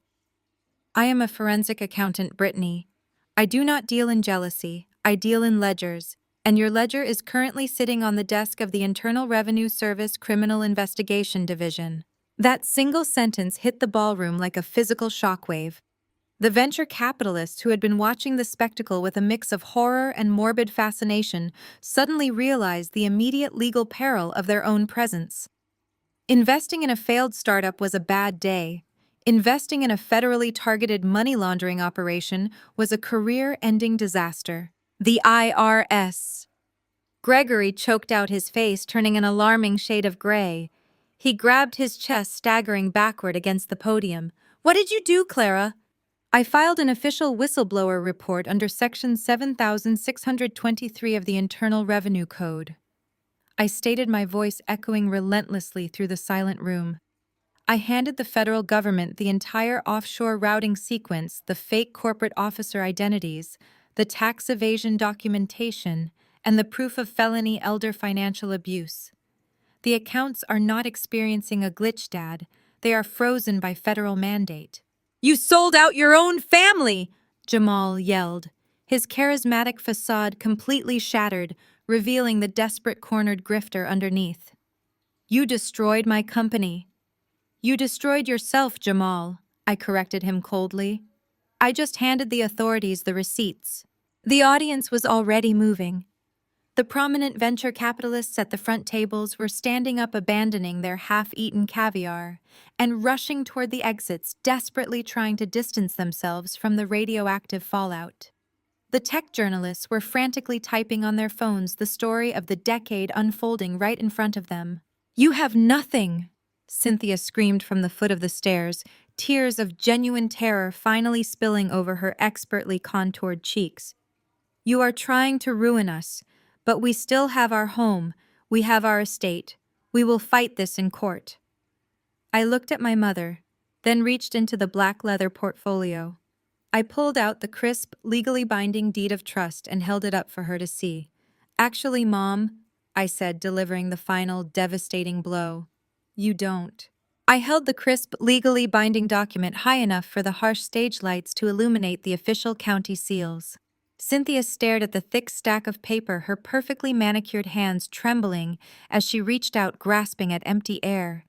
"I am a forensic accountant, Brittany. I do not deal in jealousy. I deal in ledgers. and your ledger is currently sitting on the desk of the Internal Revenue Service Criminal Investigation Division." That single sentence hit the ballroom like a physical shockwave. The venture capitalists who had been watching the spectacle with a mix of horror and morbid fascination suddenly realized the immediate legal peril of their own presence. Investing in a failed startup was a bad day. Investing in a federally targeted money laundering operation was a career-ending disaster. The IRS. Gregory choked out his face, turning an alarming shade of gray. He grabbed his chest, staggering backward against the podium. "What did you do, Clara?" "I filed an official whistleblower report under Section 7623 of the Internal Revenue Code." I stated, my voice echoing relentlessly through the silent room. I handed the federal government the entire offshore routing sequence, the fake corporate officer identities, the tax evasion documentation, and the proof of felony elder financial abuse. "The accounts are not experiencing a glitch, Dad. They are frozen by federal mandate." "You sold out your own family!" Jamal yelled, his charismatic facade completely shattered, revealing the desperate cornered grifter underneath. "You destroyed my company." "You destroyed yourself, Jamal," I corrected him coldly. "I just handed the authorities the receipts." The audience was already moving. The prominent venture capitalists at the front tables were standing up, abandoning their half-eaten caviar, and rushing toward the exits, desperately trying to distance themselves from the radioactive fallout. The tech journalists were frantically typing on their phones the story of the decade unfolding right in front of them. "You have nothing!" Cynthia screamed from the foot of the stairs, tears of genuine terror finally spilling over her expertly contoured cheeks. "You are trying to ruin us, but we still have our home, we have our estate. We will fight this in court." I looked at my mother, then reached into the black leather portfolio. I pulled out the crisp, legally binding deed of trust and held it up for her to see. "Actually, Mom," I said, delivering the final, devastating blow, "you don't." I held the crisp, legally binding document high enough for the harsh stage lights to illuminate the official county seals. Cynthia stared at the thick stack of paper, her perfectly manicured hands trembling as she reached out, grasping at empty air.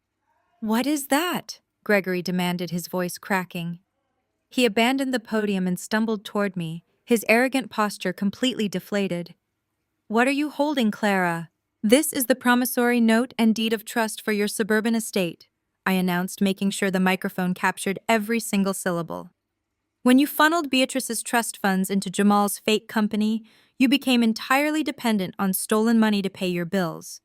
"What is that?" Gregory demanded, his voice cracking. He abandoned the podium and stumbled toward me, his arrogant posture completely deflated. "What are you holding, Clara?" "This is the promissory note and deed of trust for your suburban estate," I announced, making sure the microphone captured every single syllable. "When you funneled Beatrice's trust funds into Jamal's fake company, you became entirely dependent on stolen money to pay your bills.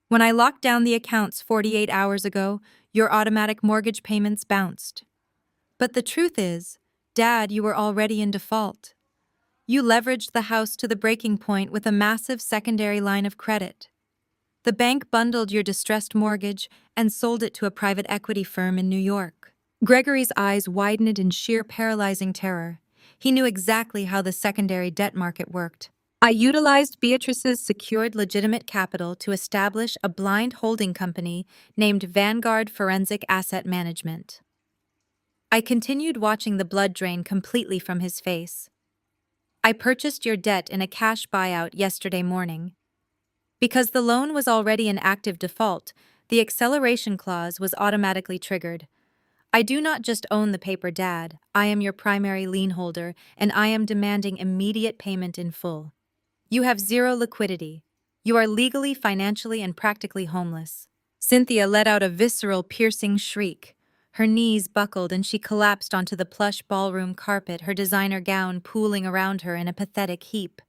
When I locked down the accounts 48 hours ago, your automatic mortgage payments bounced. But the truth is, Dad, you were already in default. You leveraged the house to the breaking point with a massive secondary line of credit. The bank bundled your distressed mortgage and sold it to a private equity firm in New York." Gregory's eyes widened in sheer paralyzing terror. He knew exactly how the secondary debt market worked. "I utilized Beatrice's secured legitimate capital to establish a blind holding company named Vanguard Forensic Asset Management." I continued, watching the blood drain completely from his face. "I purchased your debt in a cash buyout yesterday morning. Because the loan was already in active default, the acceleration clause was automatically triggered. I do not just own the paper, Dad. I am your primary lien holder, and I am demanding immediate payment in full. You have zero liquidity. You are legally, financially, and practically homeless." Cynthia let out a visceral, piercing shriek. Her knees buckled and she collapsed onto the plush ballroom carpet, her designer gown pooling around her in a pathetic heap.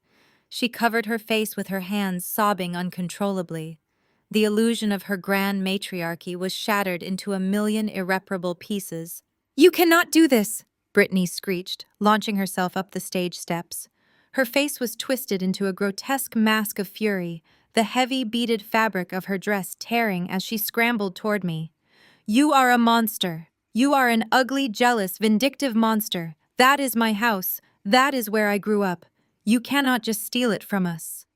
She covered her face with her hands, sobbing uncontrollably. The illusion of her grand matriarchy was shattered into a million irreparable pieces. "You cannot do this!" Brittany screeched, launching herself up the stage steps. Her face was twisted into a grotesque mask of fury, the heavy beaded fabric of her dress tearing as she scrambled toward me. "You are a monster. You are an ugly, jealous, vindictive monster. That is my house. That is where I grew up. You cannot just steal it from us."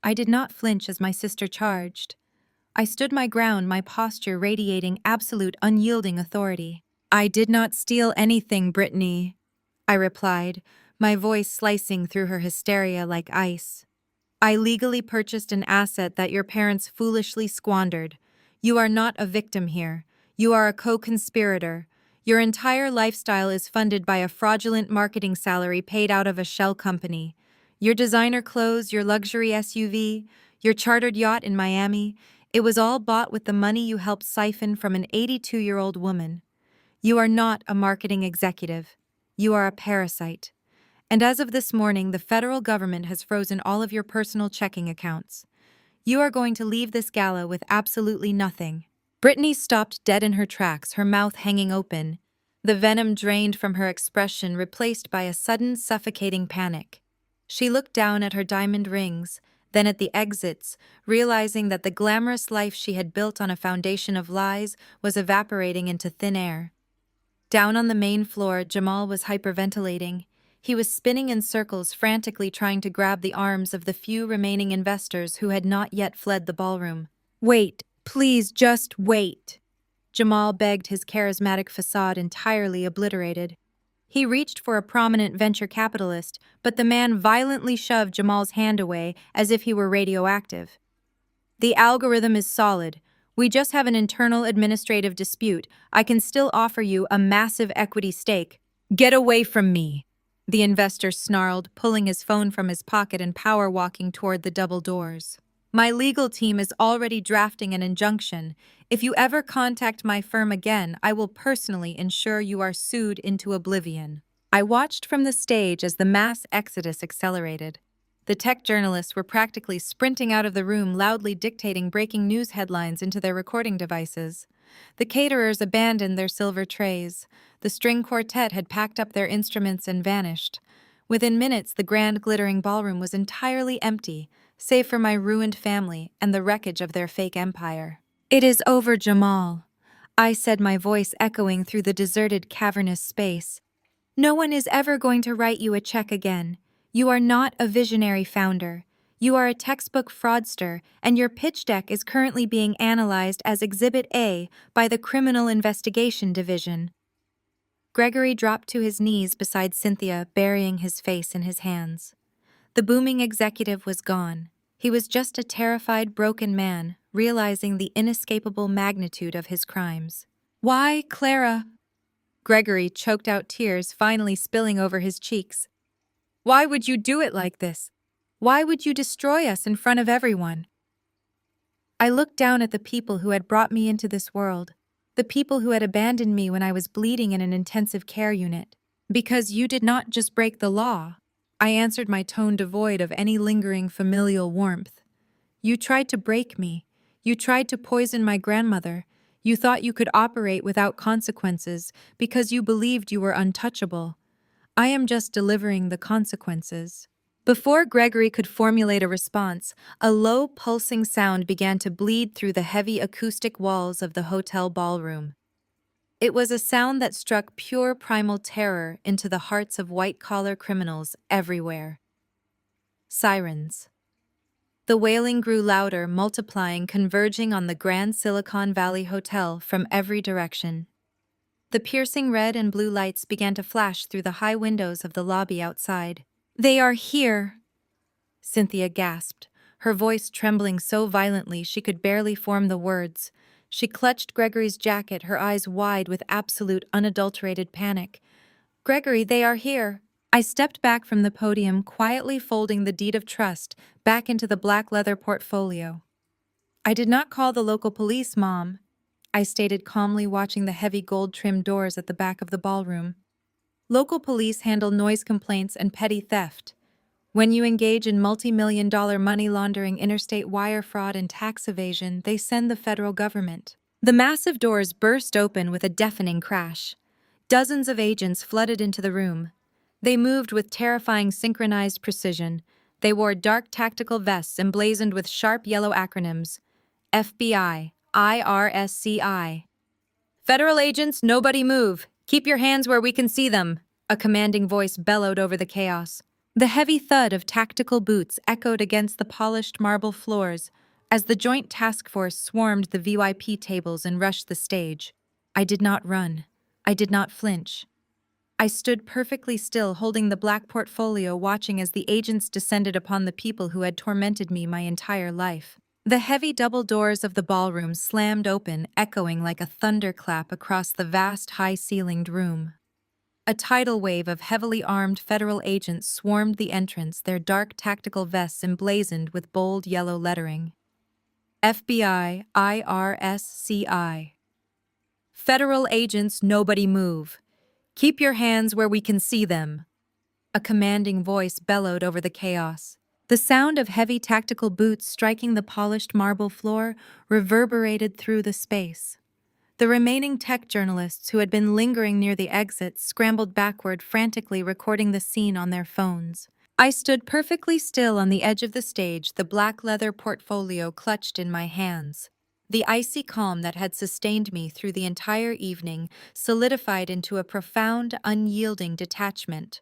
I did not flinch as my sister charged. I stood my ground, my posture radiating absolute, unyielding authority. "I did not steal anything, Brittany," I replied, my voice slicing through her hysteria like ice. I legally purchased an asset that your parents foolishly squandered. You are not a victim here. You are a co-conspirator. Your entire lifestyle is funded by a fraudulent marketing salary paid out of a shell company. Your designer clothes, your luxury SUV, your chartered yacht in Miami, it was all bought with the money you helped siphon from an 82-year-old woman. You are not a marketing executive. You are a parasite. And as of this morning, the federal government has frozen all of your personal checking accounts. You are going to leave this gala with absolutely nothing. Brittany stopped dead in her tracks, her mouth hanging open, the venom drained from her expression replaced by a sudden suffocating panic. She looked down at her diamond rings, then at the exits, realizing that the glamorous life she had built on a foundation of lies was evaporating into thin air. Down on the main floor, Jamal was hyperventilating. He was spinning in circles, frantically trying to grab the arms of the few remaining investors who had not yet fled the ballroom. "Wait, please just wait," Jamal begged, his charismatic facade entirely obliterated. He reached for a prominent venture capitalist, but the man violently shoved Jamal's hand away as if he were radioactive. "The algorithm is solid. We just have an internal administrative dispute. I can still offer you a massive equity stake." "Get away from me," the investor snarled, pulling his phone from his pocket and power walking toward the double doors. "My legal team is already drafting an injunction. If you ever contact my firm again, I will personally ensure you are sued into oblivion." I watched from the stage as the mass exodus accelerated. The tech journalists were practically sprinting out of the room, loudly dictating breaking news headlines into their recording devices. The caterers abandoned their silver trays. The string quartet had packed up their instruments and vanished. Within minutes, the grand glittering ballroom was entirely empty, save for my ruined family and the wreckage of their fake empire. "It is over, Jamal," I said, my voice echoing through the deserted, cavernous space. "No one is ever going to write you a check again. You are not a visionary founder. You are a textbook fraudster, and your pitch deck is currently being analyzed as Exhibit A by the Criminal Investigation Division." Gregory dropped to his knees beside Cynthia, burying his face in his hands. The booming executive was gone. He was just a terrified, broken man, realizing the inescapable magnitude of his crimes. "Why, Clara?" Gregory choked out tears, finally spilling over his cheeks. "Why would you do it like this? Why would you destroy us in front of everyone?" I looked down at the people who had brought me into this world, the people who had abandoned me when I was bleeding in an intensive care unit. "Because you did not just break the law," I answered, my tone devoid of any lingering familial warmth. "You tried to break me. You tried to poison my grandmother. You thought you could operate without consequences because you believed you were untouchable. I am just delivering the consequences." Before Gregory could formulate a response, a low, pulsing sound began to bleed through the heavy acoustic walls of the hotel ballroom. It was a sound that struck pure primal terror into the hearts of white-collar criminals everywhere. Sirens. The wailing grew louder, multiplying, converging on the Grand Silicon Valley Hotel from every direction. The piercing red and blue lights began to flash through the high windows of the lobby outside. "They are here!" Cynthia gasped, her voice trembling so violently she could barely form the words. She clutched Gregory's jacket, her eyes wide with absolute, unadulterated panic. "Gregory, they are here!" I stepped back from the podium, quietly folding the deed of trust back into the black leather portfolio. "I did not call the local police, Mom," I stated calmly, watching the heavy gold-trimmed doors at the back of the ballroom. "Local police handle noise complaints and petty theft. When you engage in multi-million-dollar money laundering, interstate wire fraud, and tax evasion, they send the federal government." The massive doors burst open with a deafening crash. Dozens of agents flooded into the room. They moved with terrifying synchronized precision. They wore dark tactical vests emblazoned with sharp yellow acronyms: FBI, IRSCI. "Federal agents, nobody move. Keep your hands where we can see them," a commanding voice bellowed over the chaos. The heavy thud of tactical boots echoed against the polished marble floors as the Joint Task Force swarmed the VIP tables and rushed the stage. I did not run. I did not flinch. I stood perfectly still, holding the black portfolio, watching as the agents descended upon the people who had tormented me my entire life. The heavy double doors of the ballroom slammed open, echoing like a thunderclap across the vast, high-ceilinged room. A tidal wave of heavily armed federal agents swarmed the entrance, their dark tactical vests emblazoned with bold yellow lettering. FBI, IRSCI. Federal agents, nobody move. Keep your hands where we can see them. A commanding voice bellowed over the chaos. The sound of heavy tactical boots striking the polished marble floor reverberated through the space. The remaining tech journalists who had been lingering near the exits scrambled backward, frantically recording the scene on their phones. I stood perfectly still on the edge of the stage, the black leather portfolio clutched in my hands. The icy calm that had sustained me through the entire evening solidified into a profound, unyielding detachment.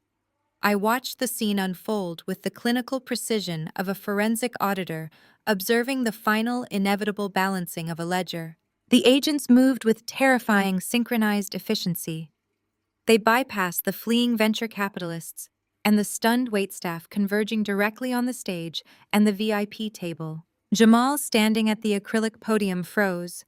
I watched the scene unfold with the clinical precision of a forensic auditor observing the final, inevitable balancing of a ledger. The agents moved with terrifying, synchronized efficiency. They bypassed the fleeing venture capitalists and the stunned waitstaff converging directly on the stage and the VIP table. Jamal, standing at the acrylic podium, froze.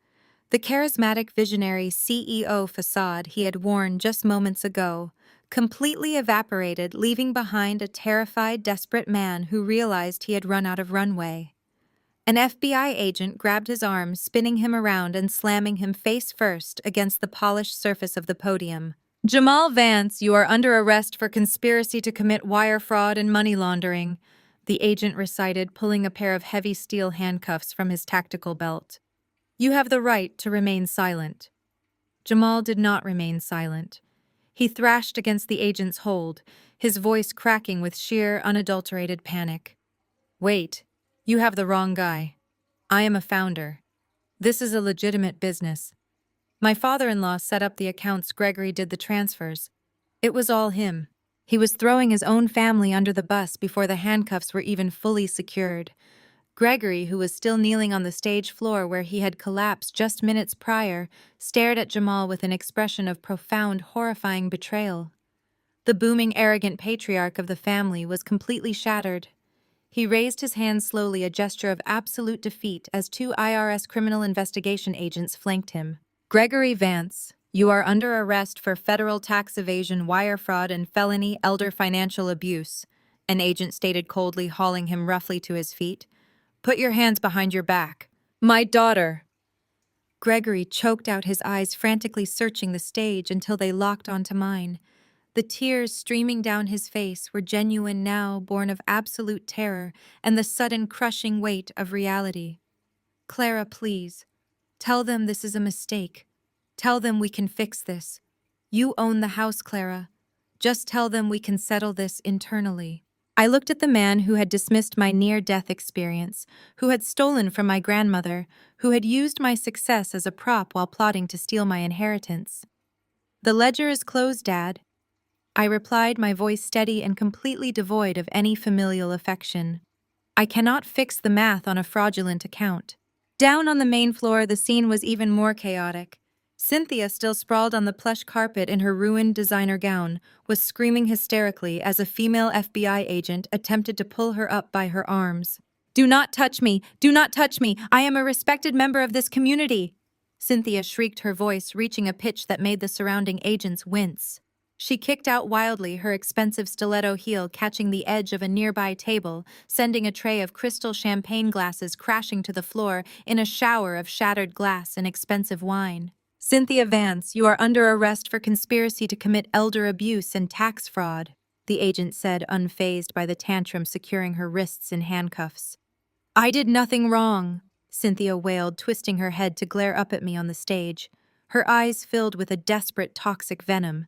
The charismatic visionary CEO facade he had worn just moments ago completely evaporated, leaving behind a terrified, desperate man who realized he had run out of runway. An FBI agent grabbed his arm, spinning him around and slamming him face first against the polished surface of the podium. "Jamal Vance, you are under arrest for conspiracy to commit wire fraud and money laundering," the agent recited, pulling a pair of heavy steel handcuffs from his tactical belt. "You have the right to remain silent." Jamal did not remain silent. He thrashed against the agent's hold, his voice cracking with sheer, unadulterated panic. "Wait, you have the wrong guy. I am a founder. This is a legitimate business. My father-in-law set up the accounts, Gregory did the transfers. It was all him. He was throwing his own family under the bus before the handcuffs were even fully secured." Gregory, who was still kneeling on the stage floor where he had collapsed just minutes prior, stared at Jamal with an expression of profound, horrifying betrayal. The booming, arrogant patriarch of the family was completely shattered. He raised his hand slowly, a gesture of absolute defeat, as two IRS criminal investigation agents flanked him. "Gregory Vance, you are under arrest for federal tax evasion, wire fraud, and felony elder financial abuse," an agent stated coldly, hauling him roughly to his feet. "Put your hands behind your back." "My daughter!" Gregory choked out, his eyes frantically searching the stage until they locked onto mine. The tears streaming down his face were genuine now, born of absolute terror and the sudden crushing weight of reality. "Clara, please. Tell them this is a mistake. Tell them we can fix this. You own the house, Clara. Just tell them we can settle this internally." I looked at the man who had dismissed my near-death experience, who had stolen from my grandmother, who had used my success as a prop while plotting to steal my inheritance. "The ledger is closed, Dad," I replied, my voice steady and completely devoid of any familial affection. "I cannot fix the math on a fraudulent account." Down on the main floor, the scene was even more chaotic. Cynthia, still sprawled on the plush carpet in her ruined designer gown, was screaming hysterically as a female FBI agent attempted to pull her up by her arms. "Do not touch me! Do not touch me! I am a respected member of this community!" Cynthia shrieked, her voice reaching a pitch that made the surrounding agents wince. She kicked out wildly, her expensive stiletto heel catching the edge of a nearby table, sending a tray of crystal champagne glasses crashing to the floor in a shower of shattered glass and expensive wine. "Cynthia Vance, you are under arrest for conspiracy to commit elder abuse and tax fraud," the agent said, unfazed by the tantrum, securing her wrists in handcuffs. "I did nothing wrong," Cynthia wailed, twisting her head to glare up at me on the stage, her eyes filled with a desperate, toxic venom.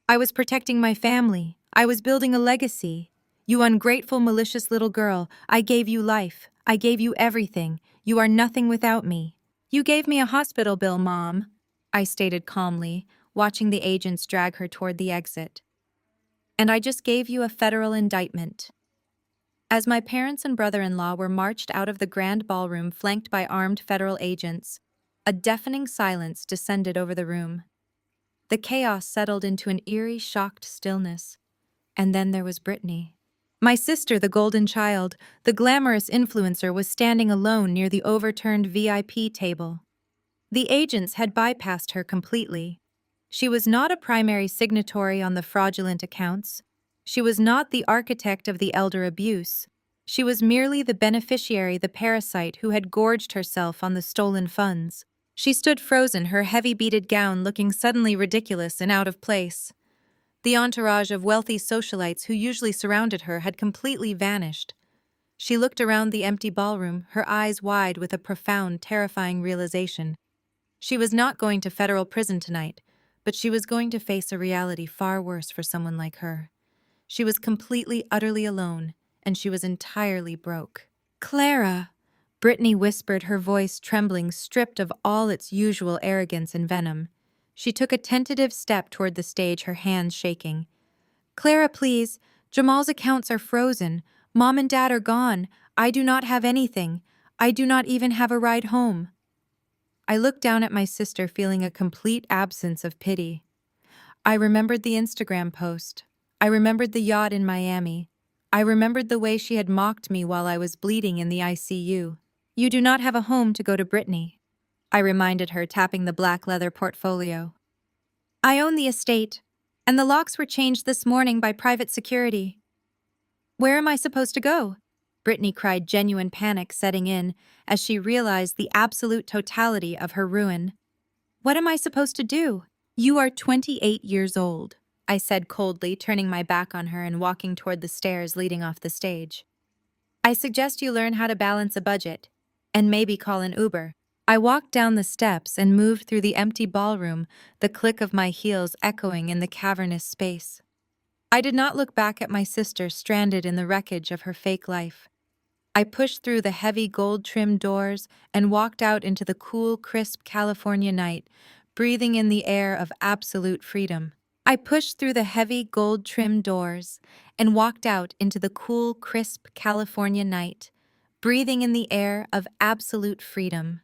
"I was protecting my family. I was building a legacy. You ungrateful, malicious little girl, I gave you life. I gave you everything. You are nothing without me." "You gave me a hospital bill, Mom," I stated calmly, watching the agents drag her toward the exit. "And I just gave you a federal indictment." As my parents and brother-in-law were marched out of the grand ballroom flanked by armed federal agents, a deafening silence descended over the room. The chaos settled into an eerie, shocked stillness. And then there was Brittany. My sister, the golden child, the glamorous influencer, was standing alone near the overturned VIP table. The agents had bypassed her completely. She was not a primary signatory on the fraudulent accounts. She was not the architect of the elder abuse. She was merely the beneficiary, the parasite who had gorged herself on the stolen funds. She stood frozen, her heavy beaded gown looking suddenly ridiculous and out of place. The entourage of wealthy socialites who usually surrounded her had completely vanished. She looked around the empty ballroom, her eyes wide with a profound, terrifying realization. She was not going to federal prison tonight, but she was going to face a reality far worse for someone like her. She was completely, utterly alone, and she was entirely broke. "Clara," Brittany whispered, her voice trembling, stripped of all its usual arrogance and venom. She took a tentative step toward the stage, her hands shaking. "Clara, please. Jamal's accounts are frozen. Mom and Dad are gone. I do not have anything. I do not even have a ride home." I looked down at my sister, feeling a complete absence of pity. I remembered the Instagram post. I remembered the yacht in Miami. I remembered the way she had mocked me while I was bleeding in the ICU. "You do not have a home to go to, Brittany," I reminded her, tapping the black leather portfolio. "I own the estate, and the locks were changed this morning by private security." "Where am I supposed to go?" Brittany cried, genuine panic setting in as she realized the absolute totality of her ruin. "What am I supposed to do?" "You are 28 years old," I said coldly, turning my back on her and walking toward the stairs leading off the stage. "I suggest you learn how to balance a budget, and maybe call an Uber." I walked down the steps and moved through the empty ballroom, the click of my heels echoing in the cavernous space. I did not look back at my sister stranded in the wreckage of her fake life. I pushed through the heavy gold-trimmed doors and walked out into the cool, crisp California night, breathing in the air of absolute freedom. I pushed through the heavy gold-trimmed doors and walked out into the cool, crisp California night, breathing in the air of absolute freedom.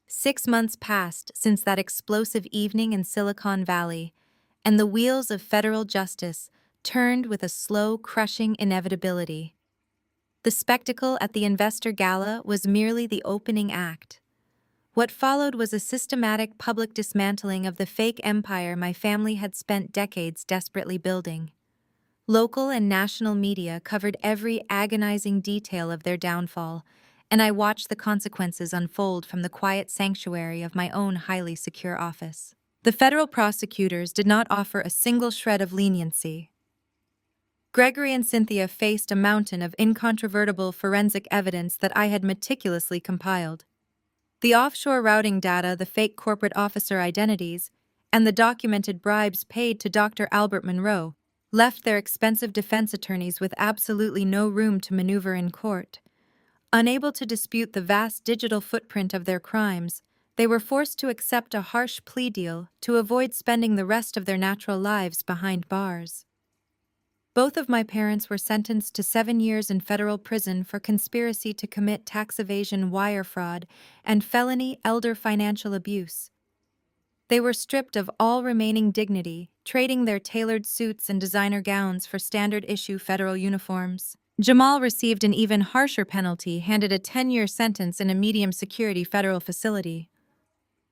6 months passed since that explosive evening in Silicon Valley, and the wheels of federal justice turned with a slow, crushing inevitability. The spectacle at the investor gala was merely the opening act. What followed was a systematic public dismantling of the fake empire my family had spent decades desperately building. Local and national media covered every agonizing detail of their downfall, and I watched the consequences unfold from the quiet sanctuary of my own highly secure office. The federal prosecutors did not offer a single shred of leniency. Gregory and Cynthia faced a mountain of incontrovertible forensic evidence that I had meticulously compiled. The offshore routing data, the fake corporate officer identities, and the documented bribes paid to Dr. Albert Monroe left their expensive defense attorneys with absolutely no room to maneuver in court. Unable to dispute the vast digital footprint of their crimes, they were forced to accept a harsh plea deal to avoid spending the rest of their natural lives behind bars. Both of my parents were sentenced to 7 years in federal prison for conspiracy to commit tax evasion, wire fraud, and felony elder financial abuse. They were stripped of all remaining dignity, trading their tailored suits and designer gowns for standard-issue federal uniforms. Jamal received an even harsher penalty, handed a 10-year sentence in a medium-security federal facility.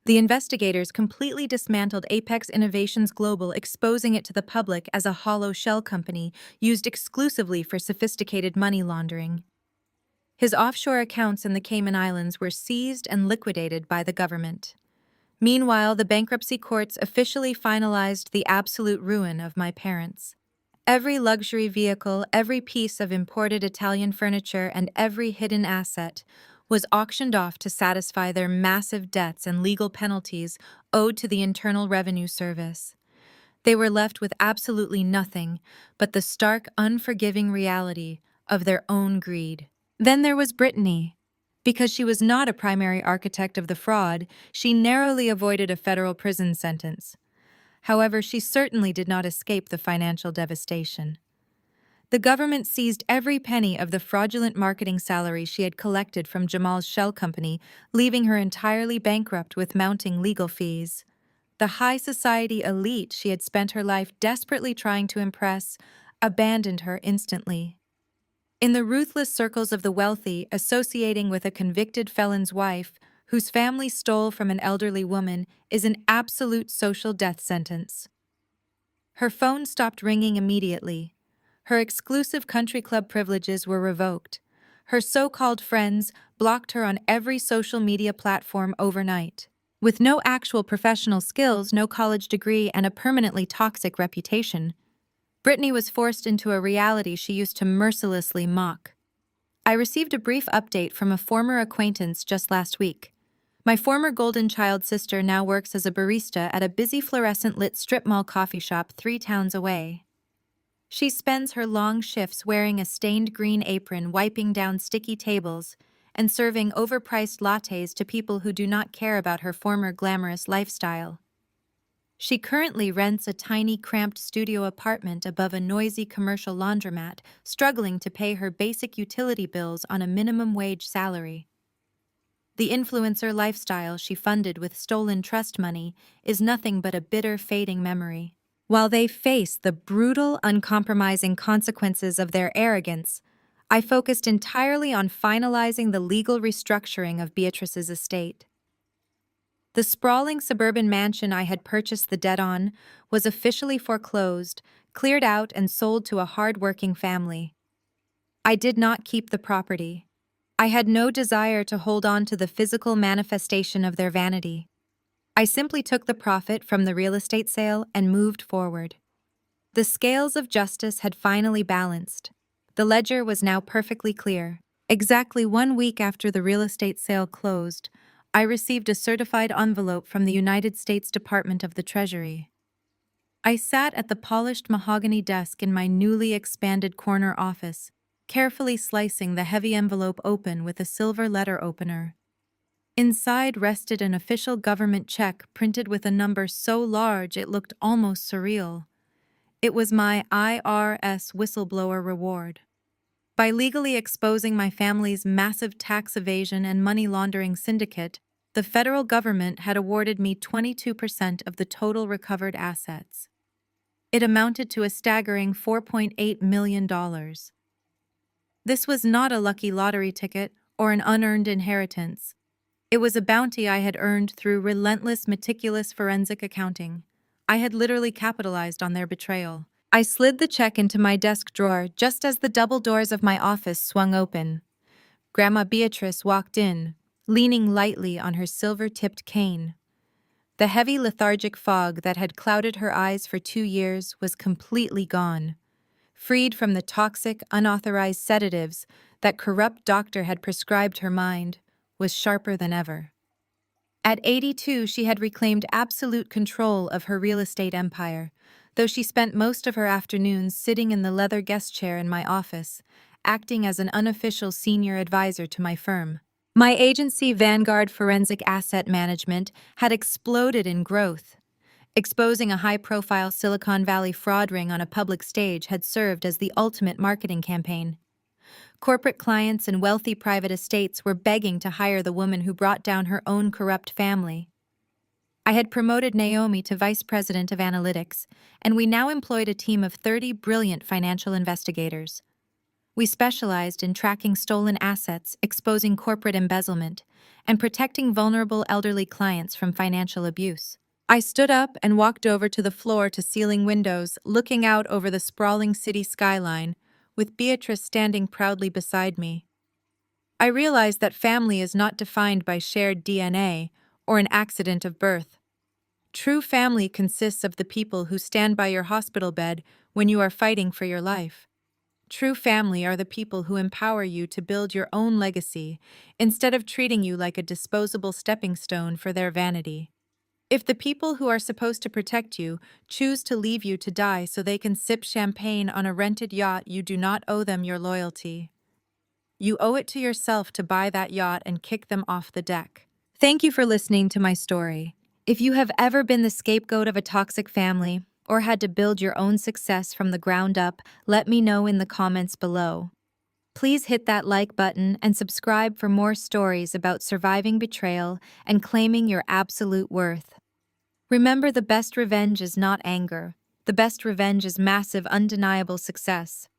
The investigators completely dismantled Apex Innovations Global, exposing it to the public as a hollow shell company used exclusively for sophisticated money laundering. His offshore accounts in the Cayman Islands were seized and liquidated by the government. Meanwhile, the bankruptcy courts officially finalized the absolute ruin of my parents. Every luxury vehicle, every piece of imported Italian furniture, and every hidden asset was auctioned off to satisfy their massive debts and legal penalties owed to the Internal Revenue Service. They were left with absolutely nothing but the stark, unforgiving reality of their own greed. Then there was Brittany. Because she was not a primary architect of the fraud, she narrowly avoided a federal prison sentence. However, she certainly did not escape the financial devastation. The government seized every penny of the fraudulent marketing salary she had collected from Jamal's shell company, leaving her entirely bankrupt with mounting legal fees. The high society elite she had spent her life desperately trying to impress abandoned her instantly. In the ruthless circles of the wealthy, associating with a convicted felon's wife, whose family stole from an elderly woman, is an absolute social death sentence. Her phone stopped ringing immediately. Her exclusive country club privileges were revoked. Her so-called friends blocked her on every social media platform overnight. With no actual professional skills, no college degree, and a permanently toxic reputation, Brittany was forced into a reality she used to mercilessly mock. I received a brief update from a former acquaintance just last week. My former golden child sister now works as a barista at a busy fluorescent-lit strip mall coffee shop 3 towns away. She spends her long shifts wearing a stained green apron, wiping down sticky tables, and serving overpriced lattes to people who do not care about her former glamorous lifestyle. She currently rents a tiny, cramped studio apartment above a noisy commercial laundromat, struggling to pay her basic utility bills on a minimum wage salary. The influencer lifestyle she funded with stolen trust money is nothing but a bitter, fading memory. While they face the brutal, uncompromising consequences of their arrogance, I focused entirely on finalizing the legal restructuring of Beatrice's estate. The sprawling suburban mansion I had purchased the debt on was officially foreclosed, cleared out, and sold to a hard-working family. I did not keep the property. I had no desire to hold on to the physical manifestation of their vanity. I simply took the profit from the real estate sale and moved forward. The scales of justice had finally balanced. The ledger was now perfectly clear. Exactly 1 week after the real estate sale closed, I received a certified envelope from the United States Department of the Treasury. I sat at the polished mahogany desk in my newly expanded corner office, carefully slicing the heavy envelope open with a silver letter opener. Inside rested an official government check printed with a number so large it looked almost surreal. It was my IRS whistleblower reward. By legally exposing my family's massive tax evasion and money laundering syndicate, the federal government had awarded me 22% of the total recovered assets. It amounted to a staggering $4.8 million. This was not a lucky lottery ticket or an unearned inheritance. It was a bounty I had earned through relentless, meticulous forensic accounting. I had literally capitalized on their betrayal. I slid the check into my desk drawer just as the double doors of my office swung open. Grandma Beatrice walked in, leaning lightly on her silver-tipped cane. The heavy lethargic fog that had clouded her eyes for 2 years was completely gone. Freed from the toxic, unauthorized sedatives that corrupt doctor had prescribed, her mind was sharper than ever. At 82, she had reclaimed absolute control of her real estate empire, though she spent most of her afternoons sitting in the leather guest chair in my office, acting as an unofficial senior advisor to my firm. My agency, Vanguard Forensic Asset Management, had exploded in growth. Exposing a high-profile Silicon Valley fraud ring on a public stage had served as the ultimate marketing campaign. Corporate clients and wealthy private estates were begging to hire the woman who brought down her own corrupt family. I had promoted Naomi to vice president of analytics, and we now employed a team of 30 brilliant financial investigators. We specialized in tracking stolen assets, exposing corporate embezzlement, and protecting vulnerable elderly clients from financial abuse. I stood up and walked over to the floor-to-ceiling windows, looking out over the sprawling city skyline, with Beatrice standing proudly beside me. I realized that family is not defined by shared DNA or an accident of birth. True family consists of the people who stand by your hospital bed when you are fighting for your life. True family are the people who empower you to build your own legacy instead of treating you like a disposable stepping stone for their vanity. If the people who are supposed to protect you choose to leave you to die so they can sip champagne on a rented yacht, you do not owe them your loyalty. You owe it to yourself to buy that yacht and kick them off the deck. Thank you for listening to my story. If you have ever been the scapegoat of a toxic family or had to build your own success from the ground up, let me know in the comments below. Please hit that like button and subscribe for more stories about surviving betrayal and claiming your absolute worth. Remember, the best revenge is not anger. The best revenge is massive, undeniable success.